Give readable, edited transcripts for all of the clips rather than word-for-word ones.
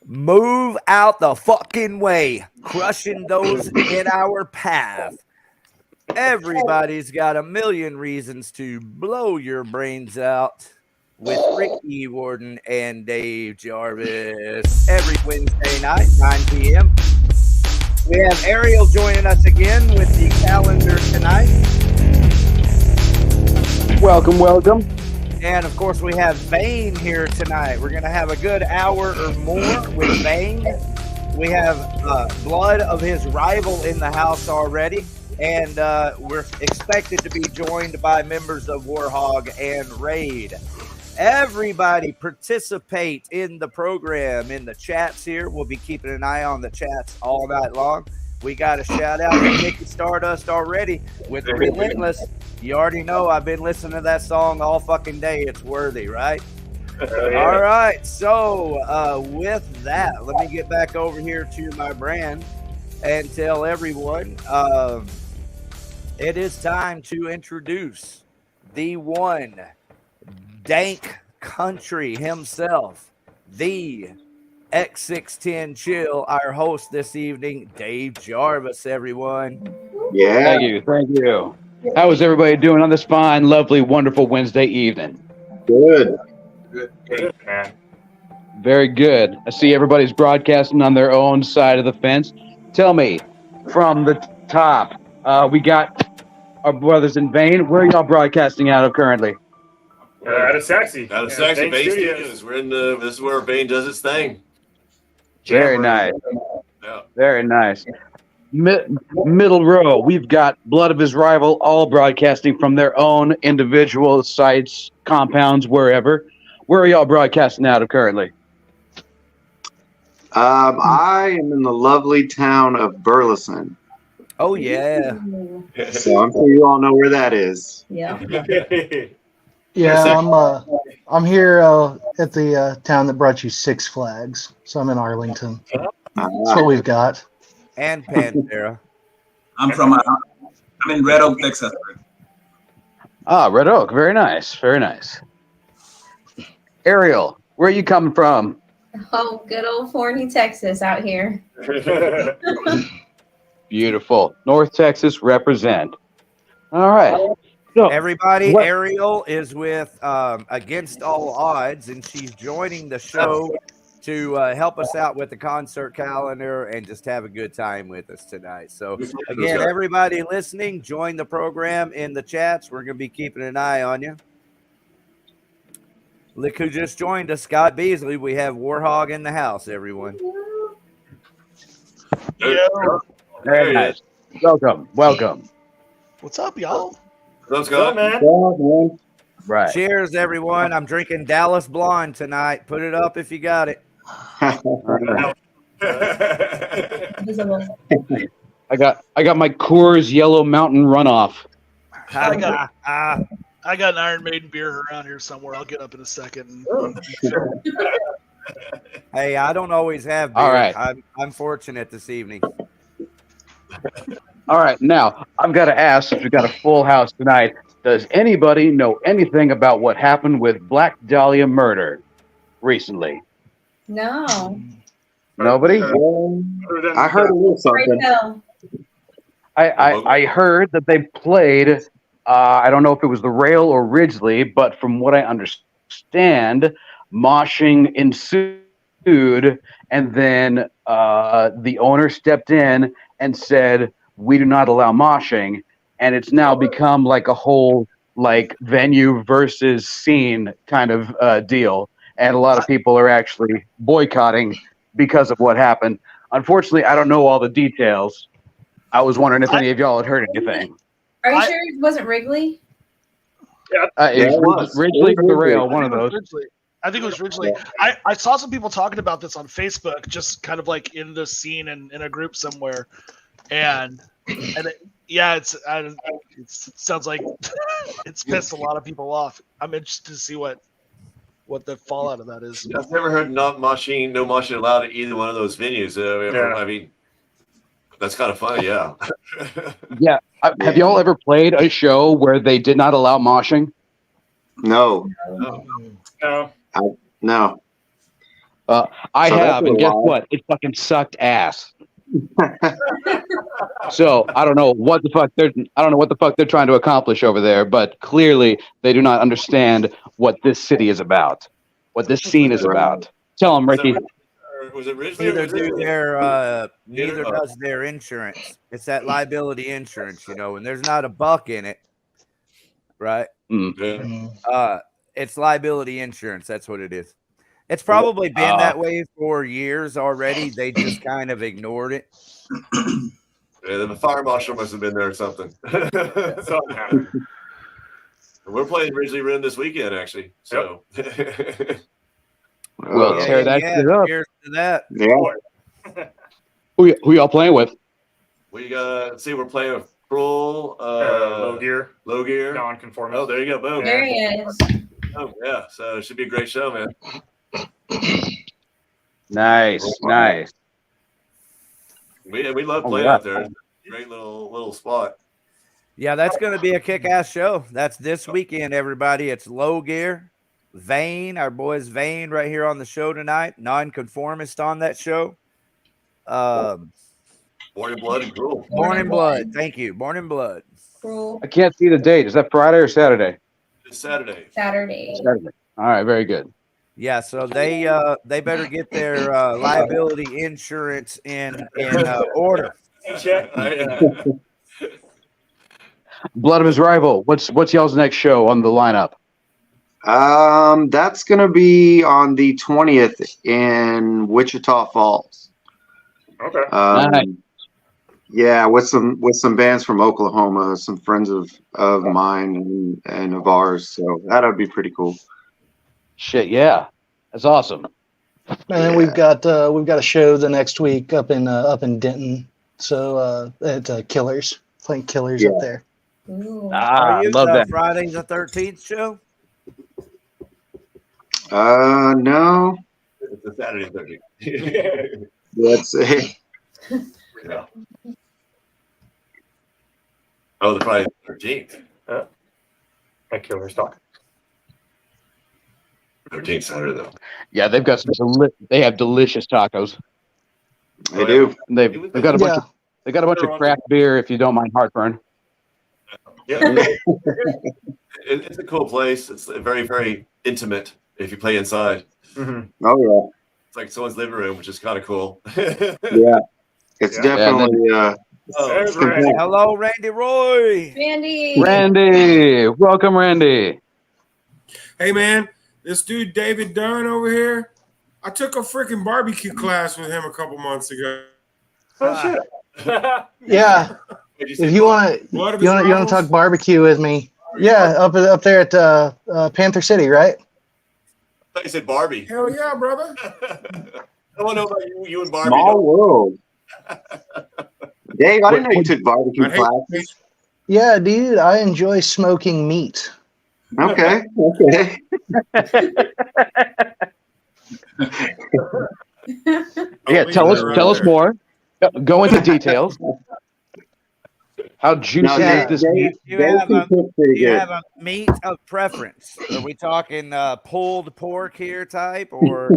Move out the fucking way, crushing those in our path. Everybody's got a million reasons to blow your brains out with Ricky, Warden, and Dave Jarvis every Wednesday night, 9 p.m. We have Ariel joining us again with the calendar tonight. Welcome, welcome. And, of course, we have VeiN here tonight. We're going to have a good hour or more with VeiN. We have blood of his rival in the house already. And we're expected to be joined by members of Warhog and Raid. Everybody participate in the program, in the chats here. We'll be keeping an eye on the chats all night long. We got a shout out to Nicky Stardust already with Relentless. You already know I've been listening to that song all fucking day. It's worthy, right? All right. So with that, let me get back over here to my brand and tell everyone it is time to introduce the one dank country himself, the X610 Chill, our host this evening, Dave Jarvis, everyone. Yeah. Thank you. How is everybody doing on this fine, lovely, wonderful Wednesday evening? Good, man. Very good. I see everybody's broadcasting on their own side of the fence. Tell me, from the top, we got our brothers in VeiN. Where are y'all broadcasting out of currently? Out of Saxy. Out of Saxy, VeiN Studios. We're in the. This is where VeiN does its thing. Very nice. Yeah. Very nice. Middle row, we've got Blood of His Rival, all broadcasting from their own individual sites, compounds, wherever. Where are y'all broadcasting out of currently? I am in the lovely town of Burleson. Oh, yeah. So I'm sure you all know where that is. Yeah. Yeah, I'm here at the town that brought you Six Flags. So I'm in Arlington. That's what we've got. And Pantera. I'm in Red Oak, Texas. Ah, Red Oak. Very nice. Very nice. Ariel, where are you coming from? Oh, good old Forney, Texas out here. Beautiful. North Texas, represent. All right. So, everybody, Ariel is with Against All Odds, and she's joining the show to help us out with the concert calendar and just have a good time with us tonight. So, again, everybody listening, join the program in the chats. We're going to be keeping an eye on you. Look who just joined us, Scott Beasley. We have Warhog in the house, everyone. Yeah. Very nice. Welcome. Welcome. What's up, y'all? Let's go, man. Right. Cheers, everyone. I'm drinking Dallas Blonde tonight. Put it up if you got it. I got my Coors Yellow Mountain Runoff. I got an Iron Maiden beer around here somewhere. I'll get up in a second. Hey, I don't always have beer. All right. I'm fortunate this evening. All right. Now, I've got to ask, since we've got a full house tonight, does anybody know anything about what happened with Black Dahlia murder recently? No. Nobody? I heard a little something. I heard that they played, I don't know if it was the Rail or Ridgely, but from what I understand, moshing ensued, and then the owner stepped in and said, "We do not allow moshing," and it's now become like a whole like venue versus scene kind of deal, and a lot of people are actually boycotting because of what happened. Unfortunately, I don't know all the details. I was wondering if any of y'all had heard anything. Are you sure it wasn't Wrigley? It was Ridgely or the Rail, one of those. I think it was Ridgely. I saw some people talking about this on Facebook, just kind of like in the scene and in a group somewhere, and it sounds like it's pissed a lot of people off. I'm interested to see what the fallout of that is. I've never heard no moshing allowed at either one of those venues. I mean, that's kind of funny, yeah. Yeah. Have y'all ever played a show where they did not allow moshing? No. No. No. I So that's have, a and guess lie. what? It fucking sucked ass. So I don't know what the fuck they're trying to accomplish over there, but clearly they do not understand what this city is about, what this scene is about. Tell them, Ricky. Was it originally? Neither does their insurance. It's that liability insurance, and there's not a buck in it, right? It's liability insurance. That's what it is. It's probably been that way for years already. They just kind of ignored it. Yeah, the fire marshal must have been there or something. We're playing originally written this weekend, actually. So we'll tear that shit up. Cheers to that. Yeah. Who y'all playing with? We got. Let's see, we're playing with Cruel, low gear, non-conformist. Oh, there you go, boom. There he is. Oh yeah, so it should be a great show, man. Nice. We love playing out there. Great little spot. Yeah, that's going to be a kick-ass show. That's this weekend, everybody. It's Low Gear, VeiN, our boys VeiN right here on the show tonight. Non-conformist on that show. Born in Blood and Cruel. Born in Blood. Thank you. Born in Blood. Cruel. I can't see the date. Is that Friday or Saturday? It's Saturday. Saturday. All right, very good. Yeah, so they better get their liability insurance in order. Blood of his rival. What's y'all's next show on the lineup? That's gonna be on the 20th in Wichita Falls. Okay. Nice. Yeah, with some bands from Oklahoma, some friends of mine and of ours. So that'll be pretty cool. Shit, yeah, that's awesome. And then we've got a show the next week up in Denton. So at Killers, playing Killers up there. Ooh. Are you love that. Friday the 13th show? No. It's a Saturday 13th. Let's see. Yeah. Oh, the Friday the 13th. That killer stock. 13th Saturday though. Yeah, they've got they have delicious tacos. They do. They've got a bunch of craft beer if you don't mind heartburn. Yeah. It's a cool place. It's very, very intimate if you play inside. Mm-hmm. Oh yeah. It's like someone's living room, which is kind of cool. Yeah. It's definitely Hello, Randy Roy. Randy, welcome, Randy. Hey man, this dude David Dunn over here, I took a freaking barbecue class with him a couple months ago. Oh shit. Yeah. If you want to talk barbecue with me, yeah, up there at Panther City, right? I thought you said Barbie. Hell yeah, brother. I want to know about you and Barbie. Small world. Dave, I didn't know you took barbecue classes. Yeah, dude, I enjoy smoking meat. Okay. Yeah, tell us more. Go into details. How juicy is this meat? Do you have a meat of preference? Are we talking pulled pork here type or?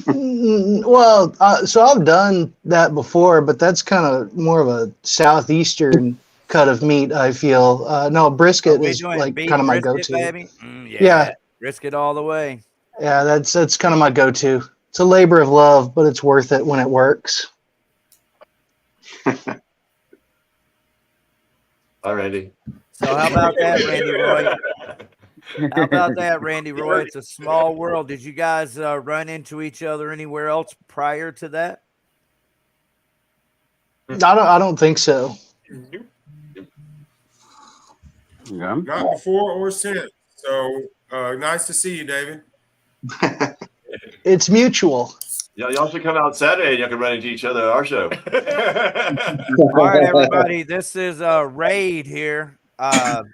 Well, so I've done that before, but that's kind of more of a southeastern cut of meat. I feel no brisket is like kind of my go-to. Yeah, brisket all the way. Yeah, that's kind of my go-to. It's a labor of love, but it's worth it when it works. All righty. So how about that, Randy Roy? How about that, Randy Roy? It's a small world. Did you guys run into each other anywhere else prior to that? I don't think so. Yeah. Not before or since. So nice to see you, David. It's mutual. Yeah, y'all should come out Saturday and y'all can run into each other at our show. All right, everybody. This is Raid here.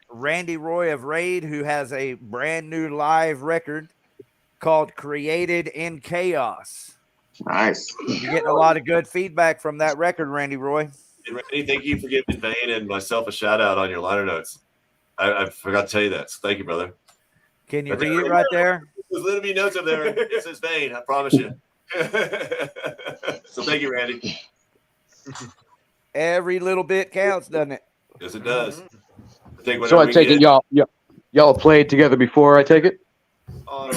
Randy Roy of Raid, who has a brand new live record called Created in Chaos. Nice. You're getting a lot of good feedback from that record, Randy Roy. Hey, Randy, thank you for giving VeiN and myself a shout out on your liner notes. I forgot to tell you that. So thank you, brother. Can you read it right there? There's little notes up there. This is VeiN, I promise you. So thank you, Randy. Every little bit counts, doesn't it? Yes, it does. Take So I take it y'all played together before. I take it. Oh,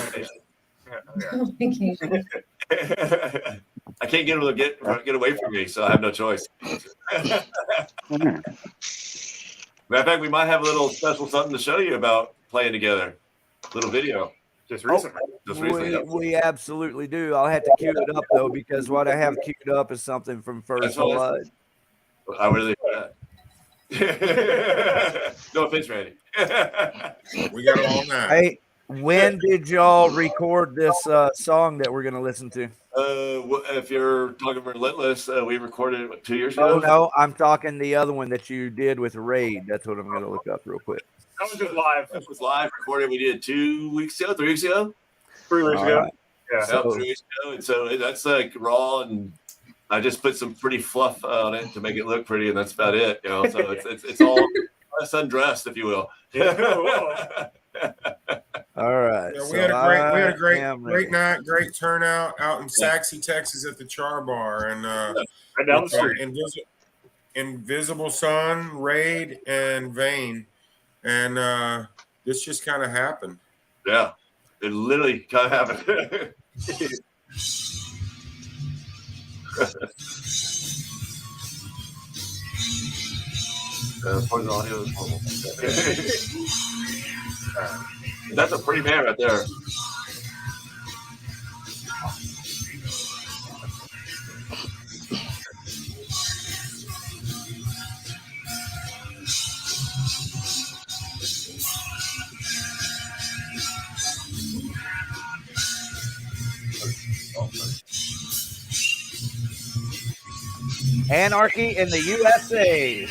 On vacation. I can't get him to get away from me, so I have no choice. Matter of fact, we might have a little special something to show you about playing together. Little video. Just recently. We absolutely do. I'll have to cue it up though, because what I have queued up is something from First Blood. I really no offense, Randy. We got it all now. Hey, when did y'all record this song that we're gonna listen to? If you're talking Relentless, we recorded it 2 years ago. Oh no, I'm talking the other one that you did with Raid. That's what I'm gonna look up real quick. That was just live. That was live recorded. We did 2 weeks ago, 3 weeks ago. 3 weeks ago. Right. Yeah. So, 3 weeks ago, and so that's like raw, and I just put some pretty fluff on it to make it look pretty, and that's about it. You know, so it's all less undressed, if you will. All right. Yeah, so we had a great ready. night, great turnout out in Saxe, Texas at the Char Bar, and Right down the street. Invisible Sun, Raid, and VeiN, and this just kind of happened. Yeah, it literally kind of happened. That's a pretty man right there. Anarchy in the USA.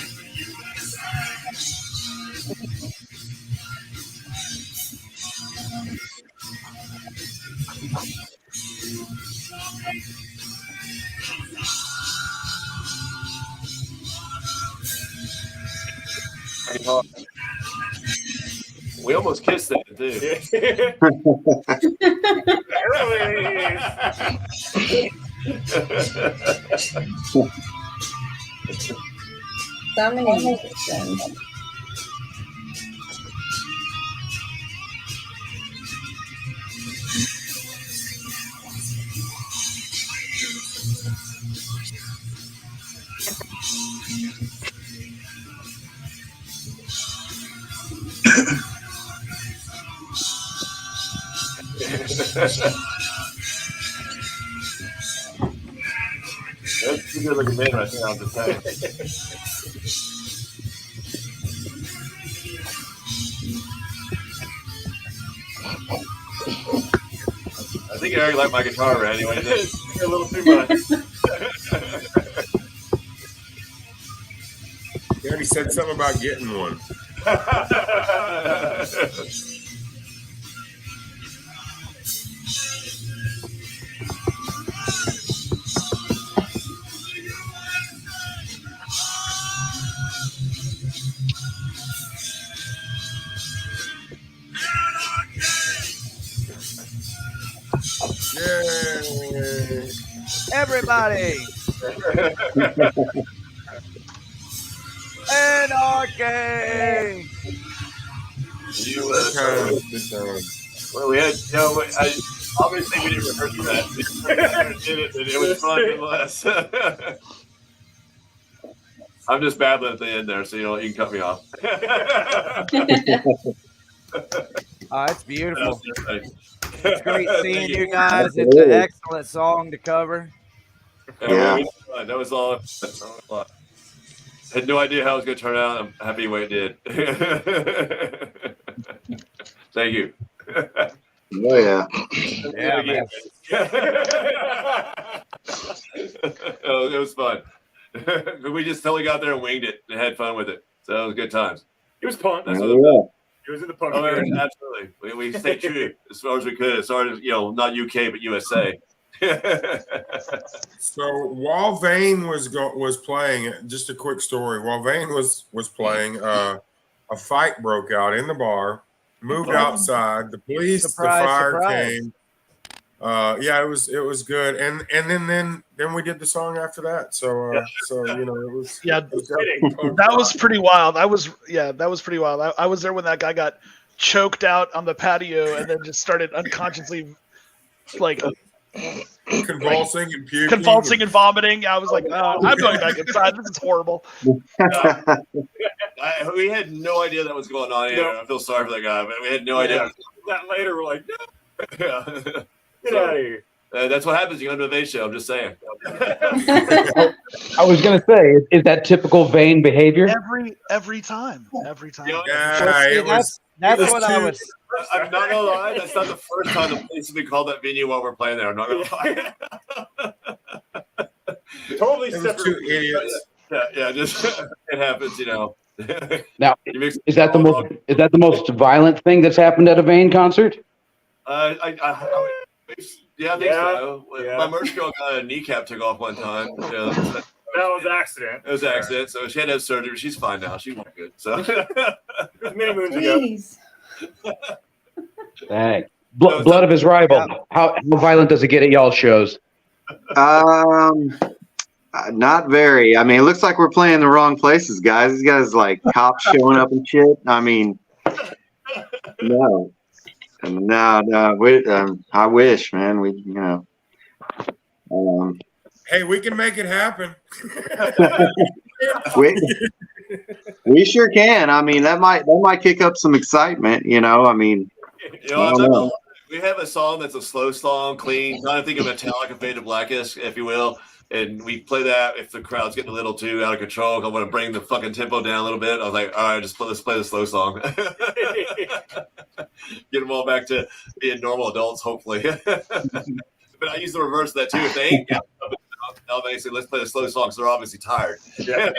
We almost kissed that too. So many musicians. That's a good looking man right there, I'm just saying. I think I already like my guitar, Randy. What do you think? A little too much. He already said something about getting one. Yay! Everybody. Anarchy. Well, we had, obviously we didn't rehearse that. We did it, and it was fun nonetheless. I'm just babbling at the end there, so you can cut me off. Oh, it's beautiful. It's great seeing you guys. It's an excellent song to cover. Yeah. That was all. Had no idea how it was going to turn out. I'm happy the way it did. Thank you. Oh yeah. Yeah, man. Oh, it was fun. We just totally got there and winged it and had fun with it. So it was good times. It was punk. That's Oh, what yeah. It was in the punk. Oh, absolutely. We stayed true as far as we could, as far as not UK but USA. So while VeiN was playing, just a quick story. While VeiN was playing, a fight broke out in the bar. Moved outside. The police, Surprise, the fire surprise. came. Yeah, it was good. And then we did the song after that. So you know, it was that was pretty wild. That was pretty wild. I was there when that guy got choked out on the patio and then just started unconsciously like convulsing and puking. Convulsing and vomiting. I was like, I'm going back inside. This is horrible. We had no idea that was going on. I feel sorry for that guy, but we had no idea. That later, we're like, no. Get out of here. That's what happens. You go to a VeiN show. I'm just saying. I was gonna say, is that typical VeiN behavior? Every time. Yeah, that's what I was. I'm not gonna lie. That's not the first time the police have been called that venue while we're playing there. I'm not gonna lie. Totally it was separate. two idiots. Yeah. Just it happens, you know. Now, is that the most violent thing that's happened at a VeiN concert? Yeah, I think so. Yeah. My merch girl got a kneecap took off one time. Yeah, That was an accident. it was an accident, so she had to have surgery. She's fine now. She's not good. So Many moons ago. Jeez. Dang. Blood of his rival. How violent does it get at y'all shows? Not very. I mean, it looks like we're playing the wrong places, guys. These guys like cops showing up and shit. I mean, no. I wish, man. Hey, we can make it happen. we sure can. I mean, that might kick up some excitement, you know. I mean, we have a song that's a slow song, clean. Kind of think of Metallica, Fade to Blackest, if you will. And we play that if the crowd's getting a little too out of control. I want to bring the fucking tempo down a little bit. I was like, all right, let's play the slow song. Get them all back to being normal adults, hopefully. But I use the reverse of that too. If they ain't got I'll basically let's play the slow song because they're obviously tired. Yeah.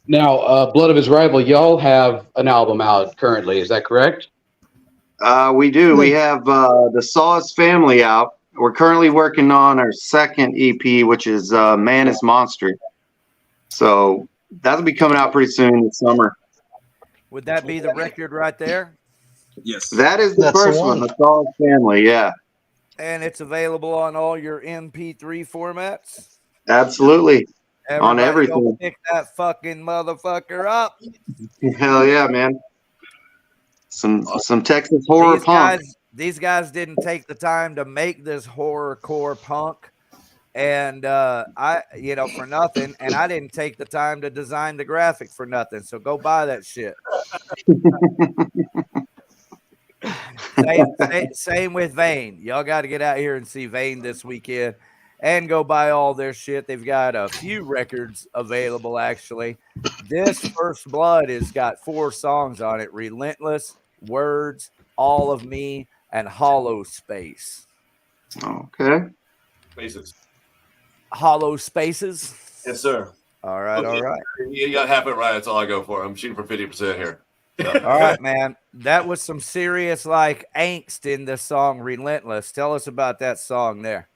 Now, Blood of his rival, y'all have an album out currently. Is that correct? We do. We have the Saw's Family out. We're currently working on our second EP, which is Man is Monster. So that'll be coming out pretty soon this summer. Would that be the record right there? Yes. That is the first one, the Saw's Family, yeah. And it's available on all your MP3 formats? Absolutely. On everything. Go pick that fucking motherfucker up. Hell yeah, man. Some Texas horror punk. These guys didn't take the time to make this horrorcore punk, and for nothing. And I didn't take the time to design the graphic for nothing. So go buy that shit. Same with VeiN. Y'all got to get out here and see VeiN this weekend, and go buy all their shit. They've got a few records available. Actually, this First Blood has got 4 songs on it: Relentless, Words, All of Me, and Hollow Space. Okay. Spaces. Hollow Spaces. Yes, sir. All right, all right. You got half it right. That's all I go for. I'm shooting for 50% here. All right, man. That was some serious angst in the song Relentless. Tell us about that song there.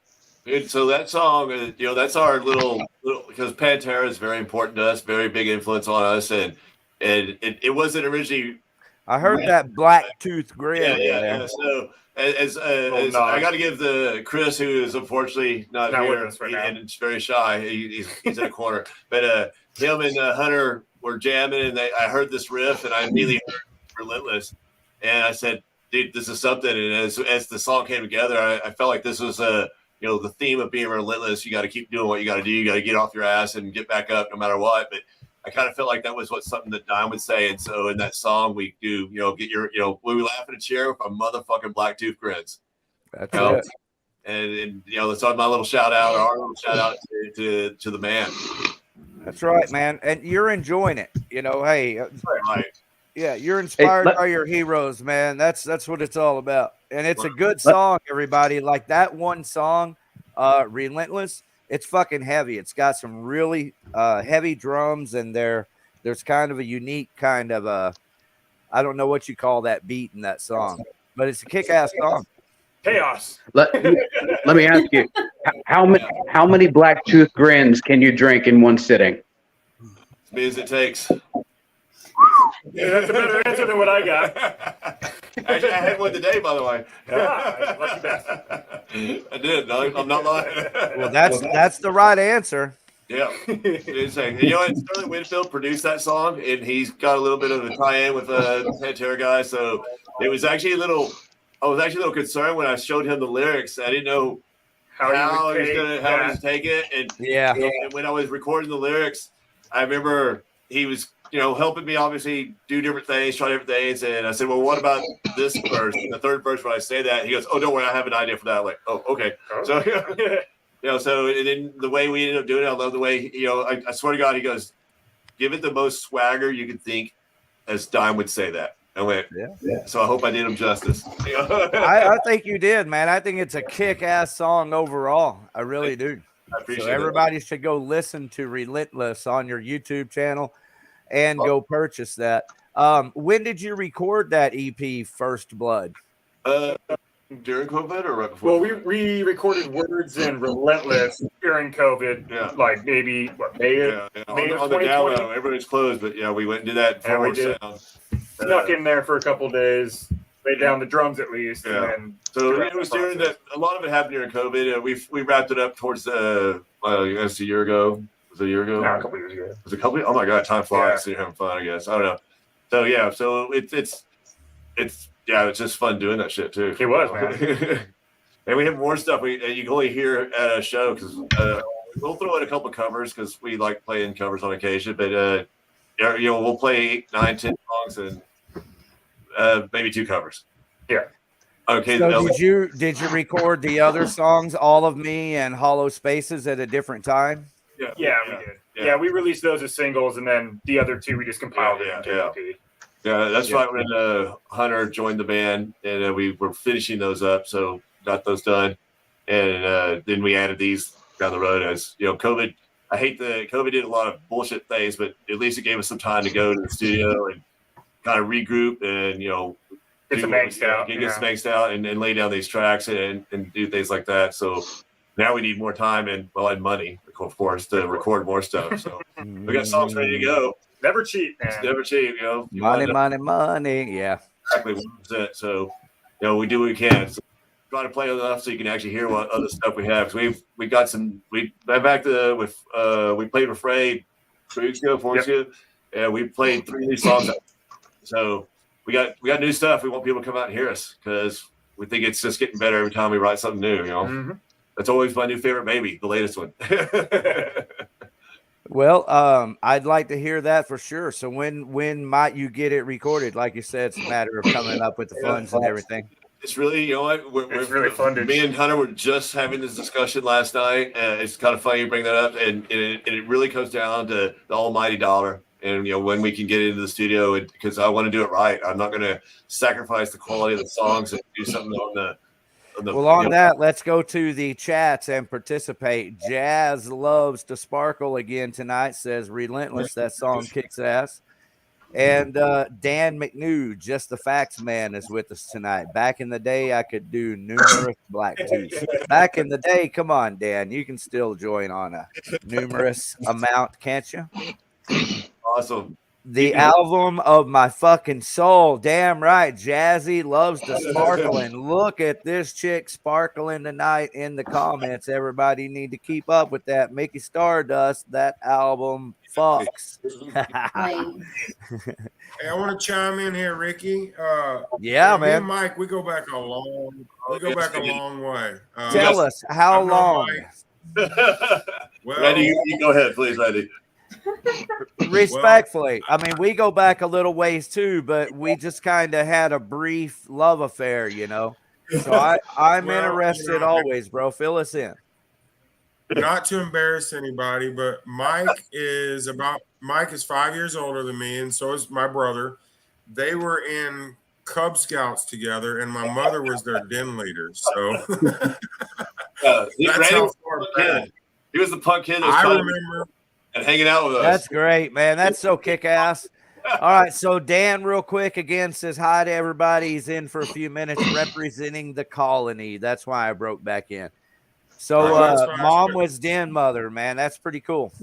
Dude, so that song, that's our little because Pantera is very important to us, very big influence on us, and it wasn't originally. I heard that black tooth grin. Yeah. So as I got to give the Chris, who is unfortunately not here with us right now, and it's very shy. He's in a corner, but him and Hunter were jamming, and I heard this riff, and I immediately heard Relentless, and I said, "Dude, this is something." And as the song came together, I felt like this was the theme of being relentless. You got to keep doing what you got to do. You got to get off your ass and get back up no matter what. But I kind of felt like that was something that Dime would say. And so in that song, we do, get your, we laugh and cheer with a motherfucking black tooth grins. That's it. And let's start my little shout out, our little shout out to the man. That's right, man. And you're enjoying it. Hey, right. Yeah, you're inspired by your heroes, man. That's what it's all about. And it's a good song, everybody. Like that one song, Relentless, it's fucking heavy. It's got some really heavy drums, and there's kind of a unique kind of I don't know what you call that beat in that song, but it's a kick-ass song. Chaos. Let me ask you, how many black tooth grins can you drink in one sitting? As many as it takes. Yeah, that's a better answer than what I got. Actually, I had one today, by the way. Lucky bastard. I did. No, I'm not lying. Well, that's the right answer. Yeah. Insane. You know what? Sterling Winfield produced that song, and he's got a little bit of a tie-in with the Pantera guy. So it was actually I was actually a little concerned when I showed him the lyrics. I didn't know how he was going to take it. And, and when I was recording the lyrics, I remember he was, helping me obviously do different things, try different things. And I said, well, what about this verse? And the third verse, when I say that, he goes, oh, don't worry, I have an idea for that. I'm like, oh, okay. So, so and then the way we ended up doing it, I love the way, I swear to God, he goes, give it the most swagger you can think, as Dime would say that. I went, so I hope I did him justice. I think you did, man. I think it's a kick-ass song overall. I really do. I appreciate so everybody should go listen to Relentless on your YouTube channel and go purchase that. When did you record that EP, First Blood? During COVID or right before? Well, we recorded Words and Relentless during COVID. Yeah. Like maybe May on of the down 2020. low, everybody's closed, but we went and did that And we forward did. sound. Snuck in there for a couple days, laid down the drums at least. Yeah. And then So it was during that. A lot of it happened during COVID. We wrapped it up towards I guess a year ago. Was it a year ago? No, a couple years ago. Was it a couple? Oh my God, time flies. So you're having fun, I guess. I don't know. So it's just fun doing that shit too. It was, man. And we have more stuff. You can only hear at a show because we'll throw in a couple of covers because we like playing covers on occasion. But we'll play 8, 9, 10 songs and maybe 2 covers. Yeah. Okay. So did you record the other songs, All of Me and Hollow Spaces, at a different time? Yeah, we did. Yeah, we released those as singles, and then the other 2 we just compiled it into an EP. Yeah, that's right when Hunter joined the band, and we were finishing those up, so got those done, and then we added these down the road as COVID. I hate that COVID did a lot of bullshit things, but at least it gave us some time to go to the studio and kind of regroup and get some angst out, get some angst out, and lay down these tracks and do things like that. So now we need more time and money, of course, to record more stuff. So we got songs ready to go. Never cheap, man. It's never cheap, Money. Yeah. Exactly. 100%. So, we do what we can. So try to play enough so you can actually hear what other stuff we have. Because we got some. We played with Frey 3 weeks ago, 4 weeks ago, and we played 3 new songs. So we got new stuff. We want people to come out and hear us because we think it's just getting better every time we write something new. Mm-hmm. That's always my new favorite baby, the latest one. Well, I'd like to hear that for sure. So when might you get it recorded? Like you said, it's a matter of coming up with the funds and everything. It's really, it's really fun. Me and Hunter were just having this discussion last night. It's kind of funny you bring that up, and it really comes down to the almighty dollar. And when we can get into the studio, because I want to do it right. I'm not going to sacrifice the quality of the songs and do something on that, let's go to the chats and participate. Jazz loves to sparkle again tonight, says Relentless. That song kicks ass. And Dan McNew, Just the Facts Man, is with us tonight. Back in the day, I could do numerous black tooths. Back in the day, come on, Dan, you can still join on a numerous amount, can't you? Awesome. The album of my fucking soul. Damn right. Jazzy loves to sparkle. And look at this chick sparkling tonight in the comments. Everybody need to keep up with that. Mickey Stardust, that album fucks. Hey, I want to chime in here, Ricky. Yeah, man. Me and Mike, we go back a long way. Tell us how long. Well, Randy, you go ahead, please, Randy. Respectfully, I mean, we go back a little ways too, but we just kind of had a brief love affair, So I'm interested always, bro. Fill us in. Not to embarrass anybody, but Mike is 5 years older than me, and so is my brother. They were in Cub Scouts together, and my mother was their den leader. So that's how far back. He was the punk kid. I remember. And hanging out with us. That's great, man. That's so kick-ass. All right, so Dan, real quick, again, says hi to everybody. He's in for a few minutes representing the colony. That's why I broke back in. So mom was den mother, man. That's pretty cool.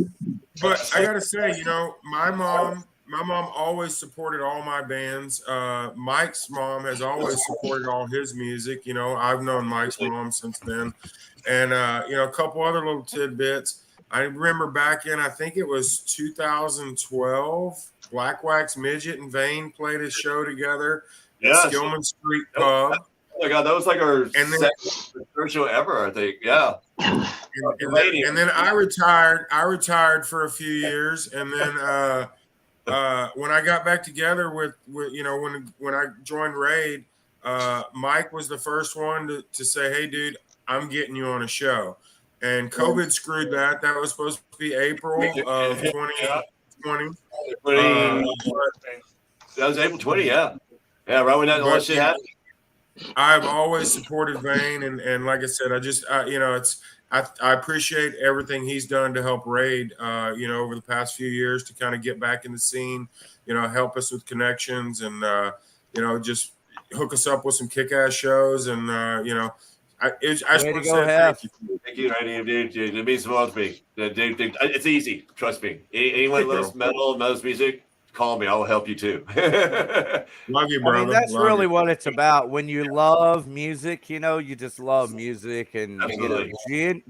But I got to say, my mom my mom always supported all my bands. Mike's mom has always supported all his music. You know, I've known Mike's mom since then. And, you know, a couple other little tidbits. I remember back in, I think it was 2012, Black Wax Midget and VeiN played a show together at Skillman Street Pub. Oh my God, that was like our third show ever, I think. Yeah. And then I retired. I retired for a few years, and then when I got back together with you know, when I joined Raid, Mike was the first one to say, "Hey, dude, I'm getting you on a show." And COVID screwed that. That was supposed to be April of 2020. That was April 20, yeah. Yeah, right when that shit happened. I've always supported VeiN, and like I said, I just you know, I appreciate everything he's done to help Raid, you know, over the past few years to kind of get back in the scene, you know, help us with connections and you know, just hook us up with some kick-ass shows, and you know, I just want to say thank you. Thank you, dude. It means the most to me. It's easy, trust me. Anyone loves metal, knows music, call me. I will help you too. Love you, brother. I mean, that's really what it's about. When you love music, you know, you just love music, and you know,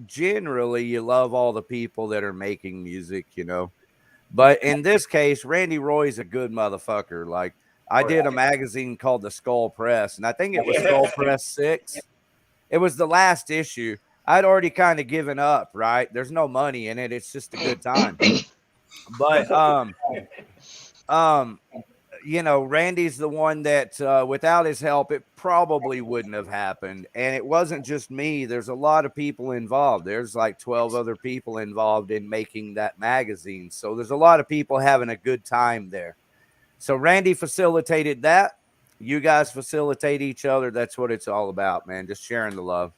generally you love all the people that are making music, you know. But in this case, Randy Roy's a good motherfucker. Like, I did a magazine called The Skull Press, and I think it was Skull Press 6. It was the last issue. I'd already kind of given up, right? There's no money in it. It's just a good time. But you know, Randy's the one that without his help, it probably wouldn't have happened. And it wasn't just me. There's a lot of people involved. There's like 12 other people involved in making that magazine. So there's a lot of people having a good time there. So Randy facilitated that. You guys facilitate each other. That's what it's all about, man. Just sharing the love.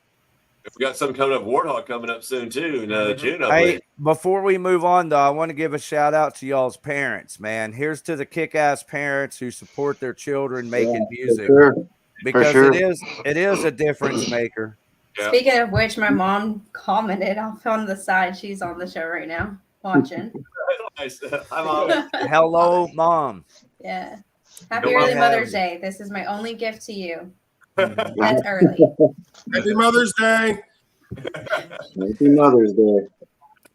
We got something coming up, Warhog coming up soon too in June. Hey, before we move on, though, I want to give a shout out to y'all's parents, man. Here's to the kick-ass parents who support their children making music, because it is a difference maker. Yeah. Speaking of which, my mom commented off on the side. She's on the show right now, watching. Hi, Mom. Hello, Mom. Yeah. Happy early Mother's Day. This is my only gift to you. That's early. Happy Mother's Day. Happy Mother's Day.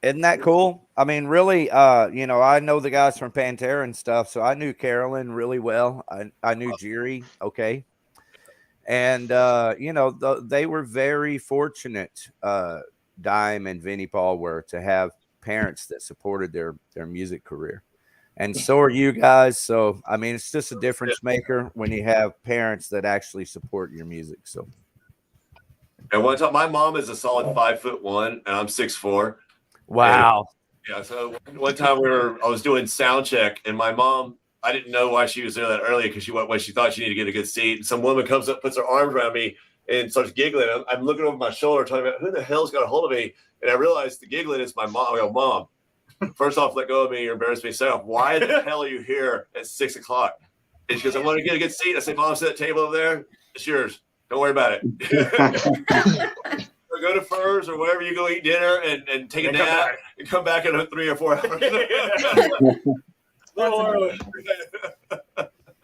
Isn't that cool? I mean, really, you know, I know the guys from Pantera and stuff, so I knew Carolyn really well. I knew Jerry, okay. And, you know, they were very fortunate, Dime and Vinnie Paul were, to have parents that supported their music career. And so are you guys. So, I mean, it's just a difference maker when you have parents that actually support your music. So, and one time, my mom is a solid 5'1", and I'm 6'4". Wow. And, yeah. So one time I was doing sound check, and my mom, I didn't know why she was there that early, because she thought she needed to get a good seat. And some woman comes up, puts her arms around me, and starts giggling. I'm looking over my shoulder, talking about who the hell's got a hold of me. And I realized the giggling is my mom. I go, Mom, first off, let go of me. You're embarrassing me. Second off, why the hell are you here at 6 o'clock? And she goes, I want to get a good seat. I said, Mom, sit at that table over there. It's yours. Don't worry about it. Go to Furs or wherever you go eat dinner and take a nap and come back in 3 or 4 hours.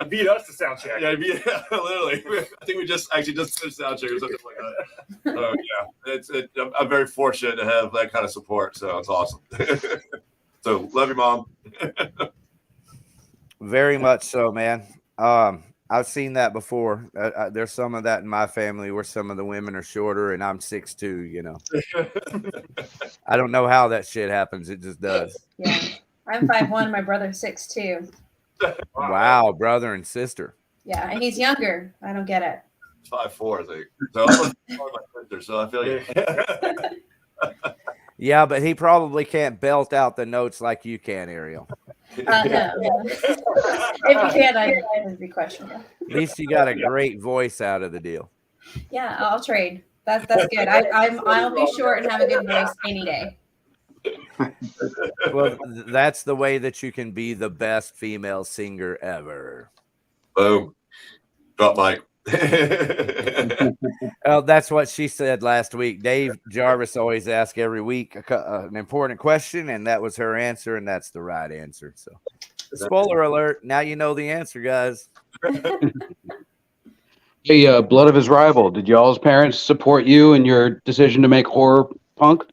Beat us to sound check. Yeah, literally. I think we just finished sound check or something like that. Yeah, I'm very fortunate to have that kind of support. So it's awesome. So love your mom. Very much so, man. I've seen that before. There's some of that in my family where some of the women are shorter, and I'm 6'2", you know. I don't know how that shit happens. It just does. Yeah. I'm 5'1", my brother's 6'2". Wow, brother and sister. Yeah, and he's younger. I don't get it. 5'4", I think. So I'm my sister, so I feel you. Yeah, but he probably can't belt out the notes like you can, Ariel. No. If you can, I would be questionable. At least you got a great voice out of the deal. Yeah, I'll trade. That's good. I'll be short and have a good voice any day. Well, that's the way that you can be the best female singer ever. Boom. Drop mic. Oh, that's what she said last week. Dave Jarvis always asks every week an important question, and that was her answer, and that's the right answer. So Spoiler alert. Now you know the answer, guys. Hey, Blood of His Rival, did y'all's parents support you in your decision to make horror punk?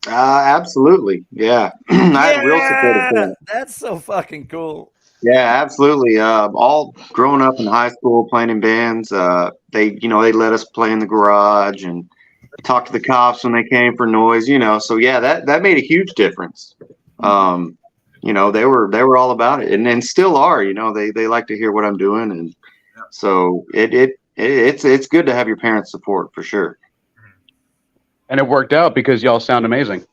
Absolutely. Yeah. I had real supportive parents. That's so fucking cool. Yeah, absolutely. All growing up in high school, playing in bands, they let us play in the garage and talk to the cops when they came for noise, So yeah, that made a huge difference. They were all about it, and still are. They like to hear what I'm doing, and so it's good to have your parents' support for sure. And it worked out because y'all sound amazing.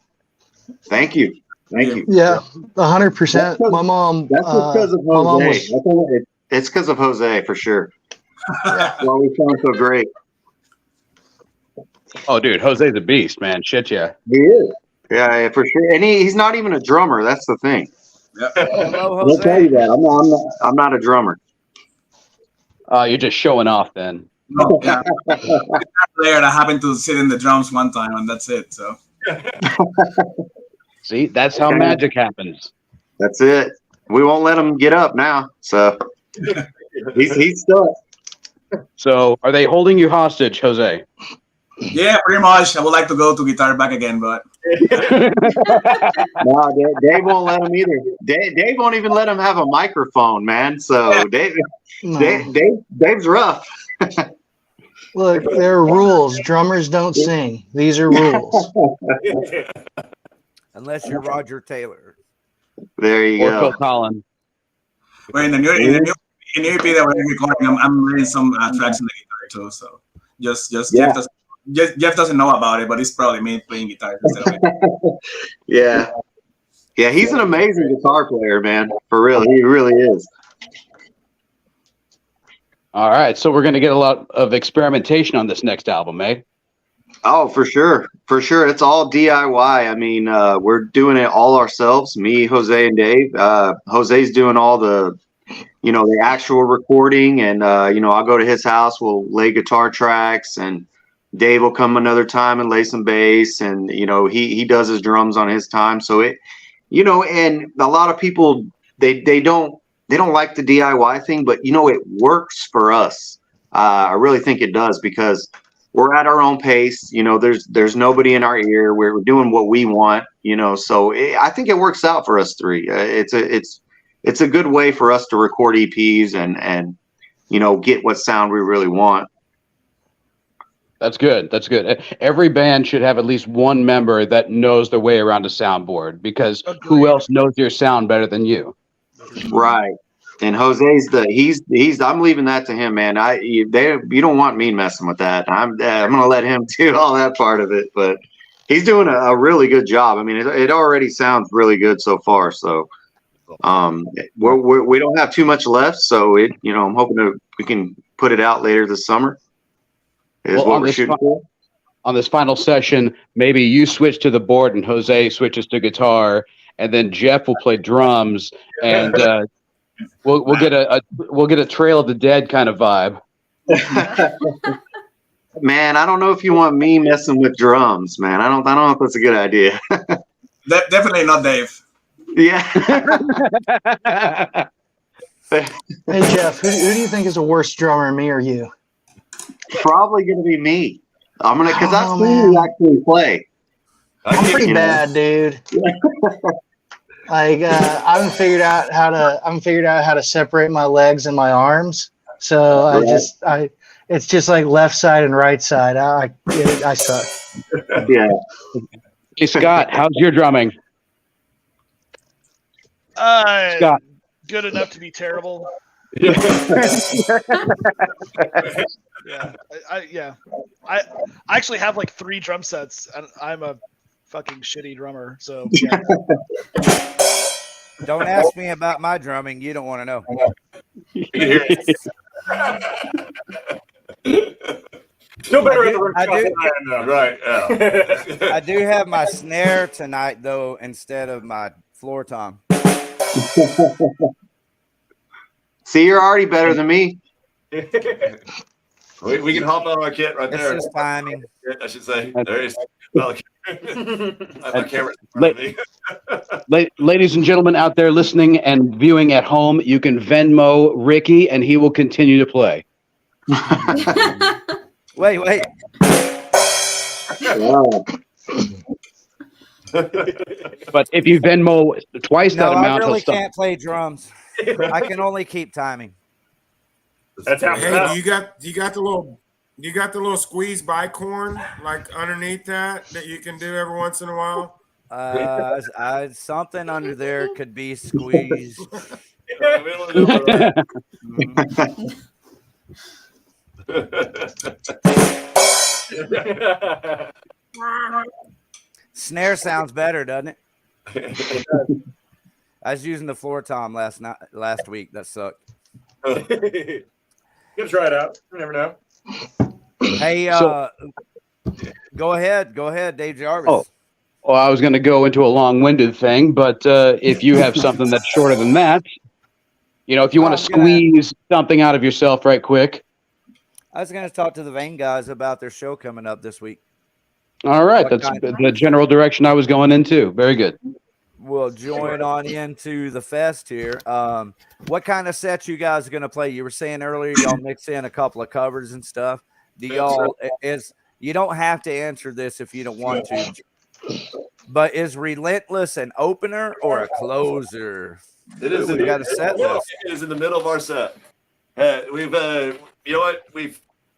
Thank you. Yeah, 100%. My mom. That's because of my mom Jose. was. It's because of Jose for sure. Well, we sound so great. Oh, dude, Jose's a beast, man. Shit, yeah. He is. Yeah, for sure. And he's not even a drummer. That's the thing. Hello, I'll Jose. tell you that. I'm not a drummer. You're just showing off then. No, yeah. Player that happened to sit in the drums one time, and that's it. So. See, that's how magic happens. That's it. We won't let him get up now. So he's stuck. So, are they holding you hostage, Jose? Yeah, pretty much. I would like to go to guitar back again, but No, Dave won't let him either. Dave won't even let him have a microphone, man. So Dave's rough. Look, there are rules. Drummers don't sing. These are rules. Unless you're Roger Taylor. There you Or go. Phil Collins. well, in the new EP that we're recording, I'm learning some tracks on the guitar too. So just Jeff doesn't know about it, but it's probably me playing guitar instead of it. Yeah. Yeah, he's an amazing guitar player, man. For real. He really is. All right, so we're going to get a lot of experimentation on this next album, eh? Oh, for sure. For sure. It's all DIY. I mean, we're doing it all ourselves, me, Jose, and Dave. Jose's doing all the actual recording, and, I'll go to his house, we'll lay guitar tracks, and Dave will come another time and lay some bass, and, he does his drums on his time. So and a lot of people, they don't like the DIY thing, but it works for us. I really think it does because we're at our own pace. There's nobody in our ear. We're doing what we want. So I think it works out for us three. It's a good way for us to record EPs and get what sound we really want. That's good. That's good. Every band should have at least one member that knows their way around a soundboard because who else knows your sound better than you? Right. And Jose's I'm leaving that to him, man. You don't want me messing with that. I'm going to let him do all that part of it, but he's doing a really good job. I mean, it already sounds really good so far. So, we don't have too much left. So I'm hoping we can put it out later this summer. Is what we're shooting for. On this final session, maybe you switch to the board and Jose switches to guitar, and then Jeff will play drums, and we'll get a Trail of the Dead kind of vibe. Man, I don't know if you want me messing with drums, man. I don't know if that's a good idea. Definitely not Dave. Yeah. Hey Jeff, who do you think is a worse drummer, me or you? Probably gonna be me. Because I've seen you actually play. I'm pretty bad, dude. Like I haven't figured out how to separate my legs and my arms. So it's just like left side and right side. I suck. Yeah. Hey Scott, how's your drumming? Scott. Good enough to be terrible. I actually have like 3 drum sets, and I'm a fucking shitty drummer. So yeah. Don't ask me about my drumming. You don't want to know. Still better in the room. Right. Yeah. I do have my snare tonight, though, instead of my floor tom. See, you're already better than me. We can hop on our kit right there. It's just timing. I should say. There is. Well, my camera's in front of me. Ladies and gentlemen out there listening and viewing at home, you can Venmo Ricky, and he will continue to play. Wait. But if you Venmo twice that amount, I really he'll stop. can't play drums. I can only keep timing. That's how. Hey, do you got the little squeeze bicorn like underneath that you can do every once in a while? Something under there could be squeezed. Snare sounds better, doesn't it? I was using the floor tom last week. That sucked. You can try it out. You never know. Hey, go ahead, Dave Jarvis. Oh, I was going to go into a long-winded thing, but if you have something that's shorter than that, if you want to squeeze something out of yourself right quick. I was going to talk to the VeiN guys about their show coming up this week. All right, that's the general direction I was going into. Very good. We'll join on into the fest here. What kind of sets you guys are going to play? You were saying earlier y'all mix in a couple of covers and stuff. You don't have to answer this if you don't want to. But is Relentless an opener or a closer? It is. We got a set list. It is in the middle of our set.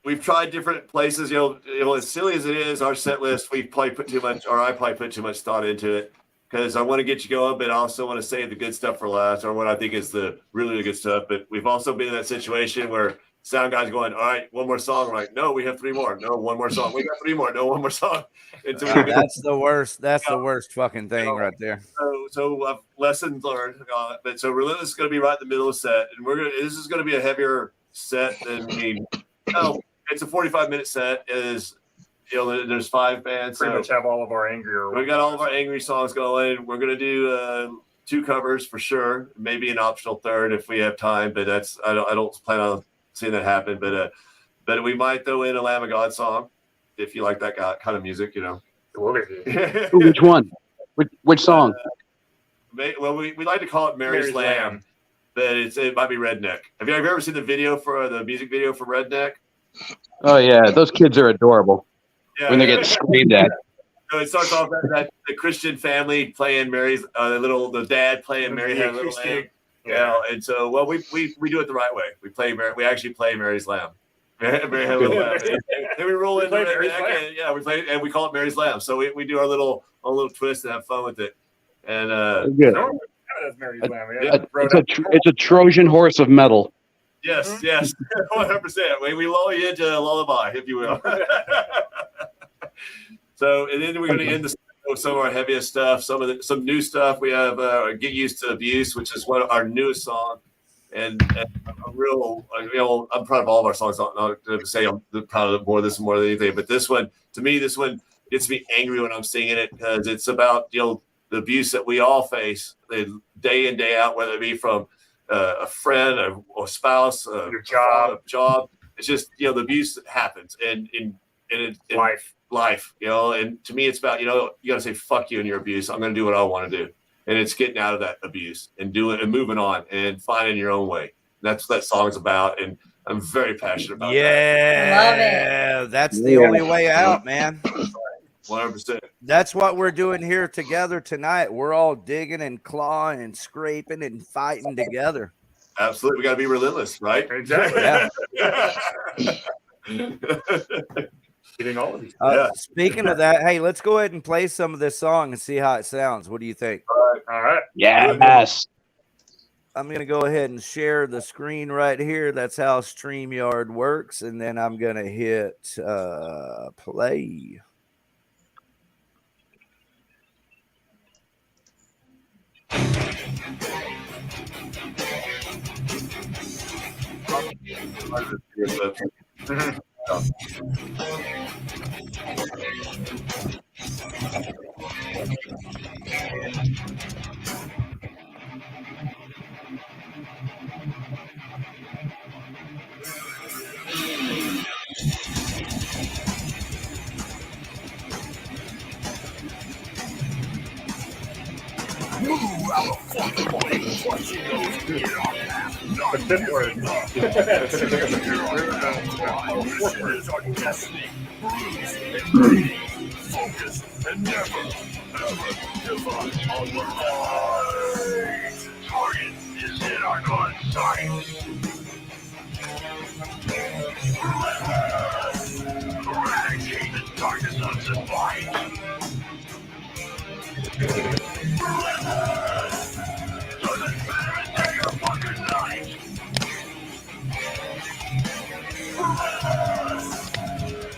We've tried different places. As silly as it is, our set list, I probably put too much thought into it because I want to get you going, but I also want to save the good stuff for last, or what I think is the really good stuff. But we've also been in that situation where sound guys going, all right, one more song. We're like, no, we have 3 more. No, one more song. We got 3 more. No, one more song. That's the worst. That's the worst fucking thing right there. So lessons learned. But so Relentless is going to be right in the middle of the set, and this is going to be a heavier set than it's a 45-minute set. There's 5 bands. Pretty much have all of our angrier. We got all of our angry songs going. We're going to do 2 covers for sure. Maybe an optional 3rd if we have time. But I don't plan on seeing that happen. But we might throw in a Lamb of God song if you like that kind of music. Which one? Which song? We like to call it Mary's Lamb, but it might be Redneck. Have you ever seen the music video for Redneck? Oh yeah, those kids are adorable. Yeah, when they get screamed at. So it starts off that the Christian family playing Mary's the dad playing Mary Had a Little Lamb. And so we do it the right way. We actually play Mary's Lamb. Mary Had a Little Lamb. And we roll into it. We play and we call it Mary's Lamb. So we do our little twist and have fun with it. And it's a Trojan horse of metal. Yes, 100%. We lull you into a lullaby, if you will. So, and then we're going to end the set with some of our heaviest stuff, some new stuff. We have "Get Used to Abuse," which is our newest song, and I'm proud of all of our songs. Not to say I'm proud of this more than anything, but this one gets me angry when I'm singing it because it's about the abuse that we all face day in, day out, whether it be from a friend, a spouse, your job. It's just the abuse that happens and life. And to me, it's about you got to say fuck you in your abuse. I'm going to do what I want to do, and it's getting out of that abuse and doing and moving on and finding your own way. And that's what that song's about, and I'm very passionate about that. Yeah, love it. That's the only way out, man. 100%. That's what we're doing here together tonight. We're all digging and clawing and scraping and fighting together. Absolutely. We got to be relentless, right? Exactly. Getting all of these. Speaking of that, hey, let's go ahead and play some of this song and see how it sounds. What do you think? All right. Yes. I'm going to go ahead and share the screen right here. That's how StreamYard works. And then I'm going to hit play. Focus and never, ever give up on the fight. Target is in our gun sight. Eradicate the darkness of the fight. Doesn't matter day or fucking night.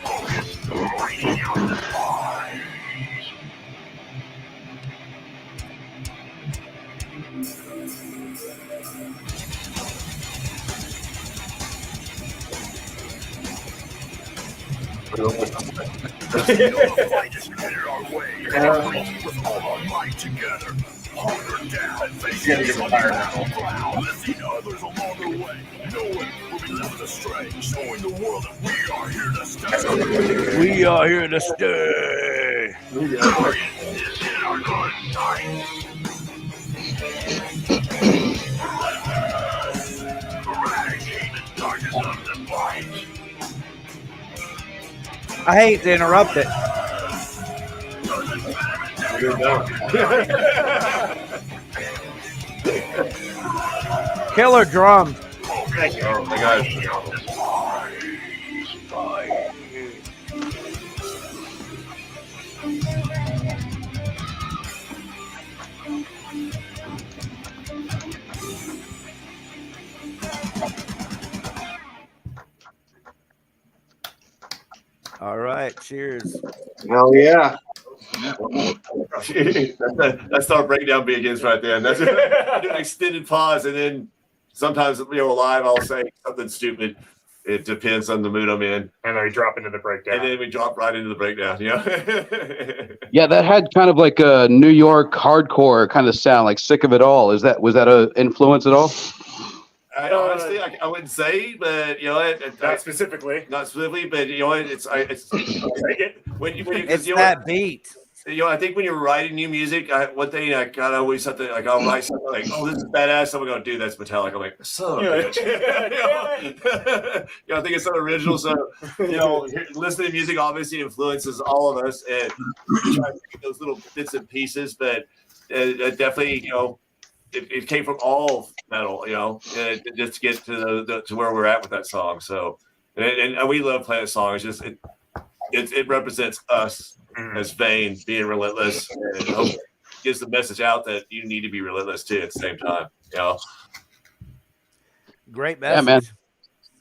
Focus, radiating out the fight. The fight is headed our way. With all our might together. Hold her down. Face on the ground. Lifting others along the way. Knowing we'll be left astray. Showing the world that we are here to stay. We are here to stay. Target is in our gun sight. Eradicate the darkness of the fight. I hate to interrupt it. Killer drums. Thank you. Oh my God. All right, cheers. Hell yeah. That's our breakdown begins right there. And that's I do an extended pause, and then sometimes live I'll say something stupid. It depends on the mood I'm in. And then we drop into the breakdown. And then we drop right into the breakdown. Yeah, that had kind of like a New York hardcore kind of sound, like Sick of It All. Was that an influence at all? Honestly, I wouldn't say, but not specifically, but it's when you it's that beat. I think when you're writing new music, one thing I gotta always have to I'll write something like, "Oh, this is badass." Someone go, "Dude, that's Metallica." I'm like, "Son of a bitch." I think it's so original. So listening to music obviously influences all of us, and we try to take those little bits and pieces. But definitely, it came from all metal, just to get to where we're at with that song. So, and we love playing that song. It's just it represents us as VeiN being relentless, and hopefully gives the message out that you need to be relentless too at the same time. Great message. Yeah, man.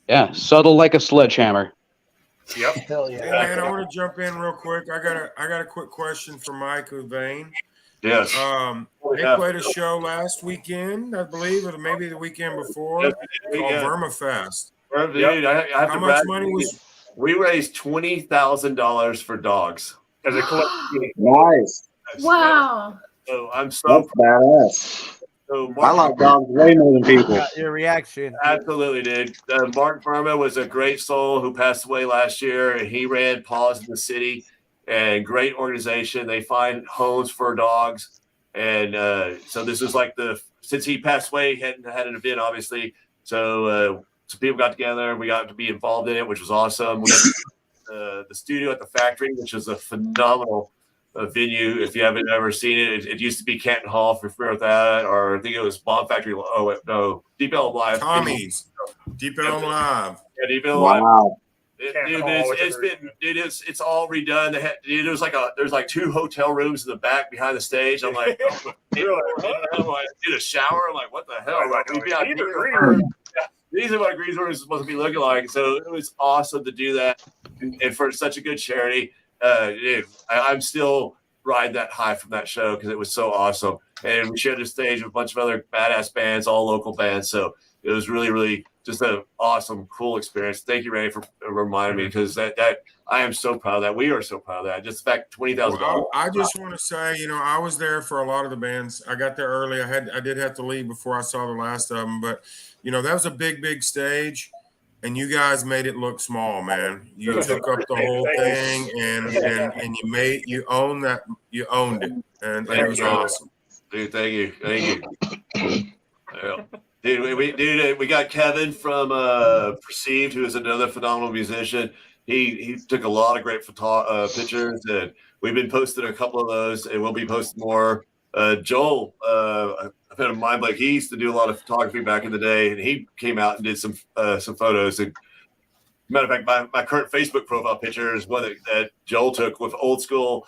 Yeah, subtle like a sledgehammer. Yep. Hell yeah. Hey, man, I want to jump in real quick. I got a quick question for Mike with VeiN. Yes. They played a show last weekend, I believe, or maybe the weekend before, called Vermifest. Dude, I have How to much brag. money was? We raised $20,000 for dogs as a collective. Nice. Wow. So I'm so That's badass. So I like dogs way more than people. Your reaction. Absolutely, dude. Martin Furman was a great soul who passed away last year, and he ran Paws in the City, and great organization. They find homes for dogs, and so this is like since he passed away, he hadn't had an event, obviously. So people got together, and we got to be involved in it, which was awesome. We got the studio at the factory, which is a phenomenal venue. If you haven't ever seen it, it used to be Canton Hall, if you're familiar with that, or I think it was Bomb Factory. Oh no, Deep Ellum Live. Tommy's. Deep Ellum Live. Yeah, Deep Ellum Live. Wow. It's all redone. There's like 2 hotel rooms in the back behind the stage. I'm like, did a shower. I'm like, what the hell? These are what Greensboro is supposed to be looking like. So it was awesome to do that, and for such a good charity. Dude, I'm still riding that high from that show because it was so awesome. And we shared the stage with a bunch of other badass bands, all local bands. So it was really, really just an awesome, cool experience. Thank you, Ray, for reminding me, because that I am so proud of that. We are so proud of that. Just the fact $20,000. Well, I just want to say, I was there for a lot of the bands. I got there early. I did have to leave before I saw the last of them, but that was a big stage, and you guys made it look small, man. You took up the whole thing, and you owned it, and it was awesome. Dude, thank you. Yeah. Dude, we got Kevin from Perceived, who is another phenomenal musician. He took a lot of great pictures, and we've been posting a couple of those, and we'll be posting more. Joel, I've had a mind like he used to do a lot of photography back in the day, and he came out and did some photos. And matter of fact, my current Facebook profile picture is one that Joel took with old school,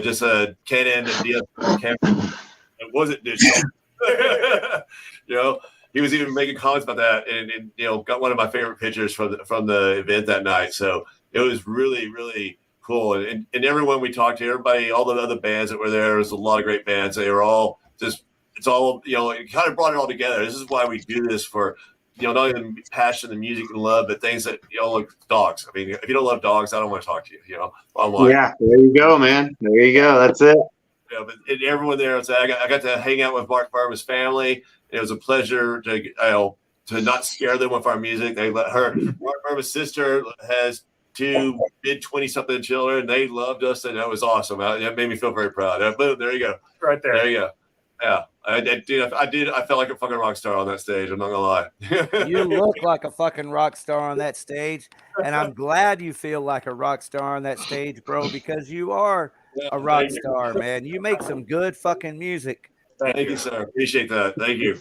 just a Canon and DSLR camera. It wasn't digital. He was even making comments about that, and got one of my favorite pictures from the event that night. So it was really, really cool. And everyone we talked to, everybody, all the other bands that were there was a lot of great bands. They were all just, it's all, it kind of brought it all together. This is why we do this for, not even passion and music and love, but things that, like dogs. I mean, if you don't love dogs, I don't want to talk to you, online. Yeah, there you go, man. There you go. That's it. But everyone there, I got to hang out with Mark Barber's family. It was a pleasure to not scare them with our music. They let her. Mark Barber's sister has 2 mid-20-something children. They loved us, and that was awesome. That made me feel very proud. Boom, there you go. Right there. There you go. Yeah, I did. I felt like a fucking rock star on that stage. I'm not gonna lie. You look like a fucking rock star on that stage, and I'm glad you feel like a rock star on that stage, bro, because you are a rock star, man. You make some good fucking music. Thank you, sir. Appreciate that. Thank you.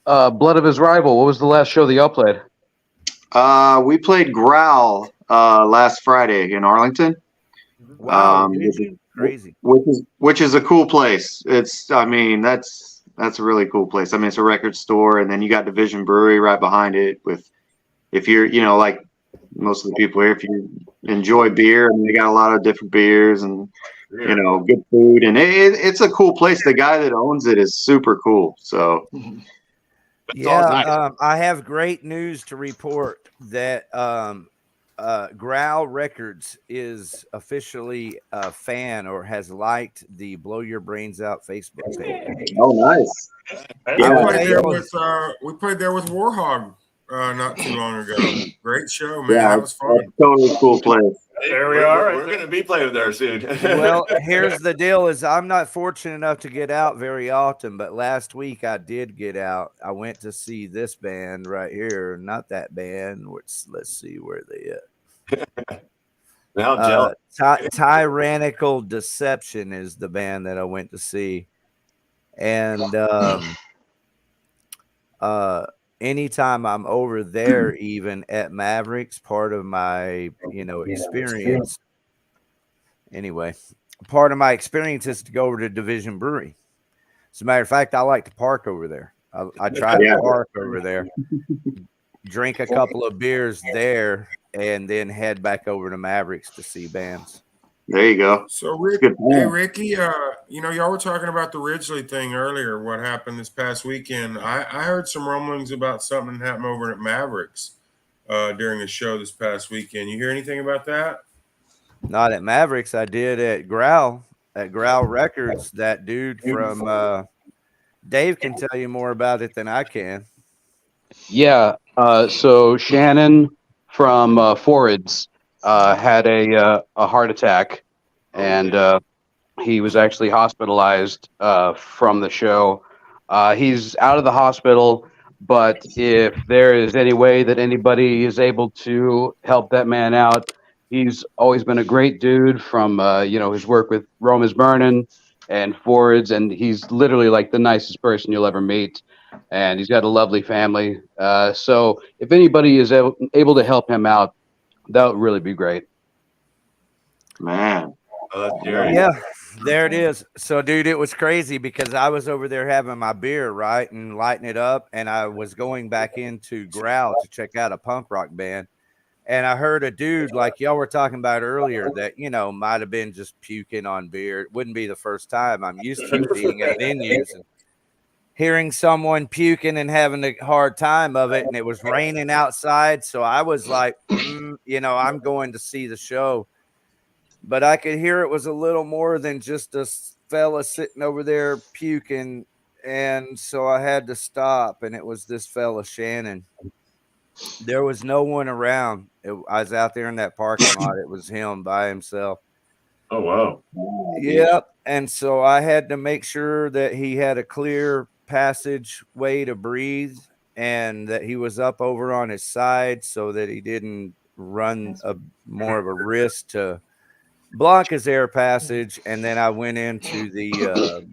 Blood of His Rival. What was the last show that y'all played? We played Growl last Friday in Arlington. Wow, crazy. Which is a cool place. That's a really cool place. I mean, it's a record store, and then you got Division Brewery right behind it. If you're, like most of the people here, if you enjoy beer, and they got a lot of different beers and good food, and it's a cool place. The guy that owns it is super cool. So yeah, I have great news to report that Growl Records is officially a fan or has liked the Blow Your Brains Out Facebook page. Oh, nice. We played there with Warhog not too long ago. Great show, man. Yeah, that was fun. Totally cool place. There we are. We're going to be playing there soon. Well, here's the deal: is I'm not fortunate enough to get out very often, but last week I did get out. I went to see this band right here, not that band. Let's see where they at. Now, Tyrannical Deception is the band that I went to see, and anytime I'm over there, even at Mavericks, part of my experience. Anyway, part of my experience is to go over to Division Brewery. As a matter of fact, I like to park over there. I try to park over there, drink a couple of beers there, and then head back over to Mavericks to see bands. There you go. So, Ricky, y'all were talking about the Ridgely thing earlier. What happened this past weekend? I heard some rumblings about something happened over at Mavericks during the show this past weekend. You hear anything about that? Not at Mavericks. I did at Growl Records. That dude from Dave can tell you more about it than I can. Yeah. So Shannon from Forwards had a heart attack, and he was actually hospitalized from the show. He's out of the hospital, but if there is any way that anybody is able to help that man out, he's always been a great dude from his work with Rome is Burning and Forwards, and he's literally like the nicest person you'll ever meet, and he's got a lovely family. So if anybody is able to help him out, that would really be great. Man. Yeah, there it is. So, dude, it was crazy because I was over there having my beer, right, and lighting it up, and I was going back into Growl to check out a punk rock band, and I heard a dude like y'all were talking about earlier that, might have been just puking on beer. It wouldn't be the first time. I'm used to being at venues and hearing someone puking and having a hard time of it, and it was raining outside, so I was like, I'm going to see the show. But I could hear it was a little more than just a fella sitting over there puking, and so I had to stop, and it was this fella, Shannon. There was no one around. I was out there in that parking lot. It was him by himself. Oh wow. Yep. And so I had to make sure that he had a clear passage way to breathe, and that he was up over on his side so that he didn't run more of a risk to block his air passage. And then I went into the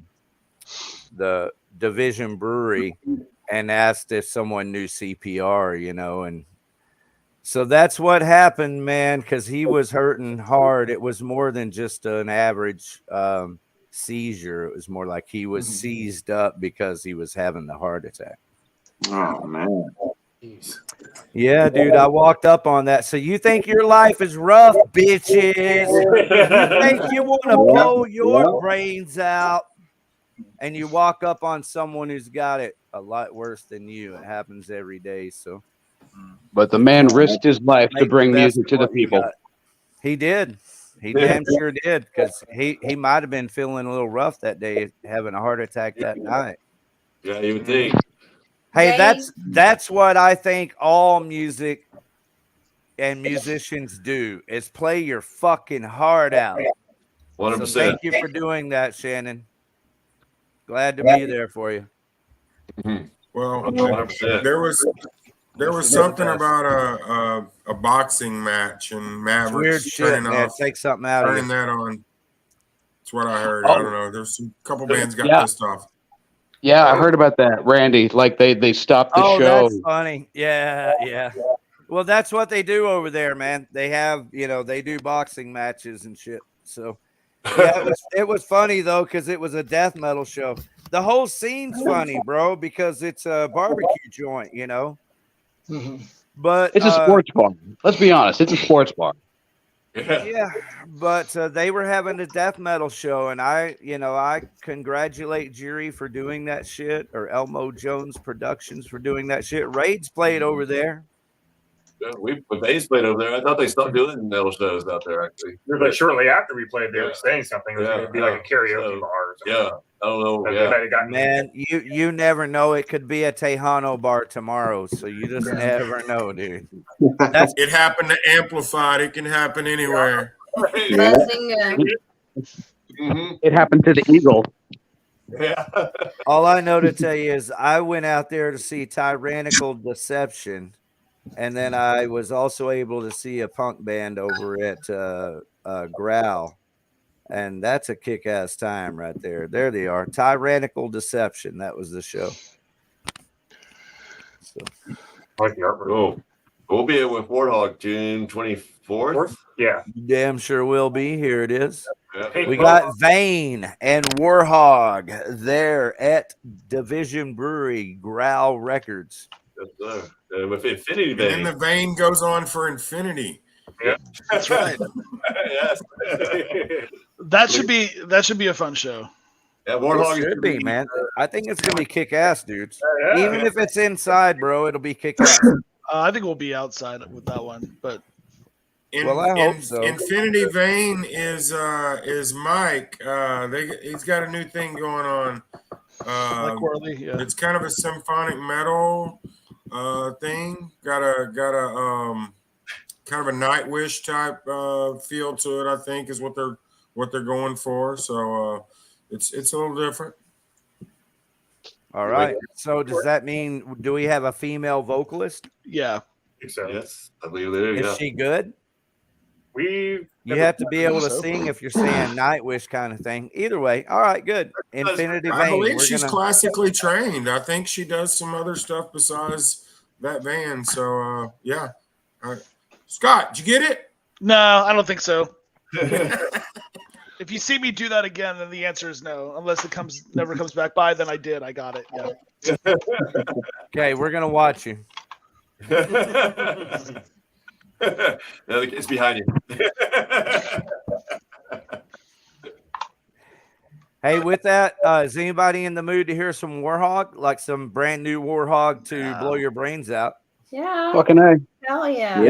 Division Brewery and asked if someone knew CPR, you know, and so that's what happened, man, because he was hurting hard. It was more than just an average seizure. It was more like he was seized up because he was having the heart attack. Oh, man. Yeah, dude, I walked up on that. So you think your life is rough, bitches? You think you want to blow your brains out, and you walk up on someone who's got it a lot worse than you. It happens every day. So, but the man risked his life to bring music to the people. He did. He damn sure did, because he might have been feeling a little rough that day, having a heart attack that night. Yeah, you would think. Hey, that's what I think all music and musicians do, is play your fucking heart out. 100%. So thank you for doing that, Shannon. Glad to be there for you. Well, 100%. there was something about a boxing match and Mavericks Weird shit, turning man. off, Take something out of turning it. that on. That's what I heard. I don't know. There's some couple bands got pissed off. Yeah, I heard about that, Randy. Like they stopped the show. That's funny. Yeah. Well, that's what they do over there, man. They have, they do boxing matches and shit. So, yeah, it was funny though, because it was a death metal show. The whole scene's funny, bro, because it's a barbecue joint, But it's a sports bar. Let's be honest, it's a sports bar. Yeah, but they were having a death metal show, and I congratulate Jerry for doing that shit, or Elmo Jones Productions for doing that shit. Raids played over there. Yeah, VeiN played over there. I thought they stopped doing metal shows out there, actually. But shortly after we played, they were saying something. It was going to be like a karaoke bar or something. Yeah, I don't know. Man, you never know. It could be a Tejano bar tomorrow, so you just never know, dude. It happened to Amplified. It can happen anywhere. It happened to the Eagle. Yeah. All I know to tell you is I went out there to see Tyrannical Deception, and then I was also able to see a punk band over at Growl. And that's a kick-ass time right there. There they are. Tyrannical Deception. That was the show. So, we'll be with Warhog June 24th. Yeah. Damn sure will be. Here it is. Yeah. We got VeiN and Warhog there at Division Brewery, Growl Records. With Infinity VeiN. And the VeiN goes on for infinity. Yeah, that's right. Yes. That should be a fun show. Yeah, Warhog should be, man. I think it's gonna be kick ass, dudes. Even if it's inside, bro, it'll be kick ass. I think we'll be outside with that one, but I hope so. Infinity VeiN is Mike. He's got a new thing going on. Mike Worley, yeah. It's kind of a symphonic metal thing. Got a kind of a Nightwish type feel to it. I think is what they're going for. So it's a little different. All right. So does that mean, do we have a female vocalist? Yeah. I think so. Yes, I believe they do. Is she good? You have to be able to sing if you're saying Nightwish kind of thing. Either way. All right, good. Infinity VeiN. I believe she's classically trained. I think she does some other stuff besides that band. So yeah. Scott, did you get it? No, I don't think so. If you see me do that again, then the answer is no. Unless it never comes back by, then I did. I got it. Yeah. Okay, we're gonna watch you. No, it's behind you. Hey, with that, is anybody in the mood to hear some Warhog, like some brand new Warhog to blow your brains out? Yeah. Fucking A. Hell yeah.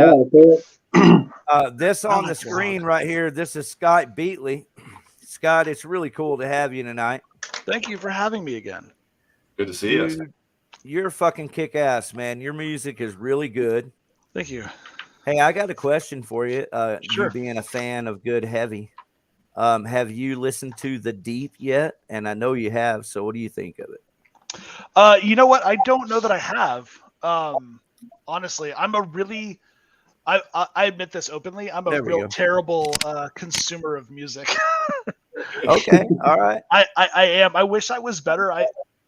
This on the screen right here, this is Scott Beatley. Scott, it's really cool to have you tonight. Thank you for having me again. Good to see you. You're fucking kick-ass, man. Your music is really good. Thank you. Hey, I got a question for you. Sure. You being a fan of good heavy. Have you listened to The Deep yet? And I know you have. So what do you think of it? You know what? I don't know that I have. Honestly, I'm a really, I admit this openly. I'm a real terrible consumer of music. Okay, all right. I am. I wish I was better.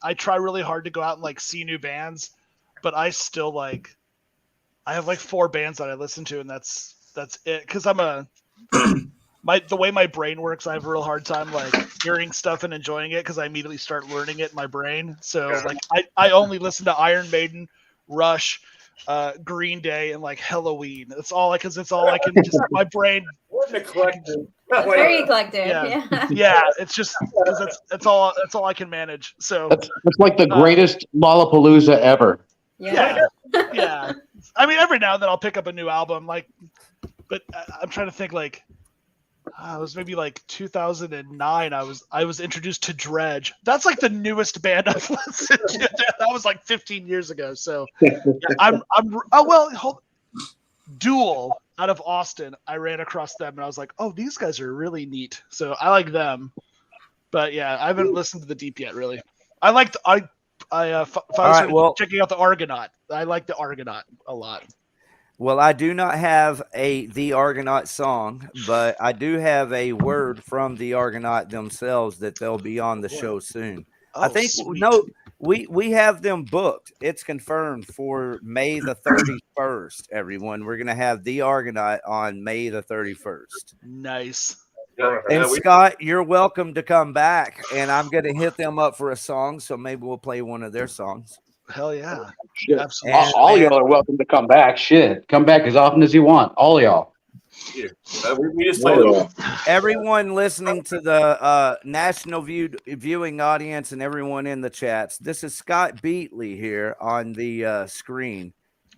I try really hard to go out and like see new bands, but I still like. I have like 4 bands that I listen to, and that's it. Because I'm the way my brain works, I have a real hard time like hearing stuff and enjoying it because I immediately start learning it in my brain. So like I only listen to Iron Maiden, Rush, Green Day, and like Halloween. That's all it's all I can just my brain. What an eclectic. Very eclectic. Yeah. It's just because that's all I can manage. So that's like the greatest Lollapalooza ever. Yeah. I mean, every now and then I'll pick up a new album, like, but I'm trying to think like. It was maybe like 2009. I was introduced to Dredge. That's like the newest band I've listened to. That was like 15 years ago. So Duel out of Austin. I ran across them and I was like, oh, these guys are really neat. So I like them. But yeah, I haven't listened to The Deep yet. Really, I liked checking out the Argonaut. I like the Argonaut a lot. Well, I do not have the Argonaut song, but I do have a word from the Argonaut themselves that they'll be on the show soon. I think we have them booked. It's confirmed for May the 31st. Everyone, we're gonna have the Argonaut on May the 31st. Nice. And Scott, you're welcome to come back, and I'm gonna hit them up for a song. So maybe we'll play one of their songs. Hell yeah. Shit. Absolutely. All y'all are welcome to come back. Shit. Come back as often as you want. All y'all. We just played everyone listening to the national viewing audience and everyone in the chats. This is Scott Beatley here on the screen.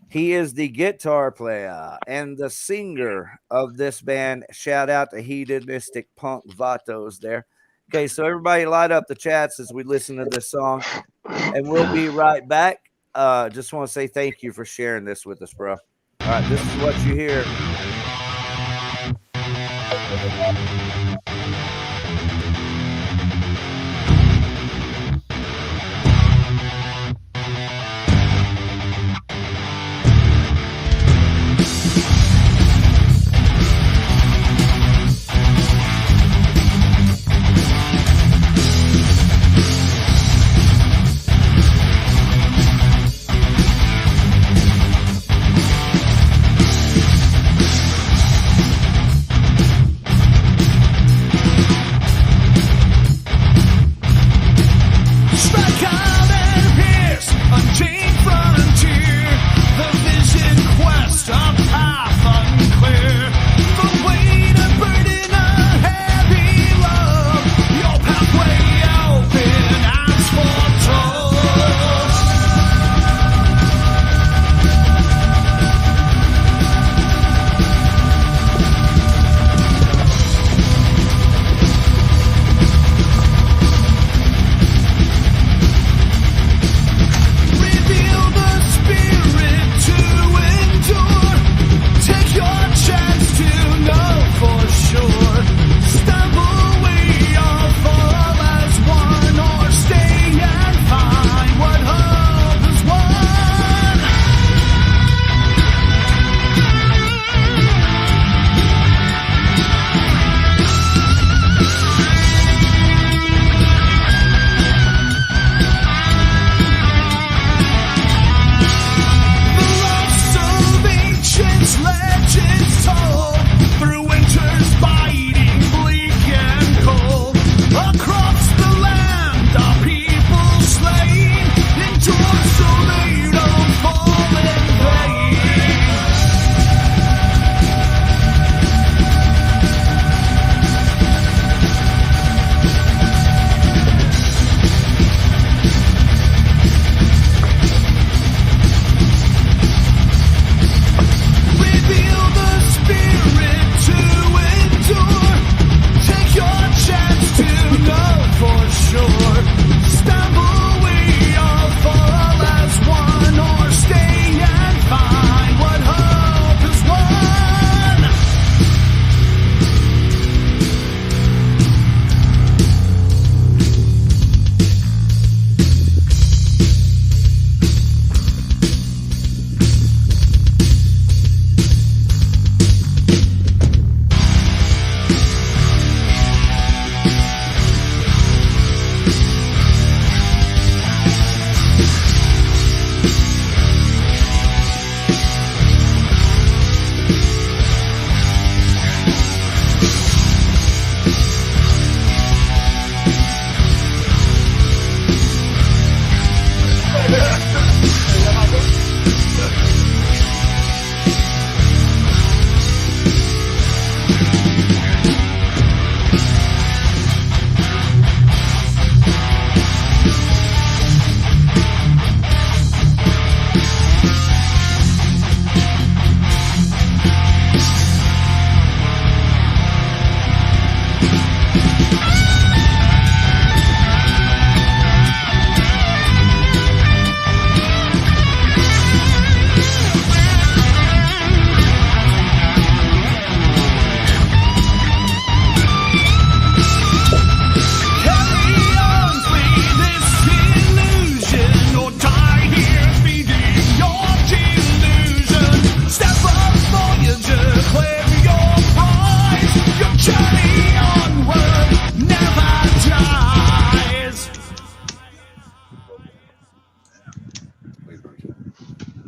He is the guitar player and the singer of this band. Shout out to Hedonistic Punk Vatos there. Okay, so everybody light up the chats as we listen to this song, and we'll be right back. Just want to say thank you for sharing this with us, bro. All right, this is what you hear.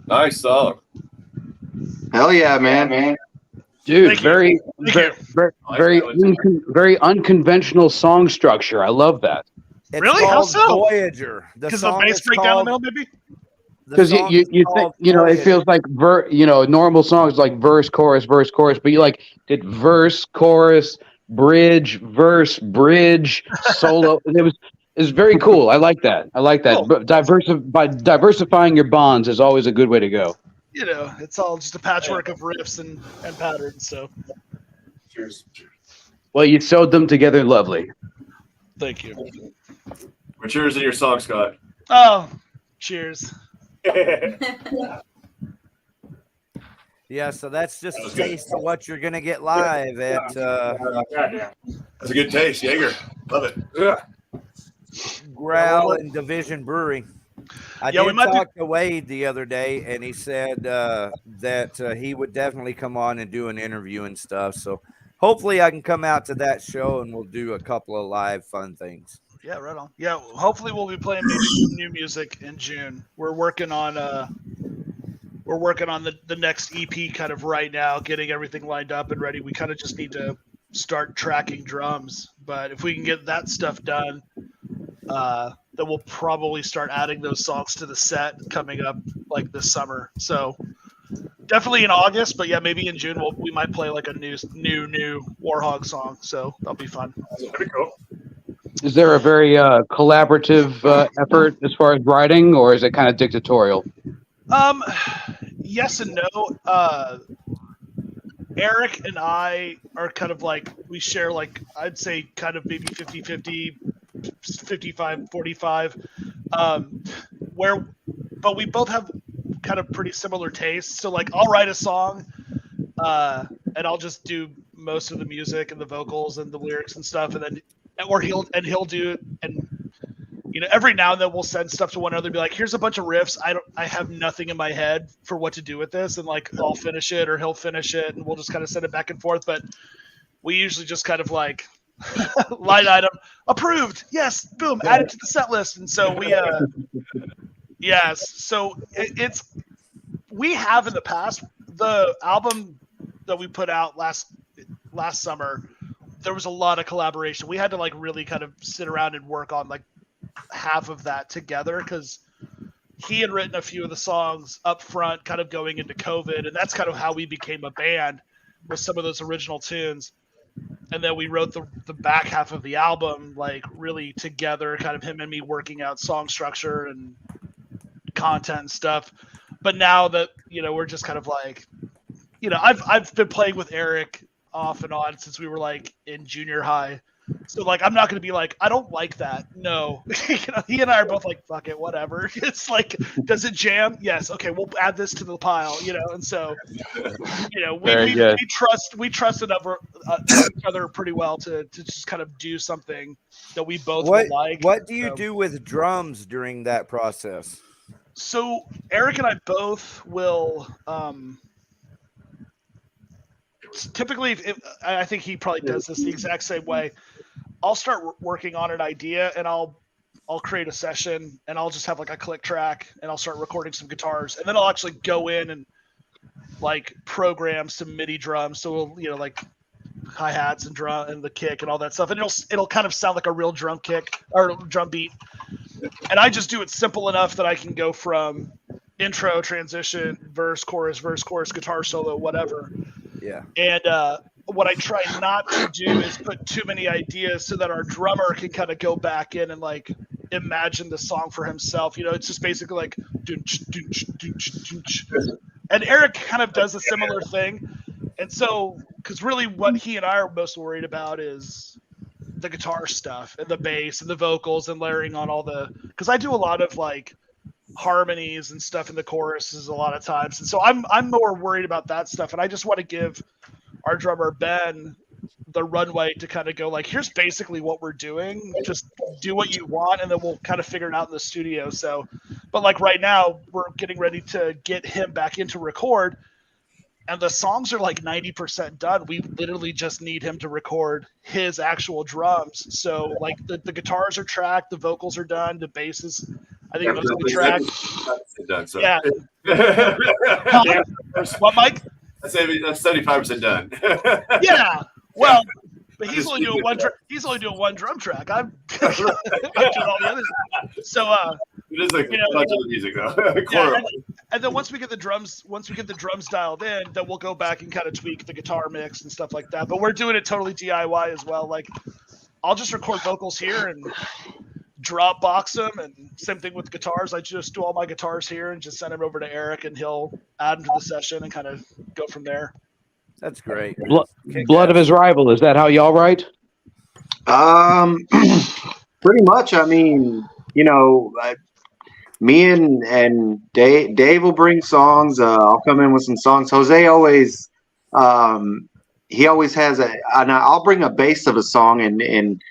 Nice song. Hell yeah, man. Dude, very unconventional song structure. I love that. It's Really? How called so? Voyager. Because the bass break down the middle, maybe? Because you think, you know, it feels like normal songs like verse, chorus, but you like did verse, chorus, bridge, verse, bridge, solo. It's very cool. I like that. Cool. But diversifying your bonds is always a good way to go. You know, it's all just a patchwork of riffs and patterns. So, cheers. Well, you sewed them together lovely. Thank you. We're cheers in your song, Scott. Oh, cheers. Yeah, so that's just a taste of what you're gonna get live at. That's a good taste, Jaeger. Love it. Growl and Division Brewery. I did talk to Wade the other day, and he said that he would definitely come on and do an interview and stuff. So hopefully I can come out to that show and we'll do a couple of live fun things. Yeah, right on. Yeah, hopefully we'll be playing maybe some new music in June. We're working on the next EP kind of right now, getting everything lined up and ready. We kind of just need to start tracking drums, but if we can get that stuff done, then we'll probably start adding those songs to the set coming up like this summer. So definitely in August, but yeah, maybe in June we might play like a new Warhog song. So that'll be fun. That'd be cool. Is there a very collaborative effort as far as writing, or is it kind of dictatorial? Yes and no. Eric and I are kind of like, we share like, I'd say kind of maybe 50-50, 55-45, but we both have kind of pretty similar tastes. So like I'll write a song and I'll just do most of the music and the vocals and the lyrics and stuff, and then he'll do it. And you know, every now and then we'll send stuff to one another and be like, here's a bunch of riffs. I have nothing in my head for what to do with this. And like, I'll finish it or he'll finish it and we'll just kind of send it back and forth. But we usually just kind of like line item approved. Yes. Boom. Add it to the set list. And so we, yes. So we have in the past, the album that we put out last summer, there was a lot of collaboration. We had to like really kind of sit around and work on like half of that together, because he had written a few of the songs up front kind of going into COVID, and that's kind of how we became a band, with some of those original tunes. And then we wrote the back half of the album like really together, kind of him and me working out song structure and content and stuff. But now that, you know, we're just kind of like, you know, I've been playing with Eric off and on since we were like in junior high. So like, I'm not going to be like, I don't like that. No, you know, he and I are both like, fuck it, whatever. It's like, does it jam? Yes. Okay. We'll add this to the pile, you know? And so, you know, we trust enough each other pretty well to just kind of do something that we both will like. What do you do with drums during that process? So Eric and I both will, typically, I think he probably does this the exact same way. I'll start working on an idea and I'll create a session and I'll just have like a click track and I'll start recording some guitars, and then I'll actually go in and like program some MIDI drums. So we'll, you know, like hi-hats and drum and the kick and all that stuff. And it'll kind of sound like a real drum kick or drum beat. And I just do it simple enough that I can go from intro, transition, verse, chorus, guitar solo, whatever. Yeah. And what I try not to do is put too many ideas so that our drummer can kind of go back in and like imagine the song for himself. You know, it's just basically like, and Eric kind of does a similar thing. And so, because really what he and I are most worried about is the guitar stuff and the bass and the vocals and layering on all the, because I do a lot of like harmonies and stuff in the choruses a lot of times, and so I'm more worried about that stuff, and I just want to give our drummer Ben the runway to kind of go like, here's basically what we're doing, just do what you want, and then we'll kind of figure it out in the studio. So, but like right now we're getting ready to get him back in to record, and the songs are like 90% done. We literally just need him to record his actual drums. So like the guitars are tracked, the vocals are done, the bass is, I think, mostly tracked. Done, so. Yeah. What, Mike? I'd say that's 75% done. Yeah. Well, but he's only doing one. He's only doing one drum track. I'm doing all the others. So it is like a bunch of the music though. Yeah, and then once we get the drums dialed in, then we'll go back and kind of tweak the guitar mix and stuff like that. But we're doing it totally DIY as well. Like I'll just record vocals here and drop box them, and same thing with guitars. I just do all my guitars here and just send them over to Eric, and he'll add them to the session and kind of go from there. That's great. Blood of his rival. Is that how y'all write? Pretty much. I mean, me and Dave will bring songs. I'll come in with some songs. Jose always, he always has and I'll bring a bass of a song and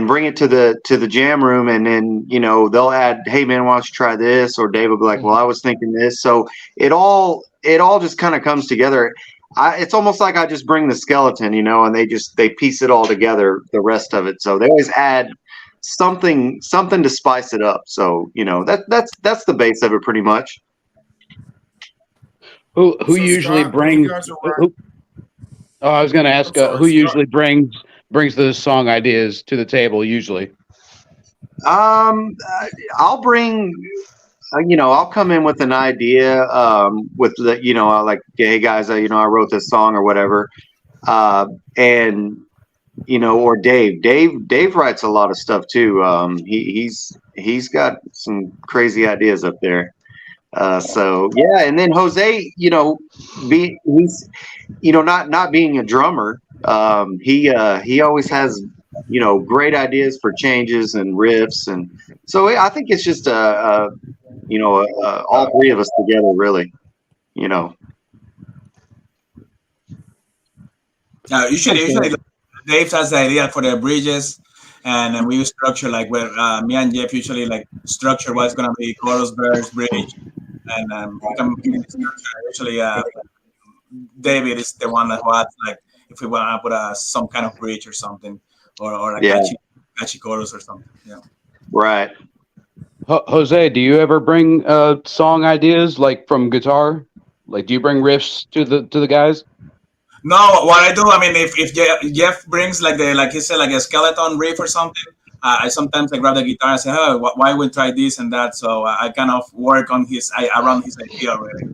bring it to the jam room, and then they'll add, hey man, why don't you try this? Or Dave will be like, well, I was thinking this. So it all just kind of comes together. It's almost like I just bring the skeleton, and they piece it all together, the rest of it. So they always add something to spice it up. So that's the base of it pretty much. Who usually Scott, brings? I was going to ask who usually brings the song ideas to the table usually. I'll bring. I'll come in with an idea with the, like, hey guys, I wrote this song or whatever. And, or Dave writes a lot of stuff too. He's got some crazy ideas up there. So yeah. And then Jose, he's, not being a drummer, he always has, great ideas for changes and riffs. And so I think it's just all three of us together, really, Usually Dave has the idea for the bridges, and then we structure like where me and Jeff usually like structure what's gonna be chorus, verse, bridge, and we can usually David is the one who adds like if we want to put some kind of bridge or something, or like catchy chorus or something. Yeah. Right. Jose, do you ever bring song ideas like from guitar? Like, do you bring riffs to the guys? No, what I do, I mean, if Jeff brings like he said, like a skeleton riff or something, I sometimes grab the guitar and say, oh, why we try this and that? So I kind of work on around his idea already.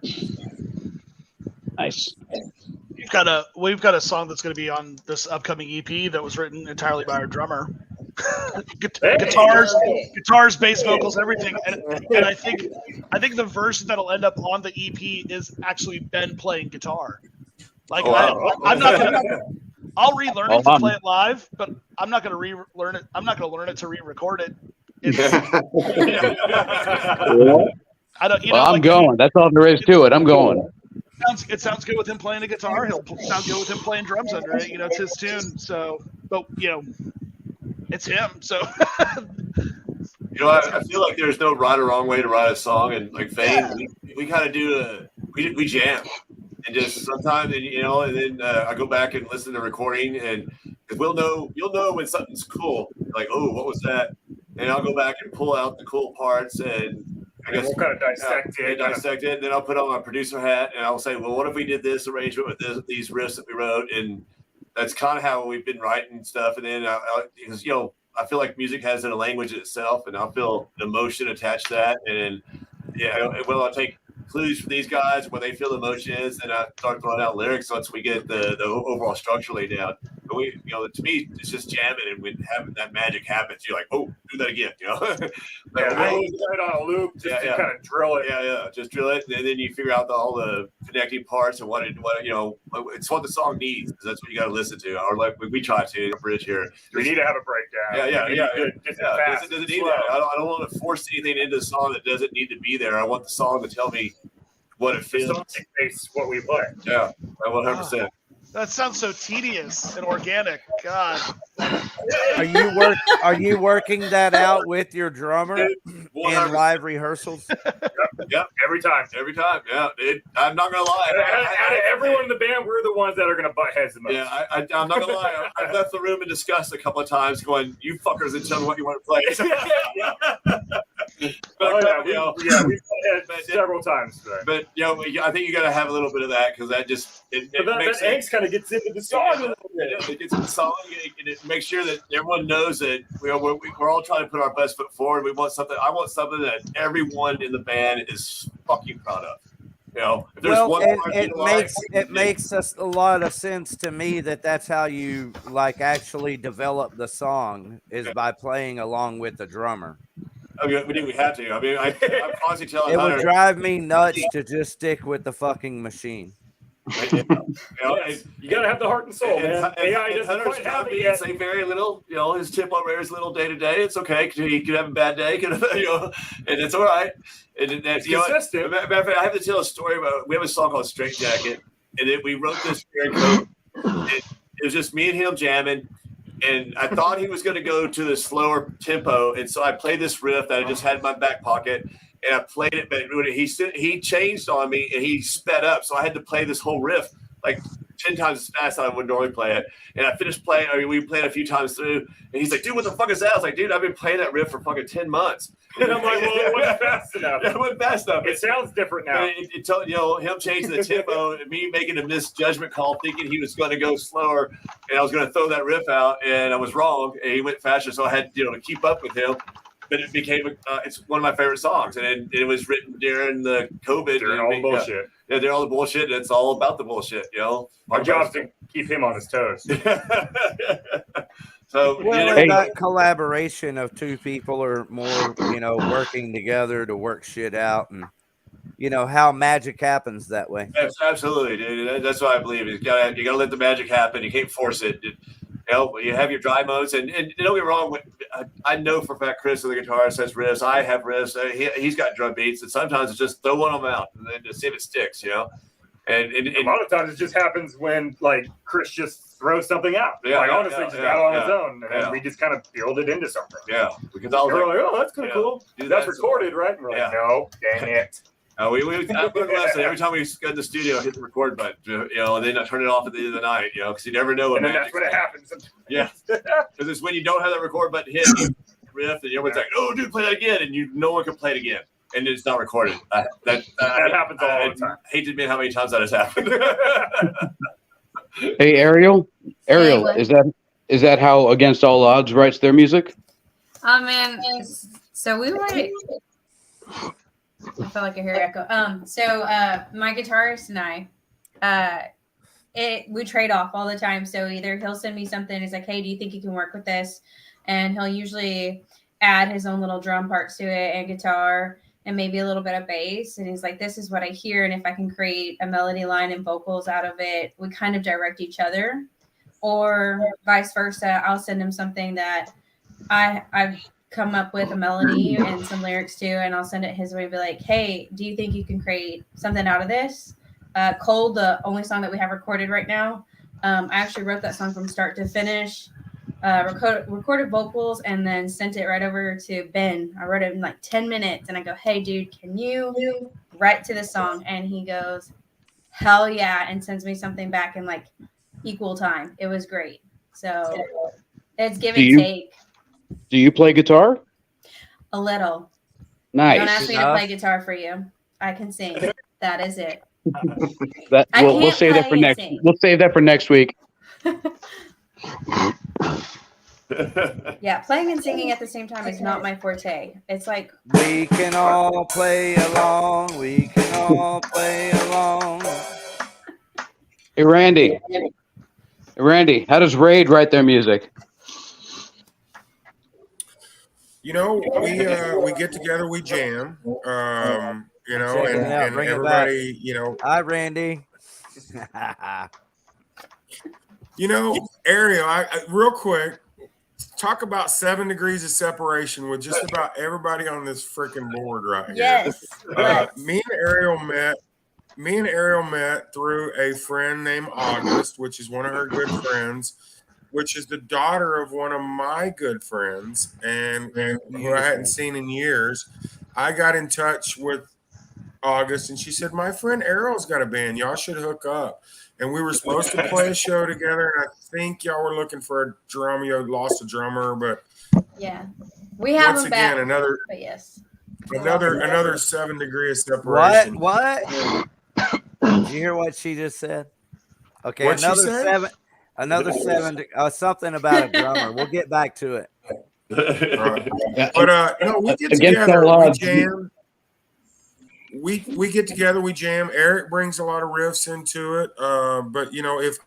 Nice. We've got a song that's going to be on this upcoming EP that was written entirely by our drummer. Guitars, bass vocals, everything, and I think the version that'll end up on the EP is actually Ben playing guitar. Like I'm not gonna. I'll relearn it to play it live, but I'm not gonna relearn it. I'm not gonna learn it to re-record it. I don't. I'm going. That's all there is to it. I'm going. It sounds good with him playing a guitar. He'll sound good with him playing drums under it. It's his tune. So, but it's him. So. I feel like there's no right or wrong way to write a song, and like VeiN, we kind of do we jam, and just sometimes, and then I go back and listen to the recording, and you'll know when something's cool, like, oh, what was that? And I'll go back and pull out the cool parts, and I guess we'll kind of dissect it. And then I'll put on my producer hat, and I'll say, well, what if we did this arrangement with these riffs that we wrote? And that's kind of how we've been writing stuff. And then because I feel like music has a language itself, and I'll feel the emotion attached to that. And I'll take clues from these guys where they feel the emotion is, and I start throwing out lyrics once we get the overall structure laid out. we, to me, it's just jamming, and when having that magic happens, you're like, oh, do that again, But I always put it on a loop just to kind of drill it. Just drill it, and then you figure out all the connecting parts and what it's what the song needs. That's what you got to listen to, or like we try to bridge here. We need to have a breakdown. Does it need that? I don't want to force anything into the song that doesn't need to be there. I want the song to tell me what it feels. It's what we play. Yeah, 100%. That sounds so tedious and organic. God. Are you working that out with your drummer in live rehearsals? Yep. Every time. Yeah. I'm not gonna lie. Everyone in the band, we're the ones that are gonna butt heads the most. Yeah, I'm not gonna lie. I've left the room in disgust a couple of times, going, "You fuckers didn't tell me what you want to play." We've played several times today. But I think you got to have a little bit of that, because that just makes angst kind of gets into the song a little bit. It gets in the song, and it makes sure that everyone knows that we're all trying to put our best foot forward. We want something. I want something that everyone in the band is fucking proud of. If there's it makes us a lot of sense to me that's how you actually develop the song is by playing along with the drummer. We had to. I mean, I'm constantly telling it Hunter, would drive me nuts to just stick with the fucking machine. You gotta have the heart and soul, man. AI doesn't quite have it yet. Say very little. His tempo varies little day to day. It's okay. He could have a bad day. And it's all right. And it's consistent. Matter of fact, I have to tell a story about. We have a song called "Straight Jacket," and we wrote this during COVID. It was just me and him jamming. And I thought he was going to go to the slower tempo, and so I played this riff that I just had in my back pocket, and I played it. But he changed on me, and he sped up, so I had to play this whole riff like 10 times as fast as I would normally play it. And I finished playing. I mean, we played a few times through, and he's like, "Dude, what the fuck is that?" I was like, "Dude, I've been playing that riff for fucking 10 months." And I'm like, "Well, it wasn't fast enough." It wasn't fast enough. It sounds different now. Him changing the tempo, and me making a misjudgment call, thinking he was going to go slower, and I was going to throw that riff out, and I was wrong. And he went faster, so I had to keep up with him. But it became it's one of my favorite songs, and it was written during the COVID. During all the bullshit. During all the bullshit. And it's all about the bullshit. Our job's to keep him on his toes. So that collaboration of two people or more, working together to work shit out, and how magic happens that way. Absolutely, dude. That's what I believe. You gotta let the magic happen. You can't force it. You have your dry modes, and don't get me wrong. I know for a fact Chris, the guitarist, has riffs. I have riffs. He's got drum beats, and sometimes it's just throw one of them out and then just see if it sticks. And a lot of times it just happens when Chris just throws something out. Honestly, just out on his own, and we just kind of build it into something. Yeah, because I was like, "Oh, that's kind of cool. That's recorded, right?" And we're like, "No, dang it." We every time we go in the studio, hit the record button, and then I turn it off at the end of the night, because you never know. And then that's when it happens. Yeah, because it's when you don't have that record button hit, riff, and everyone's like, "Oh, dude, play that again," and no one can play it again, and it's not recorded. That happens all the time. I hate to admit how many times that has happened. Hey, Ariel, is that how Against All Odds writes their music? Oh man, so we write. I feel like I hear echo. So my guitarist and I, we trade off all the time. So either he'll send me something, he's like, "Hey, do you think you can work with this?" And he'll usually add his own little drum parts to it and guitar and maybe a little bit of bass. And he's like, "This is what I hear, and if I can create a melody line and vocals out of it," we kind of direct each other, or vice versa. I'll send him something that I've come up with a melody and some lyrics too, and I'll send it his way and be like, "Hey, do you think you can create something out of this?" Cold, the only song that we have recorded right now, I actually wrote that song from start to finish, recorded vocals, and then sent it right over to Ben. I wrote it in 10 minutes, and I go, "Hey dude, can you write to this song?" And he goes, "Hell yeah," and sends me something back in equal time. It was great. So it's give and take. Do you play guitar? A little. Nice. Don't ask me to play guitar for you. I can sing. That is it. We'll save that for next. We'll save that for next week. Yeah, playing and singing at the same time is not my forte. It's like we can all play along. We can all play along. Hey, Randy. Randy, how does Raid write their music? You know, we get together, we jam. You know, and Bring everybody, you know. Hi, Randy. You know, Ariel, I real quick, talk about 7 degrees of separation with just about everybody on this freaking board right here. Yes. Me and Ariel met through a friend named August, which is one of her good friends, which is the daughter of one of my good friends, and who I hadn't seen in years. I got in touch with August, and she said, "My friend Ariel's got a band. Y'all should hook up." And we were supposed to play a show together, and I think y'all were looking for a drummer. You lost a drummer, but yeah, we have once again back, another. but yes. Another 7 degrees of separation. What? Did you hear what she just said? Okay, What'd another she say? seven. Another 7. Something about a drummer. We'll get back to it. Right. But no, we get together, we jam. We get together, we jam. Eric brings a lot of riffs into it. But you know, if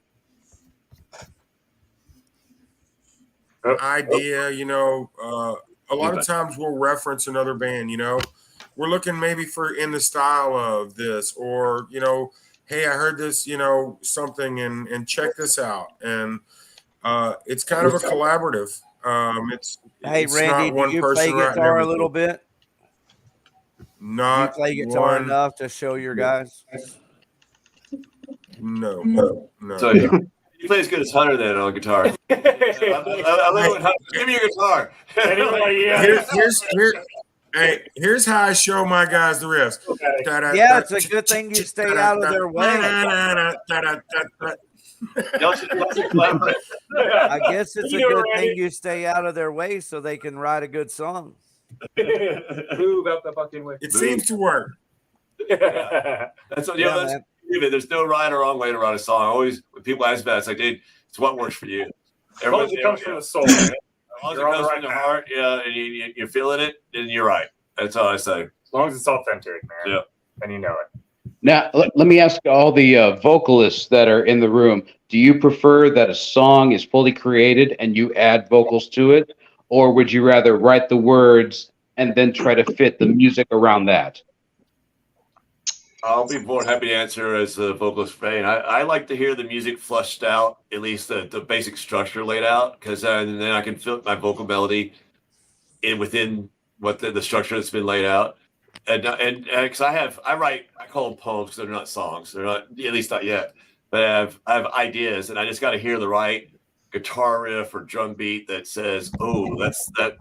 idea, you know, a lot of times we'll reference another band, you know. We're looking maybe for in the style of this, or, you know, hey, I heard this, you know, something and check this out. And it's kind of a collaborative. It's Randy, not one do you person play guitar a little bit? Not do you play guitar enough to show your guys? No. So you play as good as Hunter then on guitar. Give me your guitar. Here's how I show my guys the riffs. Yeah, it's a good thing you stay out of their way. I guess it's a good thing you stay out of their way so they can write a good song. Move out the fucking way. It seems to work. That's there's no right or wrong way to write a song. Always when people ask about it, it's like, dude, it's what works for you. As long as it comes from the soul, man. As long as it comes from the heart, and you're feeling it, then you're right. That's all I say. As long as it's authentic, man. Yeah. And you know it. Now, let me ask all the vocalists that are in the room, do you prefer that a song is fully created and you add vocals to it? Or would you rather write the words and then try to fit the music around that? I'll be more happy to answer as a vocalist VeiN. I like to hear the music flushed out, at least the basic structure laid out, because then I can fit my vocal melody within what the structure that's been laid out. And because I call them poems because they're not songs. They're not, at least not yet. But I have ideas, and I just got to hear the right guitar riff or drum beat that says, "Oh, that's that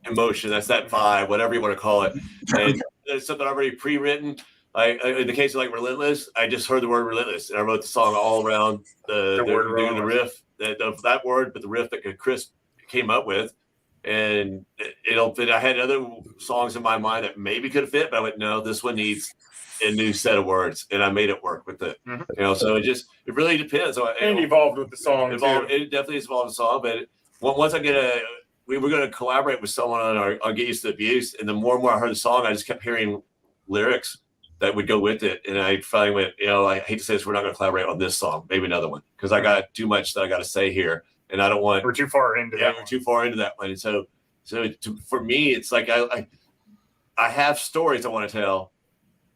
emotion, that's that vibe," whatever you want to call it. And there's something already pre-written. In the case of like Relentless, I just heard the word relentless, and I wrote the song all around the riff, that word, but the riff that Chris came up with. And it'll fit. I had other songs in my mind that maybe could have fit, but I went, no, this one needs a new set of words, and I made it work with it. Mm-hmm. You know, so it really depends. And evolved with the song. It definitely has evolved the song, but once I we were going to collaborate with someone on Get Used to Abuse, and the more and more I heard the song, I just kept hearing lyrics that would go with it, and I finally went, you know, I hate to say this, we're not going to collaborate on this song, maybe another one, because I got too much that I got to say here. And I don't want. We're too far into that. We're too far into that one. And so for me, it's like I have stories I want to tell,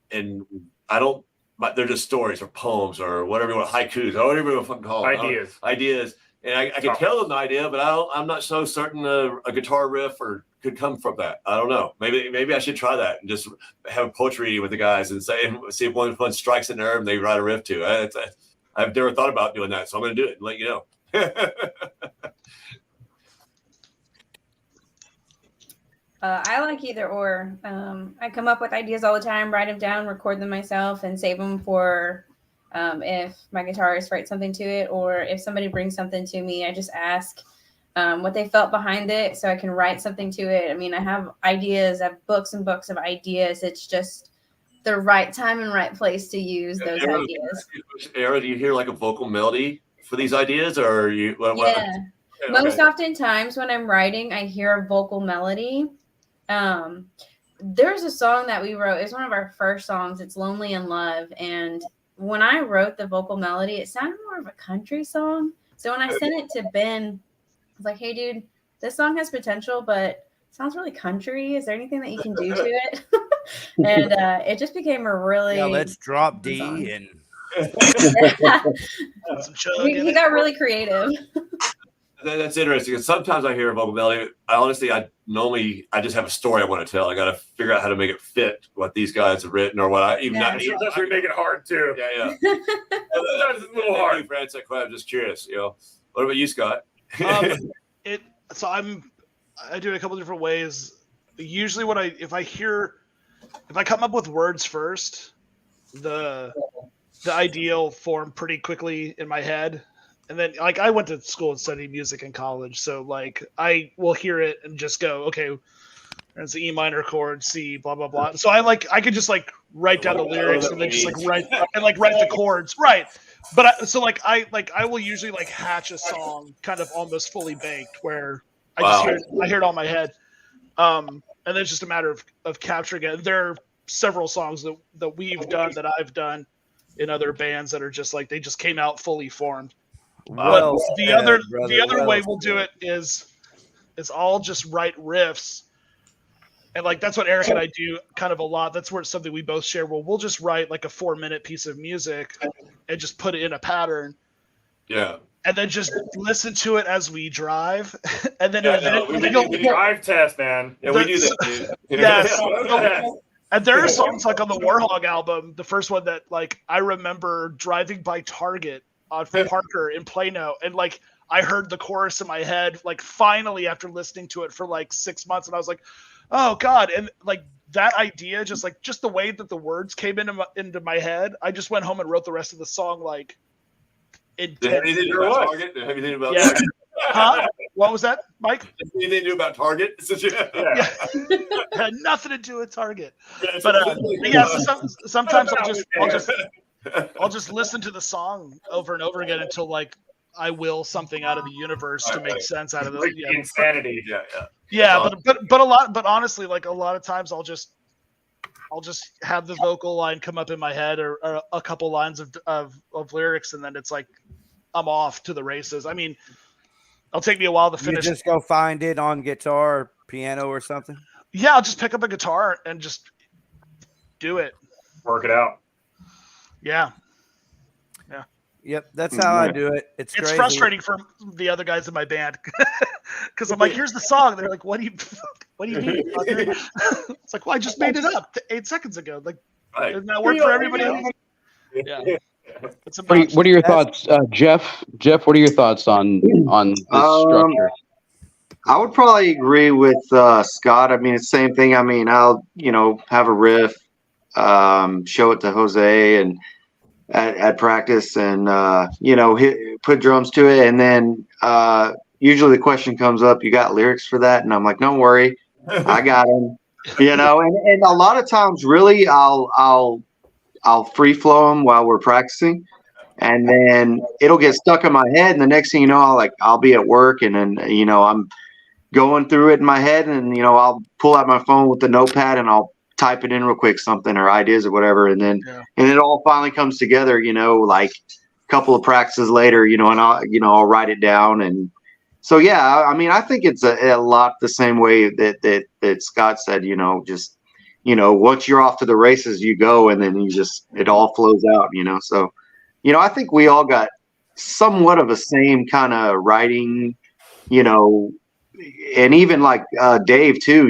and I don't. But they're just stories or poems or whatever you want, haikus or whatever you want to call it. Ideas. And I can tell them the idea, but I'm not so certain a guitar riff could come from that. I don't know. Maybe I should try that and just have a poetry reading with the guys and see if one strikes a nerve and they write a riff to. I've never thought about doing that, so I'm going to do it and let you know. I like either or. I come up with ideas all the time, write them down, record them myself, and save them for if my guitarist writes something to it, or if somebody brings something to me, I just ask what they felt behind it so I can write something to it. I mean, I have ideas, I have books and books of ideas. It's just the right time and right place to use those ideas. Era, do you hear like a vocal melody for these ideas, or are you? Most oftentimes when I'm writing, I hear a vocal melody. There's a song that we wrote. It's one of our first songs. It's "Lonely in Love," and when I wrote the vocal melody, it sounded more of a country song. So when I sent it to Ben, I was like, "Hey, dude, this song has potential, but it sounds really country. Is there anything that you can do to it?" And it just became a really let's drop D and he got really creative. That's interesting. Sometimes I hear a vocal melody. I just have a story I want to tell. I got to figure out how to make it fit what these guys have written or what I even. Sometimes we make it hard too. Yeah. Sometimes it's a little hard. Friends, I'm just curious. What about you, Scott? I do it a couple different ways. Usually, if I come up with words first, the idea will form pretty quickly in my head. And then, like, I went to school and studied music in college, so like I will hear it and just go, okay, it's the E minor chord, C, blah blah blah. So I could just like write down the lyrics and then just like write the chords, right? But I will usually like hatch a song kind of almost fully baked where I hear it all in my head, and then it's just a matter of capturing it. There are several songs that we've done that I've done in other bands that are just like they just came out fully formed. But the other way we'll do it is I'll just write riffs, and like that's what Eric and I do kind of a lot. That's where it's something we both share. Well, we'll just write like a 4-minute piece of music and just put it in a pattern. Yeah. And then just listen to it as we drive, and then we do the drive test, man. Yeah, we do that. Yes. And there are songs like on the Warhog album, the first one that like I remember driving by Target on Parker in Plano, and like I heard the chorus in my head, like finally after listening to it for like 6 months, and I was like, oh God. And like that idea, just the way that the words came into my head, I just went home and wrote the rest of the song like in 10 Have you anything about Target? Have you anything about Target? Huh? What was that, Mike? Anything to do about Target? Had nothing to do with Target. But yeah, sometimes I'll just listen to the song over and over again until like I will something out of the universe to make sense out of the insanity. But honestly, like a lot of times I'll just have the vocal line come up in my head or a couple lines of lyrics, and then it's like I'm off to the races. I mean, it'll take me a while to finish. You just go find it on guitar, piano, or something? Yeah, I'll just pick up a guitar and just do it. Work it out. Yeah. Yep, that's how I do it. It's crazy. Frustrating for the other guys in my band because I'm like, here's the song. They're like, what do you mean? It's like, well, I just made it up 8 seconds ago. Like, doesn't that work for everybody else? Yeah. What are your thoughts, Jeff? Jeff, what are your thoughts on this structure? I would probably agree with Scott. I mean, it's the same thing. I mean, I'll have a riff, show it to Jose and at practice, and put drums to it, and then usually the question comes up, "You got lyrics for that?" And I'm like, "Don't worry, I got them." And a lot of times, really, I'll free flow them while we're practicing, and then it'll get stuck in my head, and the next thing you know, I'll be at work, and then I'm going through it in my head, and I'll pull out my phone with the notepad and I'll type it in real quick, something or ideas or whatever, and then and it all finally comes together, like a couple of practices later, and I'll write it down. And so I mean, I think it's a lot the same way that Scott said, just once you're off to the races, you go, and then it all flows out, so I think we all got somewhat of a same kind of writing, and even like Dave too,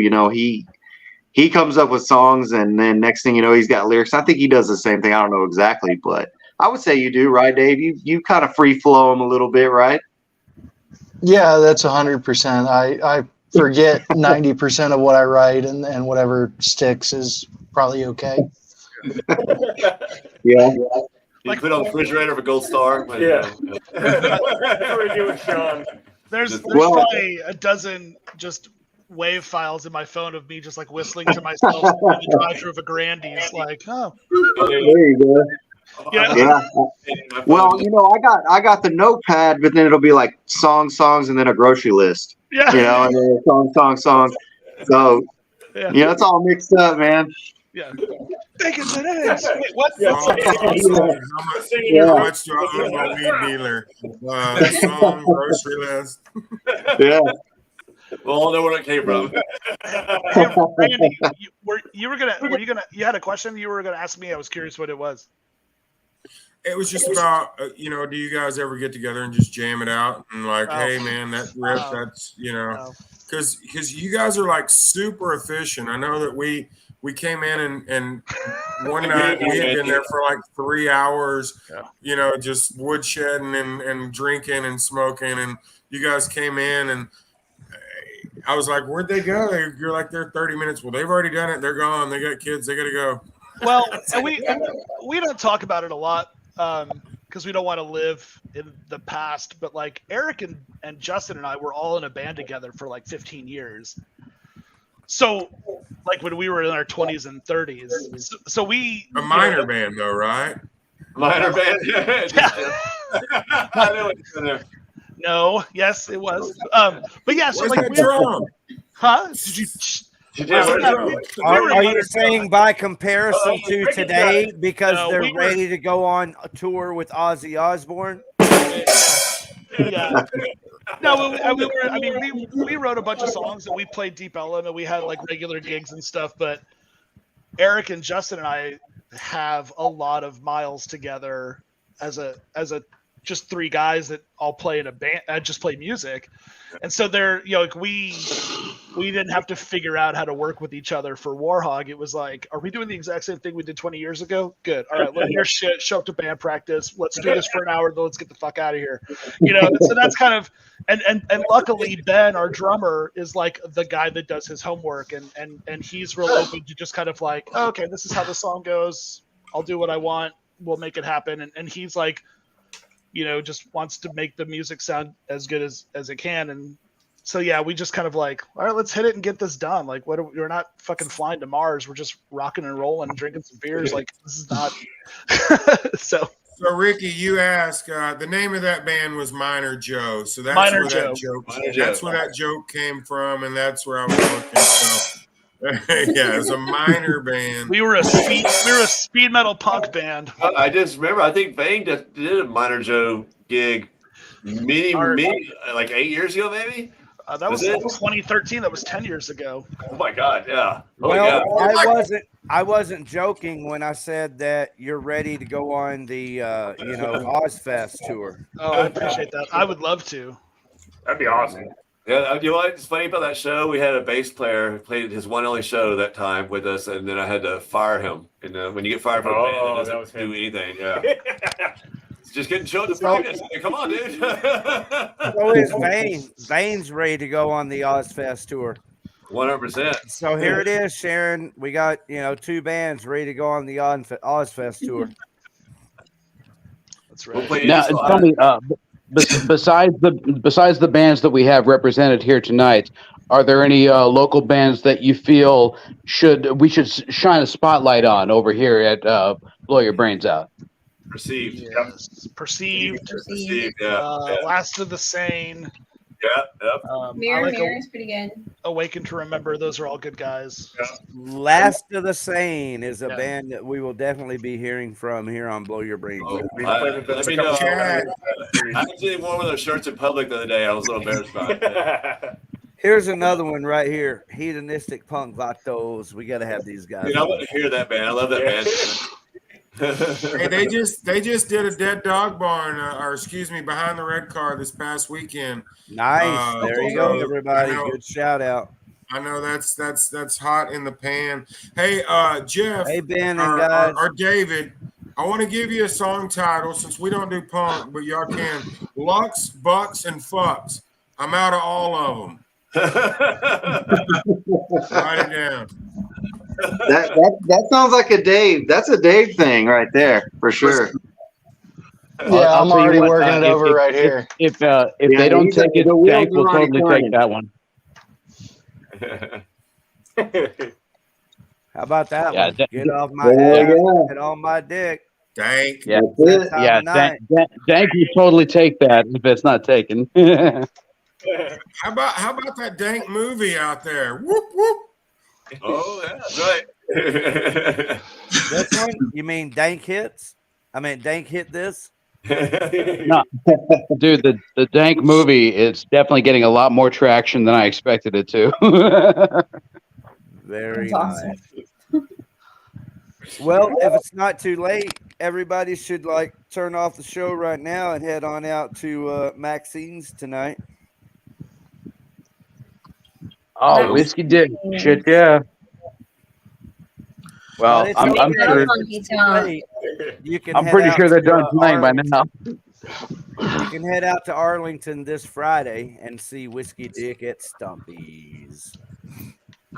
he comes up with songs, and then next thing you know, he's got lyrics. I think he does the same thing. I don't know exactly, but I would say you do, right, Dave? You kind of free flow them a little bit, right? Yeah, that's 100%. I forget 90% of what I write, and whatever sticks is probably okay. Yeah. You put on the refrigerator for Gold Star. Yeah. That's what we do with Sean. There's probably a dozen just wave files in my phone of me just like whistling to myself in the drive-through of a Grandy's, like, oh. There you go. Yeah. Well, I got the notepad, but then it'll be like songs, and then a grocery list. Yeah. And then song. So it's all mixed up, man. Yeah. Bacon and eggs. Wait, what? How much do I owe my weed dealer? Song, grocery list. Yeah. We'll all know where it came from. Hey, Randy, you had a question you were gonna ask me? I was curious what it was. It was just about, do you guys ever get together and just jam it out and like, hey man, that riff, that's, because you guys are like super efficient. I know that we came in and one night we had been there for like 3 hours, just woodshedding and drinking and smoking, and you guys came in and I was like, where'd they go? You're like, they're 30 minutes. Well, they've already done it. They're gone. They got kids. They got to go. Well, and we don't talk about it a lot because we don't want to live in the past. But like Eric and Justin and I were all in a band together for like 15 years. So like when we were in our 20s and 30s. So we a minor band though, right? Minor band. I know it's in there. No, yes, it was. But yeah, so like, huh? Did you? Are you saying by comparison to today because they're ready to go on a tour with Ozzy Osbourne? Yeah. No, we wrote a bunch of songs and we played Deep Ellum and we had like regular gigs and stuff. But Eric and Justin and I have a lot of miles together as a just three guys that all play in a band, just play music. And so they're, like we didn't have to figure out how to work with each other for Warhog. It was like, are we doing the exact same thing we did 20 years ago? Good. All right, learn your shit, show up to band practice. Let's do this for an hour, then let's get the fuck out of here. So that's kind of, and luckily Ben, our drummer, is like the guy that does his homework and he's real open to just kind of like, oh, okay, this is how the song goes. I'll do what I want. We'll make it happen. And he's like, just wants to make the music sound as good as it can. And so, yeah, we just kind of like, all right, let's hit it and get this done. Like, we're not fucking flying to Mars. We're just rocking and rolling and drinking some beers. Like, this is not. So Ricky, you asked, the name of that band was Minor Joe. So that's Minor where Joe. That's where that joke came from. And that's where I was looking. So yeah, it was a minor band. We were a speed metal punk band. I just remember, I think VeiN just did a Minor Joe gig many like 8 years ago, maybe. That was 2013. That was 10 years ago. Oh my God, yeah. I wasn't joking when I said that you're ready to go on the Ozfest tour. Oh, I appreciate that. I would love to. That'd be awesome. Yeah, you know what's funny about that show? We had a bass player who played his one only show that time with us, and then I had to fire him. And when you get fired from a band, it doesn't do anything. Yeah, it's just getting shown to practice. Come on, dude. So is VeiN. VeiN's ready to go on the Ozfest tour. 100%. So here it is, Sharon. We got two bands ready to go on the Ozfest tour. That's right. We'll now, tell me, besides the bands that we have represented here tonight, are there any local bands that you feel we should shine a spotlight on over here at Blow Your Brains Out? Perceived. Yes. Perceived. Yeah. Last of the Sane. Yeah. Yep. Mirror is pretty good. Awaken to Remember. Those are all good guys. Yeah. Last of the Sane is a band that we will definitely be hearing from here on Blow Your Brains. Let me know. I actually wore one of those shirts in public the other day. I was a little embarrassed about it. Here's another one right here. Hedonistic Punk Vatos. We got to have these guys. Dude, I want to hear that band. I love that band. Hey, they just did a Dead Dog Barn, Behind the Red Car this past weekend. Nice. There you go, everybody. Good shout out. I know that's hot in the pan. Hey, Jeff. Hey, Ben and guys. Or David, I want to give you a song title since we don't do punk, but y'all can. Lux, Bucks, and Fucks. I'm out of all of them. Write it down. That sounds like a Dave. That's a Dave thing right there for sure. Yeah, I'm already working it over right here. If they don't take it, Dank will totally take that one. How about that Yeah, one? Get off my ass. Get on my dick. Dank. Yeah, Dank will totally take that if it's not taken. How about that Dank movie out there? Whoop whoop. Oh, yeah, that's right. This one? You mean Dank Hits? I mean, Dank Hit This? No, dude, the Dank movie, it's definitely getting a lot more traction than I expected it to. Very That's nice. Well, if it's not too late, everybody should like turn off the show right now and head on out to Maxine's tonight. Oh, whiskey dick. Shit, yeah. Well, I'm sure. You can I'm head pretty out sure they're to, done playing by now. You can head out to Arlington this Friday and see Whiskey Dick at Stumpy's.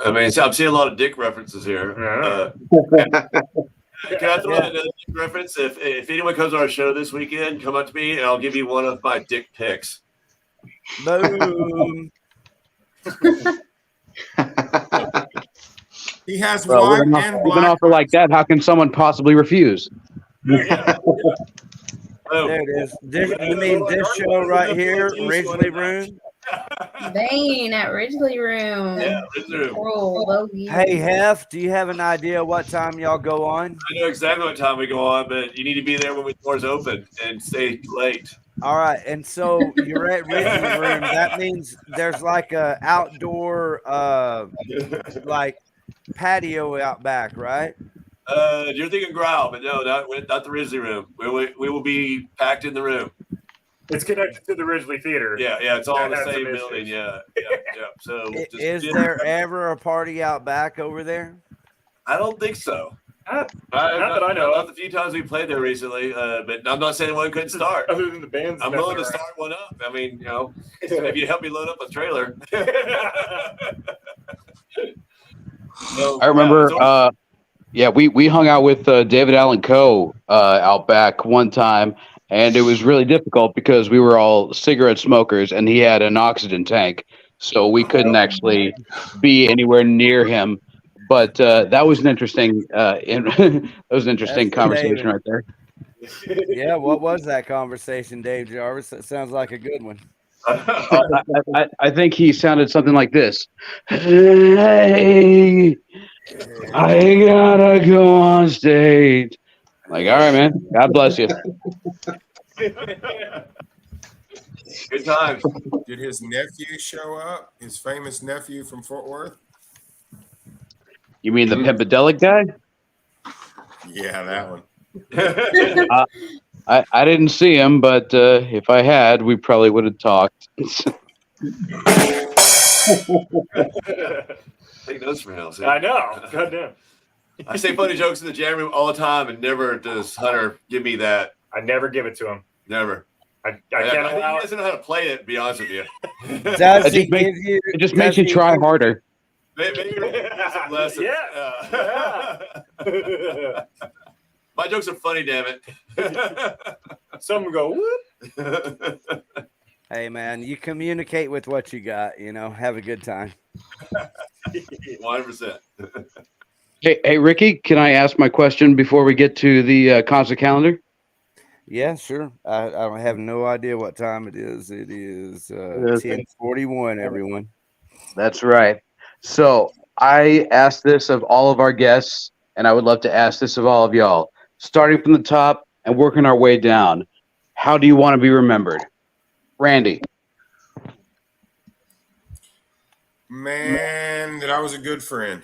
I mean, I'm seeing a lot of dick references here. Can I throw in another dick reference? If anyone comes to our show this weekend, come up to me and I'll give you one of my dick pics. Boom. He has Well, white with and an black. offer like that, how can someone possibly refuse? There it is. You mean this show right here, Ridgely Room? VeiN at Ridgely Room. Yeah, Ridgely Room. Logie. Hey, Hef, do you have an idea what time y'all go on? I know exactly what time we go on, but you need to be there when the doors open and stay late. All right, and so you're at Ridgely Room. That means there's like a outdoor, like patio out back, right? You're thinking growl, but no, not the Ridgely Room. We will be packed in the room. It's connected to the Ridgely Theater. Yeah, it's all in the That has same some building. issues. Yeah. So, Is there ever a party out back over there? I don't think so. Not that I know Not of. the few times we played there recently, but I'm not saying one couldn't start. Other than the bands. I'm willing to messing start one up. I mean, if you help me load up a trailer. So, I remember, we hung out with David Allen Coe out back one time, and it was really difficult because we were all cigarette smokers, and he had an oxygen tank, so we couldn't actually be anywhere near him. But that was an interesting, conversation right there. Yeah, what was that conversation, Dave Jarvis? That sounds like a good one. I think he sounded something like this. Hey, I gotta go on stage. Like, all right, man. God bless you. Good times. Did his nephew show up? His famous nephew from Fort Worth? You mean the Pimpedelic guy? Yeah, that one. I didn't see him, but if I had, we probably would have talked. Take notes from him. I know. Goddamn. I say funny jokes in the jam room all the time, and never does Hunter give me that. I never give it to him. Never. I can't think allow he doesn't know how to play it, to be honest with you. It just makes you try harder. Maybe some lessons. Yeah. My jokes are funny, damn it. Some go, whoop. Hey, man, you communicate with what you got, have a good time. 100%. Hey, Ricky, can I ask my question before we get to the concert calendar? Yeah, sure. I have no idea what time it is. It is 10:41, everyone. That's right. So I asked this of all of our guests, and I would love to ask this of all of y'all. Starting from the top and working our way down, how do you want to be remembered? Randy. Man, that I was a good friend.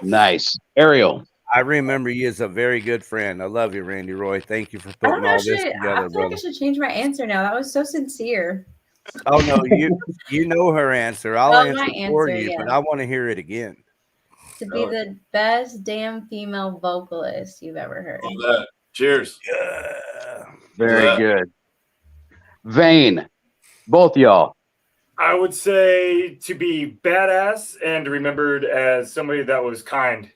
Nice. Ariel. I remember you as a very good friend. I love you, Randy Roy. Thank you for I don't putting all this actually. together, I feel brother. like I should change my answer now. That was so sincere. Oh no, you know her answer. I'll Well, answer my for answer, you, yeah. but I want to hear it again. To be the best damn female vocalist you've ever heard. Love that. Cheers. Very good. VeiN. Both y'all. I would say to be badass and remembered as somebody that was kind.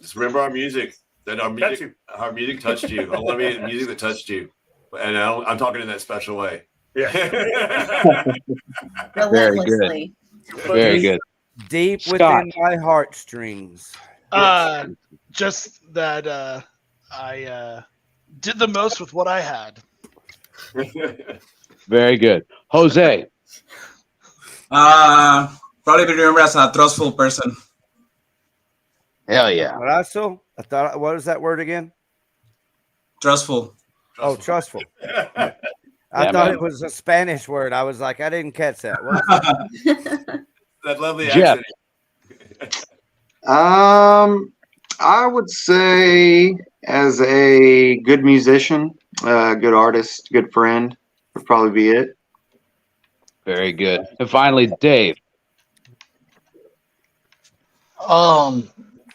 Just remember our music. That our music touched you. I want to be the music that touched you. And I'm talking in that special way. Yeah. Relentlessly. Very good. Deep Scott. within my heartstrings. Just that I did the most with what I had. Very good. Jose. Probably be remembered as a trustful person. Hell yeah. Russell? I thought, what was that word again? Trustful. Oh, trustful. I Yeah, thought man. it was a Spanish word. I was like, I didn't catch that. What was that? That lovely Jeff. accent. I would say as a good musician, good artist, good friend would probably be it. Very good. And finally, Dave.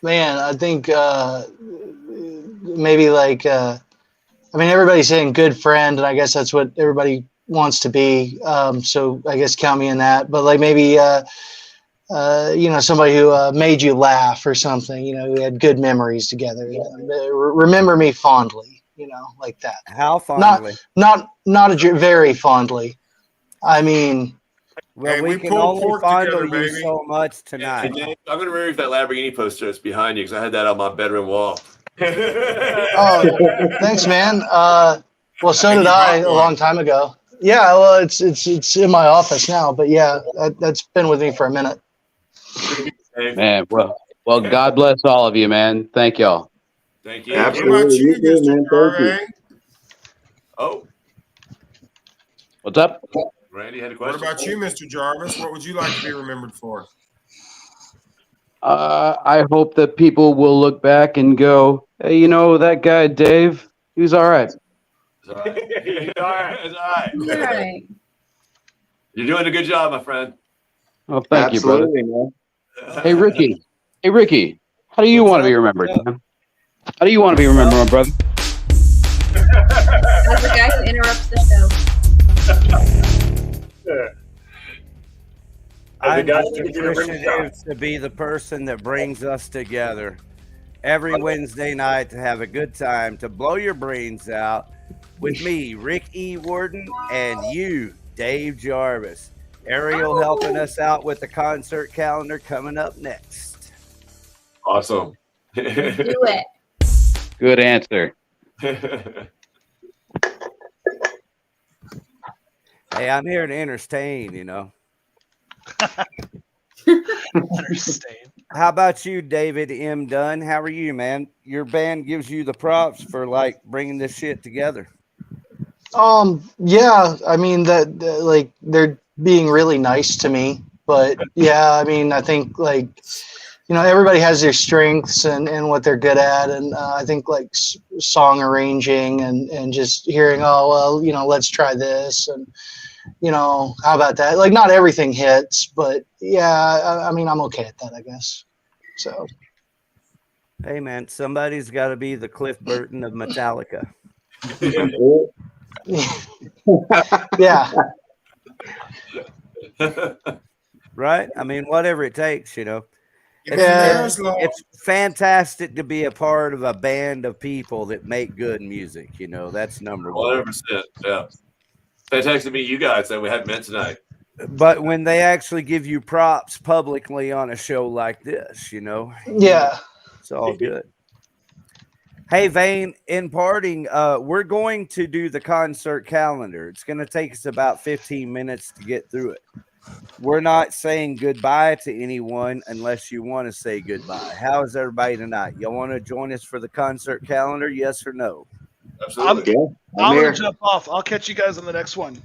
Man, I think maybe like I mean, everybody's saying good friend, and I guess that's what everybody wants to be. So I guess count me in that. But like maybe you know, somebody who made you laugh or something. You know, we had good memories together. You know, remember me fondly. You know, like that. How fondly? Not very fondly. I mean. Well, Hey, we we can pulled only pork fondle together, you baby. so much Hey, tonight. Dave, I'm gonna remove that Lamborghini poster that's behind you because I had that on my bedroom wall. Oh, thanks, man. Well, so And did you I bought a one. long time ago. Yeah, well, it's in my office now, but yeah, that's been with me for a minute. Dave, Man, well, God bless all of you, man. Thank y'all. thank you. What Absolutely. about you, You too, Mr. man. Thank you. Jarvis? Oh, What's up? Randy had a What question. about you, Mr. Jarvis? What would you like to be remembered for? I hope that people will look back and go, hey, you know, that guy, Dave, he was all right. It's all right. It's all right. It's all right. All right. You're doing a good job, my friend. Oh, thank you, brother. Absolutely, man. Hey, Ricky. Hey, Ricky. How do you What's want to be up? remembered, What's up? man? How do you want to be remembered, my brother? As the guy who interrupts the show. I'm guy just who did a rim appreciative to be the person that brings us together every Wednesday night to have a good time, to blow your brains out with me, Rick E. Warden, and you, Dave Jarvis. Ariel helping us out with the concert calendar coming up next. Awesome. Do it. Good answer. Hey, I'm here to entertain, you know. Understand. How about you, David M. Dunn? How are you, man? Your band gives you the props for like bringing this shit together. Yeah, I mean that like they're being really nice to me, but yeah, I mean I think like you know everybody has their strengths and what they're good at, and I think like song arranging and just hearing, oh well, you know, let's try this, and you know, how about that? Like not everything hits, but yeah, I mean I'm okay at that, I guess. So Hey, man, somebody's got to be the Cliff Burton of Metallica. yeah. Right? I mean, whatever it takes, you know. It's fantastic to be a part of a band of people that make good music. You know, that's number one. 100%. Yeah. Fantastic to meet you guys that we haven't met tonight. But when they actually give you props publicly on a show like this, you know, Yeah, it's all good. Hey, VeiN, in parting, we're going to do the concert calendar. It's going to take us about 15 minutes to get through it. We're not saying goodbye to anyone unless you want to say goodbye. How is everybody tonight? Y'all want to join us for the concert calendar? Yes or no? Absolutely. I'm going to jump off. I'll catch you guys on the next one.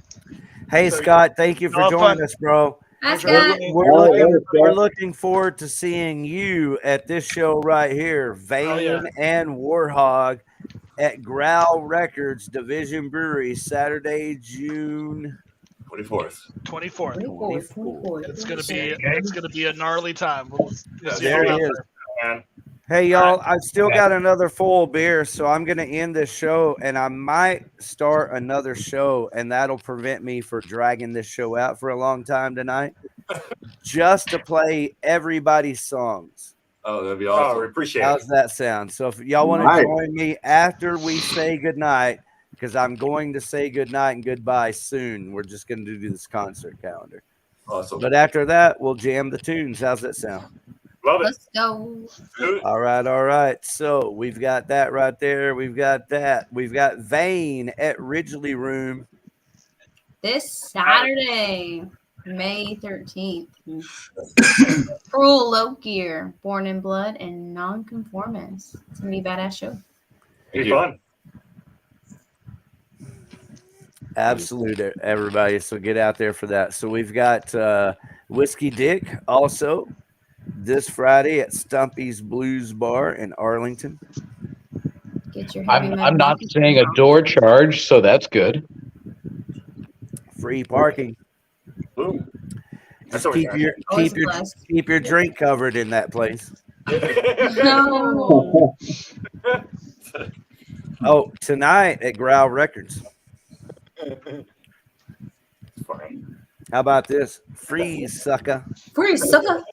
Hey, Scott, thank you for joining us, bro. Hi, Scott. We're looking forward to seeing you at this show right here, VeiN and Warhog at Growl Records Division Brewery, Saturday, June 24th. 24th. It's gonna be a gnarly time. We'll see there you it out is. there. Hey, y'all, I've still got another full beer, so I'm going to end this show, and I might start another show, and that'll prevent me from dragging this show out for a long time tonight, just to play everybody's songs. Oh, that'd be awesome. Oh, we appreciate it. How's that sound? So if y'all want to join me after we say goodnight, because I'm going to say goodnight and goodbye soon. We're just going to do this concert calendar. Awesome. But after that, we'll jam the tunes. How's that sound? Love it. Let's go. All right. So we've got that right there. We've got that. We've got VeiN at Ridgely Room This Saturday. May 13th. Cruel Low Gear, Born in Blood, and Nonconformist. It's gonna be a badass show. Be fun. Absolute, everybody. So get out there for that. So we've got Whiskey Dick also this Friday at Stumpy's Blues Bar in Arlington. Get your heavy I'm not saying a door charge, so that's good. Free parking. Boom. Just keep your drink covered in that place. No. Oh, tonight at Growl Records. How about this? Freeze, sucker. Freeze, sucker.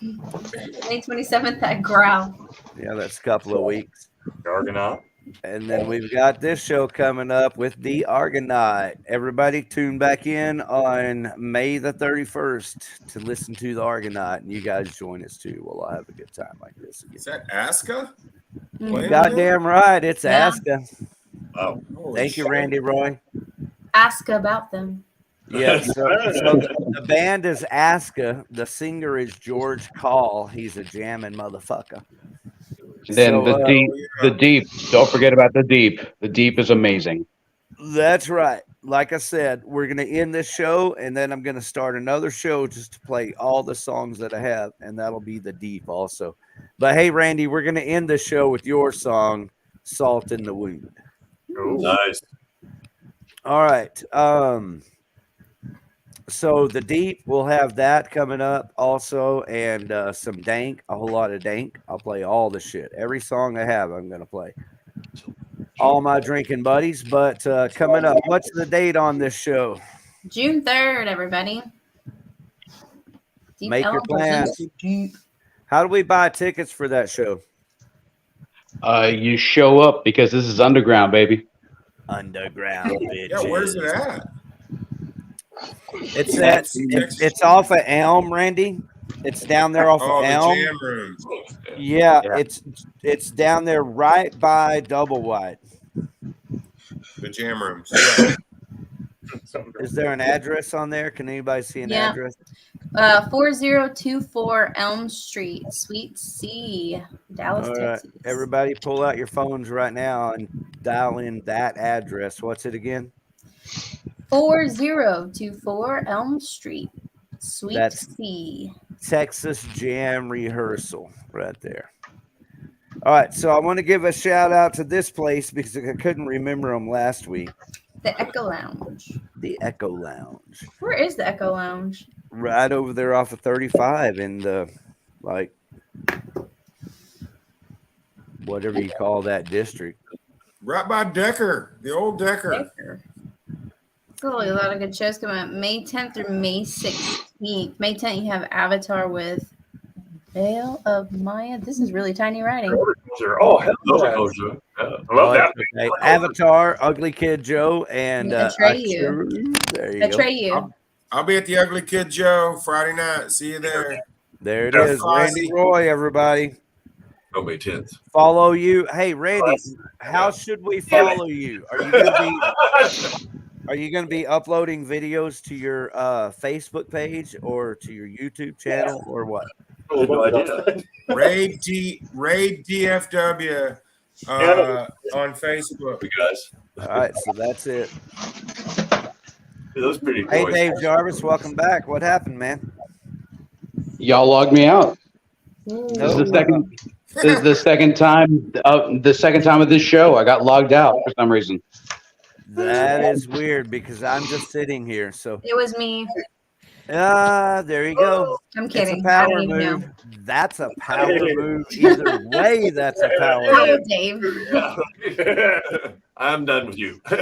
May 27th at Growl. Yeah, that's a couple of weeks. Argonaut. And then we've got this show coming up with the Argonaut. Everybody tune back in on May the 31st to listen to the Argonaut. And you guys join us too. We'll all have a good time like this again. Is that Aska? Goddamn right. It's Yeah. Aska. Oh, thank you, Randy Roy. Ask about them. Yeah, so the band is Aska. The singer is George Call. He's a jamming motherfucker. And then So, the deep. Don't forget about the deep. The deep is amazing. That's right. Like I said, we're going to end this show, and then I'm going to start another show just to play all the songs that I have, and that'll be the deep also. But hey, Randy, we're going to end the show with your song, Salt in the Wound. Ooh. Nice. All right. So the deep, we'll have that coming up also, and some dank, a whole lot of dank. I'll play all the shit. Every song I have, I'm going to play. All my drinking buddies. But coming up, what's the date on this show? June 3rd, everybody. Deep Make your Elm plans. presents Deep. How do we buy tickets for that show? You show up because this is underground, baby. Underground, bitches. Yeah, where's it at? It's off of Elm, Randy. It's down there off of the Elm. jam room. Yeah, it's down there right by Double Wide. The jam rooms. Is there an address on there? Can anybody see an address? 4024 Elm Street, Suite C, Dallas, All right. Texas. Everybody pull out your phones right now and dial in that address. What's it again? 4024 Elm Street, Suite That's C. Texas Jam Rehearsal right there. All right, so I want to give a shout out to this place because I couldn't remember them last week. The Echo Lounge. The Echo Lounge. Where is the Echo Lounge? Right over there off of 35 in the, like, whatever you call that district. Right by Decker, the old Decker. Really a lot of good shows coming up. May 10th through May 16th. May 10th, you have Avatar with Veil of Maya. This is really tiny writing. Oh, hell no. I love that. Okay. Avatar, Ugly Kid Joe, and Atreyu. There you Atreyu. I'll be at the Ugly Kid Joe Friday night. See you there. There it is. Randy Roy, everybody. Oh, May 10th. Follow you. Hey, Randy, how should we follow you? Are you going to be uploading videos to your Facebook page or to your YouTube channel or what? No idea. Raid DFW on Facebook. Guys. All right, so that's it. That was pretty cool. Hey, Dave Jarvis, welcome back. What happened, man? Y'all logged me out. This is the second time. The second time of this show, I got logged out for some reason. That is weird because I'm just sitting here. So It was me. there you go. I'm kidding. It's a power I don't even move. know. That's a power move. Either way, that's a power Hello, move. Dave. I'm done with you. All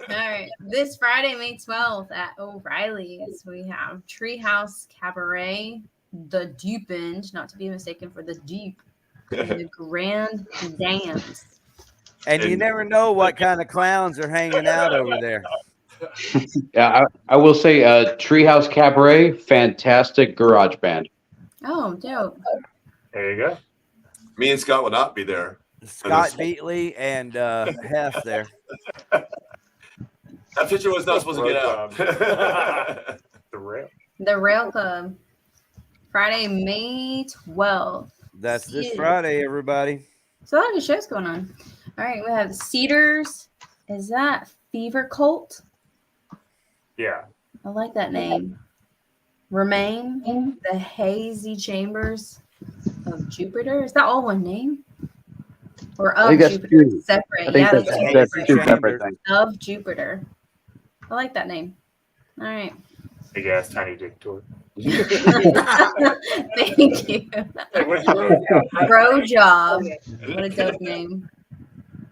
right. This Friday, May 12th at O'Reilly's, we have Treehouse Cabaret, The Deep End, not to be mistaken for The Deep, and The Grand Dance. And you never know what kind of clowns are hanging out over there. Yeah, I will say Treehouse Cabaret, fantastic garage band. Oh, dope. There you go. Me and Scott will not be there. Scott Beatley and Hef there. That picture was not supposed to get out. The The Rail Club. Friday, May 12th. That's this Friday, everybody. So a lot of good shows going on. All right, we have Cedars. Is that Fever Cult? Yeah. I like that name. Remain, the Hazy Chambers of Jupiter. Is that all one name? Or of Jupiter? Separate. I think that's two separate things. Of Jupiter. I like that name. All right. Big ass tiny dick tour. Thank you. Bro Job. What a dope name.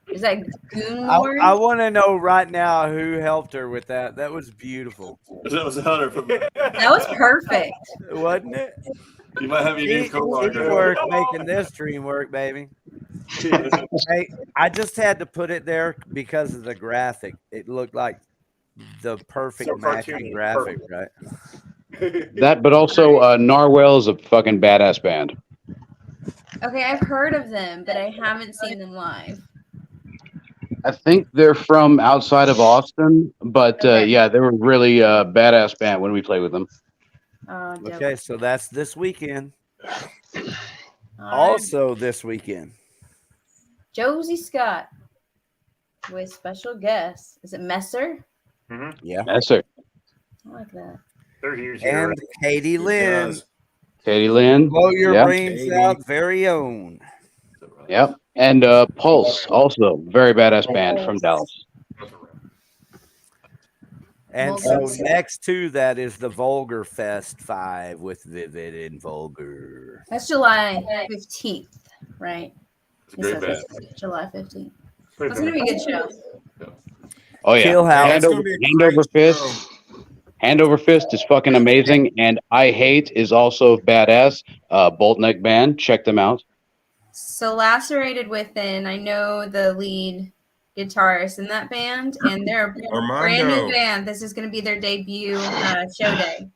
Is that Goon Lord? I want to know right now who helped her with that. That was beautiful. That was Hunter from. That was perfect, wasn't it? You might have your new co-worker. Work making this dream work, baby. Hey, I just had to put it there because of the graphic. It looked like the perfect matching graphic, right? That, but also Narwhal is a fucking badass band. Okay, I've heard of them, but I haven't seen them live. I think they're from outside of Austin, but yeah, they were really a badass band when we played with them. Okay, so that's this weekend. All Also this weekend. Josie Scott with special guest. Is it Messer? Mm-hmm. Yeah. Messer. I like that. And Katie Lynn. Katie Lynn. Blow your brains out, very own. Yep. And Pulse, also very badass band from Dallas. And so next to that is the Vulgar Fest 5 with Vivid and Vulgar. That's July 15th, right? Great band. July 15th. That's going to be a good show. Oh, yeah. Kill House. Hand over fist. Hand Over Fist is fucking amazing. And I Hate is also badass. Bolt Neck Band. Check them out. So Lacerated Within, I know the lead guitarist in that band, and they're a brand new band. This is going to be their debut show day.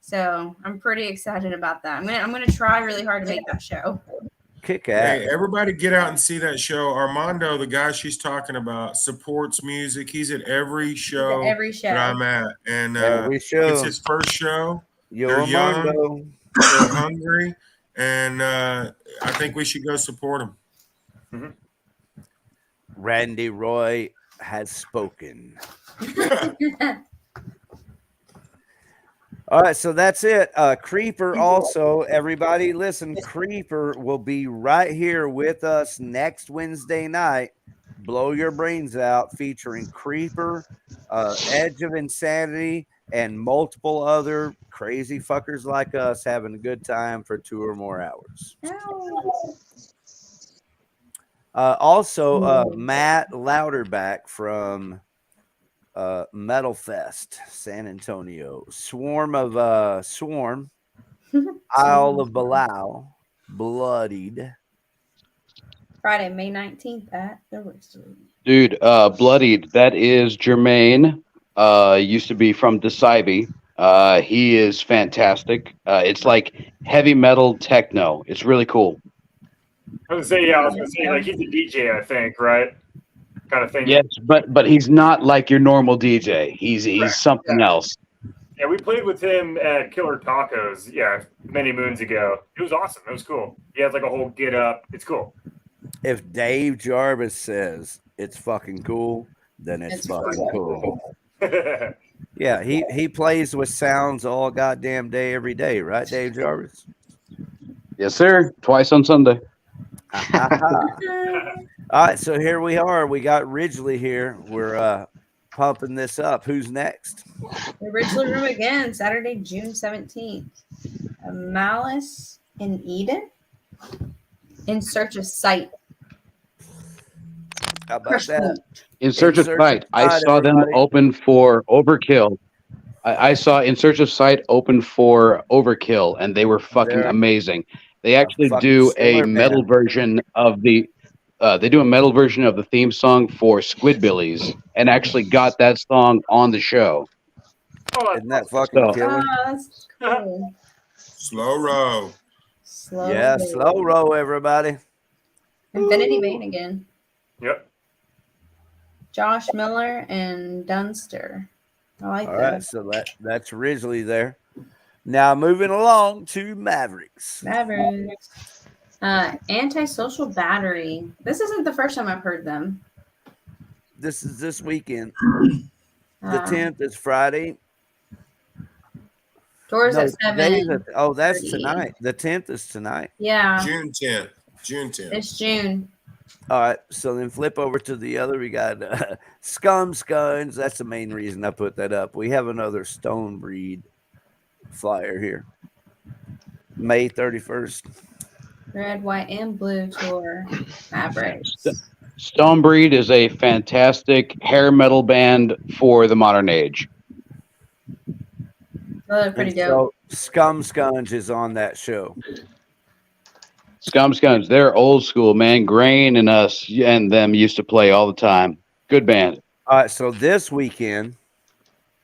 So I'm pretty excited about that. I'm gonna try really hard to make that show. Kick ass. Hey, everybody get out and see that show. Armando, the guy she's talking about, supports music. He's at every show, that I'm at. And every show. It's his first show. Yo, They're Armando. young, they're hungry, and I think we should go support them. Mm-hmm. Randy Roy has spoken. All right, so that's it. Creeper also, everybody listen, Creeper will be right here with us next Wednesday night. Blow Your Brains Out, featuring Creeper, Edge of Insanity, and multiple other crazy fuckers like us having a good time for 2 or more hours. Also, Matt Louderback from Metal Fest, San Antonio, Swarm, Isle of Belial, Bloodied. Friday, May 19th at the Roastery. Dude, Bloodied, that is Jermaine. Used to be from Decibel. He is fantastic. It's like heavy metal techno. It's really cool. I was gonna say, like, he's a DJ, I think, right? Kind of thing. Yes, but he's not like your normal DJ. He's something else. Yeah, we played with him at Killer Tacos, many moons ago. It was awesome. It was cool. He has like a whole get up. It's cool. If Dave Jarvis says it's fucking cool, then it's fucking cool. Yeah, he plays with sounds all goddamn day, every day, right, Dave Jarvis? Yes, sir. Twice on Sunday. All right, so here we are. We got Ridgely here. We're pumping this up. Who's next? The Ridgely Room again, Saturday, June 17th. Malice in Eden. In Search of Sight. How about that? In Search of Sight. I saw them open for Overkill. I saw In Search of Sight open for Overkill, and they were fucking amazing. They actually do a metal version of the theme song for Squidbillies, and actually got that song on the show. Isn't that fucking killer? That's cool. Slow row. Slow row, everybody. Infinity VeiN again. Yep. Josh Miller and Dunster. I like All that. right, so that's Ridgely there. Now moving along to Mavericks. Mavericks. Antisocial Battery. This isn't the first time I've heard them. This is this weekend. The 10th is Friday. Doors at 7. That's tonight. The 10th is tonight. Yeah. June 10th. June 10th. It's June. All right, so then flip over to the other. We got Scum Scuns. That's the main reason I put that up. We have another Stone Breed flyer here. May 31st. Red, white, and blue tour. Mavericks. Stonebreed is a fantastic hair metal band for the modern age. Oh, they're pretty dope. So Scum Scuns is on that show. Scum Scuns, they're old school, man. Grain and us and them used to play all the time. Good band. All right, so this weekend,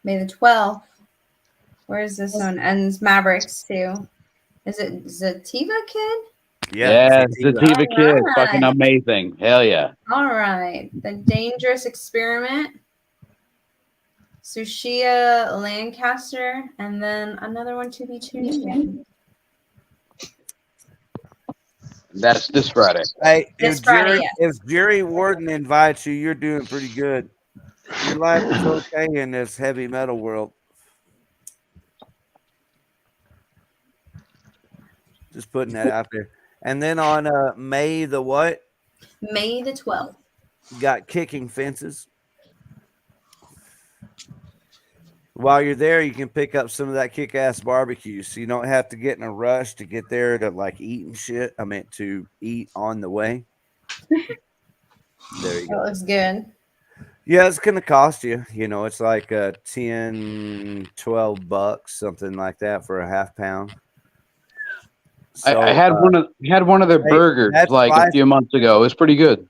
May the 12th. Where is this one? And it's Mavericks too. Is it Zativa Kid? Yeah, Sativa Kid. Right. Fucking amazing. Hell yeah. All right. The Dangerous Experiment. Sushia Lancaster. And then another one to be tuned. That's this Friday. Hey, This if Friday, Jerry, yes. if Jerry Warden invites you, you're doing pretty good. Your life is okay in this heavy metal world. Just putting that out there. And then on May the what? May the 12th. Got Kicking Fences. While you're there, you can pick up some of that kick-ass barbecue, so you don't have to get in a rush to get there to like eat and shit. I meant to eat on the way. There you go. That looks good. Yeah, it's gonna cost you. You know, it's like $10-12, something like that for a half pound. So, I had one of their burgers like a few months ago. It was pretty good.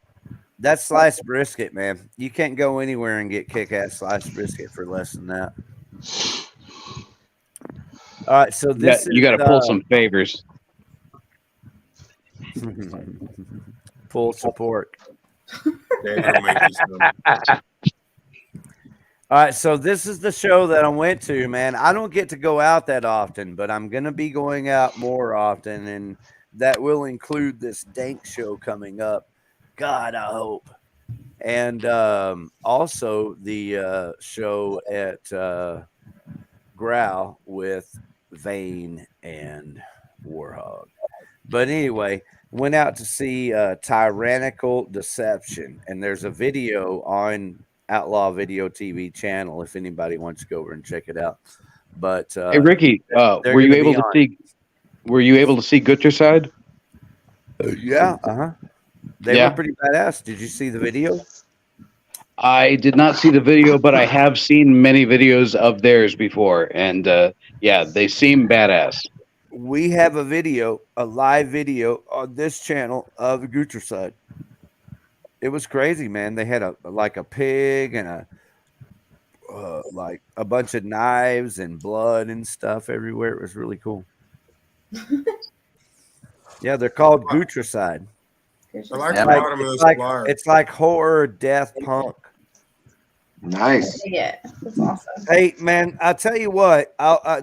That's sliced brisket, man. You can't go anywhere and get kick-ass sliced brisket for less than that. All right, so this you got to pull some favors. Pull support. All right, so this is the show that I went to, man. I don't get to go out that often, but I'm going to be going out more often, and that will include this dank show coming up. God, I hope. And also the show at Growl with VeiN and Warhog. But anyway, went out to see Tyrannical Deception, and there's a video on Outlaw Video TV channel if anybody wants to go over and check it out. But hey Ricky, were you able to see? Were you able to see Gutter Side? Yeah, They were pretty badass. Did you see the video? I did not see the video, but I have seen many videos of theirs before, and yeah, they seem badass. We have a video, a live video on this channel of the Gutter Side. It was crazy, man. They had a pig and like a bunch of knives and blood and stuff everywhere. It was really cool. Yeah, they're called Gutter Side. I like the bottom of this flyer. It's like horror, death, punk. Nice. Yeah, that's awesome. Hey, man, I'll tell you what.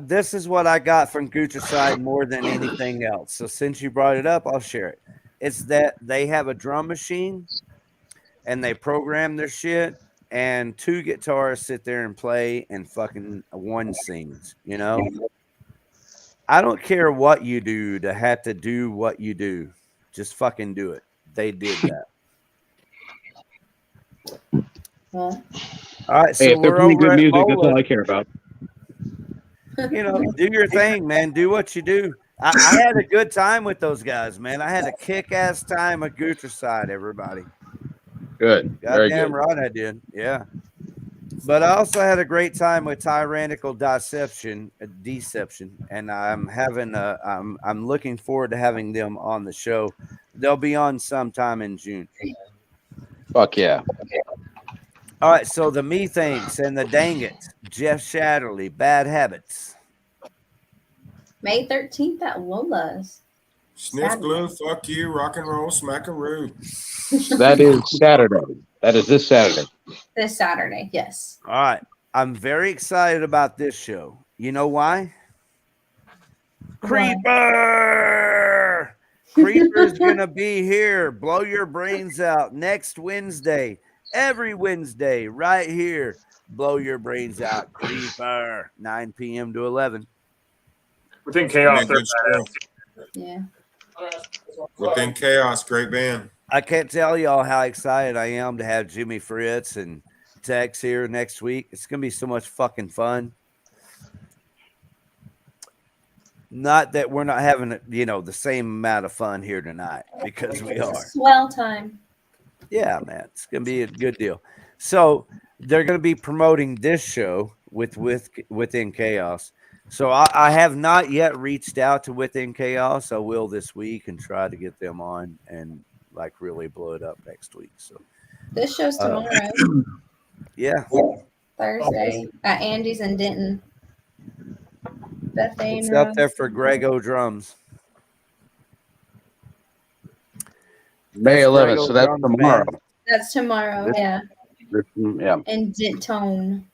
This is what I got from Gutter Side more than anything else. So since you brought it up, I'll share it. It's that they have a drum machine, and they program their shit, and two guitarists sit there and play, and fucking one sings, you know? I don't care what you do to have to do what you do. Just fucking do it. They did that. Well, all right, so hey, if they're we're playing over good music, Mola. that's all I care about. You know, do your thing, man. Do what you do. I had a good time with those guys, man. I had a kick-ass time at Gutter Side, everybody. Good. Very Goddamn good. right I did. Yeah. But I also had a great time with Tyrannical Deception, and I'm looking forward to having them on the show. They'll be on sometime in June. Fuck yeah. All right, so the Methanks and the Dang It, Jeff Shatterly, Bad Habits. May 13th at Lola's. Sniff glue, fuck you, rock and roll, smackaroo. That is Saturday. That is this Saturday. This Saturday, yes. All right. I'm very excited about this show. You know why? Creeper! Creeper's going to be here. Blow your brains out next Wednesday. Every Wednesday, right here. Blow your brains out. Creeper. 9 p.m. to 11. Within Chaos. Yeah. Within Chaos, great band. I can't tell y'all how excited I am to have Jimmy Fritz and Tex here next week. It's going to be so much fucking fun. Not that we're not having, the same amount of fun here tonight, because we are. Swell time. Yeah, man. It's going to be a good deal. So they're going to be promoting this show within Chaos. So I have not yet reached out to Within Chaos. I will this week and try to get them on and really blow it up next week. So this show's tomorrow. Yeah. Thursday at Andy's in Denton. VeiN it's up there for Grego Drums. May 11th, so that's tomorrow. Band. That's tomorrow, yeah. Yeah. In Denton.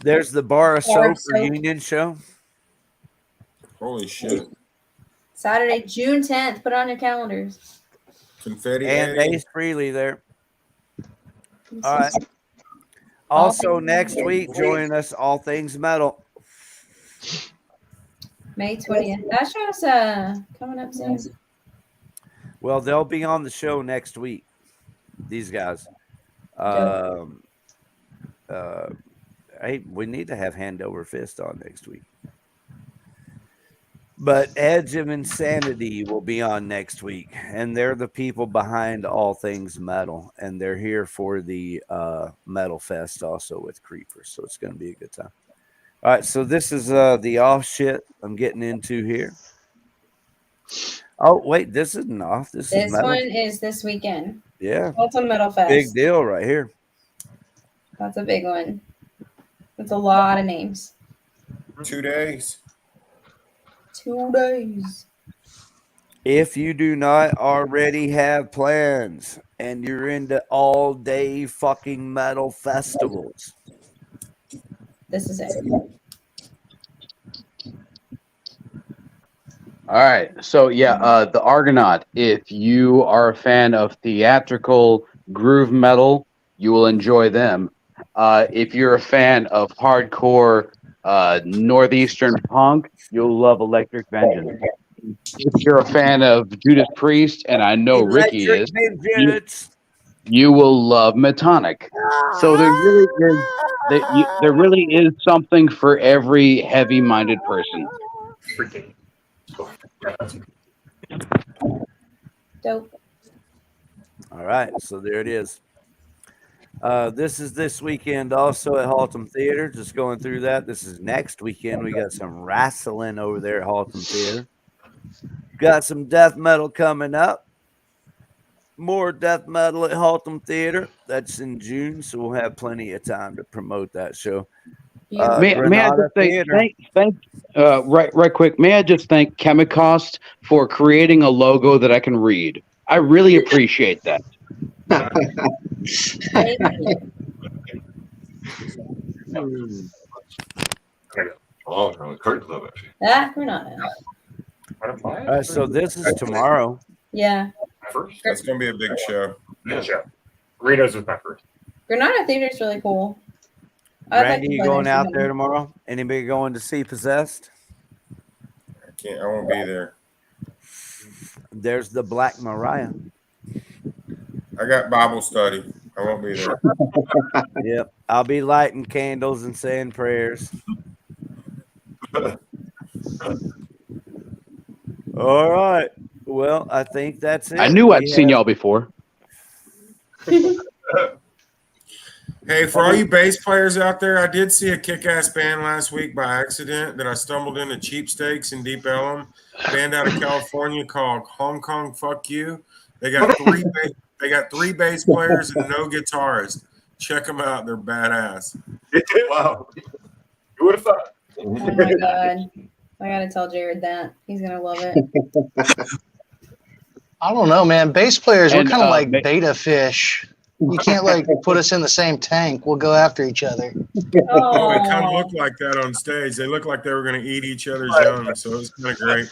There's the Bar of Soap reunion show. Holy shit. Saturday, June 10th. Put it on your calendars. Confetti. And Ace Freely there. All right. Also, next week, join us, All Things Metal. May 20th. That show's coming up soon. Well, they'll be on the show next week. These guys. Hey, we need to have Hand Over Fist on next week. But Edge of Insanity will be on next week, and they're the people behind All Things Metal, and they're here for the Metal Fest also with Creeper, so it's going to be a good time. All right, so this is the off shit I'm getting into here. Oh, wait, this isn't off. This is metal. One is this weekend. Yeah. Ultimate Metal Fest. Big deal right here. That's a big one. That's a lot of names. 2 days. 2 days. If you do not already have plans and you're into all day fucking metal festivals, this is it. All right. So, the Argonaut, if you are a fan of theatrical groove metal, you will enjoy them. If you're a fan of hardcore northeastern punk, you'll love Electric Vengeance. If you're a fan of Judas Priest, and I know Ricky is, you will love Metonic. So there really is something for every heavy-minded person. Dope. all right, so there it is. This is this weekend also at Haltom Theater. Just going through that. This is next weekend. We got some wrestling over there at Haltom Theater. Got some death metal coming up. More death metal at Haltom Theater. That's in June, so we'll have plenty of time to promote that show. May I just thank right quick. May I just thank Chemicost for creating a logo that I can read. I really appreciate that. We're not. So this is tomorrow. Yeah. That's going to be a big show. Yeah. Reno's was my first. Granada Theater is really cool. Randy, you going out there tomorrow? Anybody going to see Possessed? I won't be there. There's the Black Mariah. I got Bible study. I won't be there. Yep. I'll be lighting candles and saying prayers. All right. Well, I think that's it. I knew I'd seen y'all before. Hey, for all you bass players out there, I did see a kick-ass band last week by accident that I stumbled into Cheapsteaks in Deep Ellum. Band out of California called Hong Kong Fuck You. They got three bass players and no guitarist. Check them out; they're badass. Wow, who would have thought? Oh my god, I gotta tell Jared that he's gonna love it. I don't know, man. Bass players, we're kind of like beta fish. You can't like put us in the same tank. We'll go after each other. Oh, it kind of looked like that on stage. They looked like they were going to eat each other's young, so it was kind of great.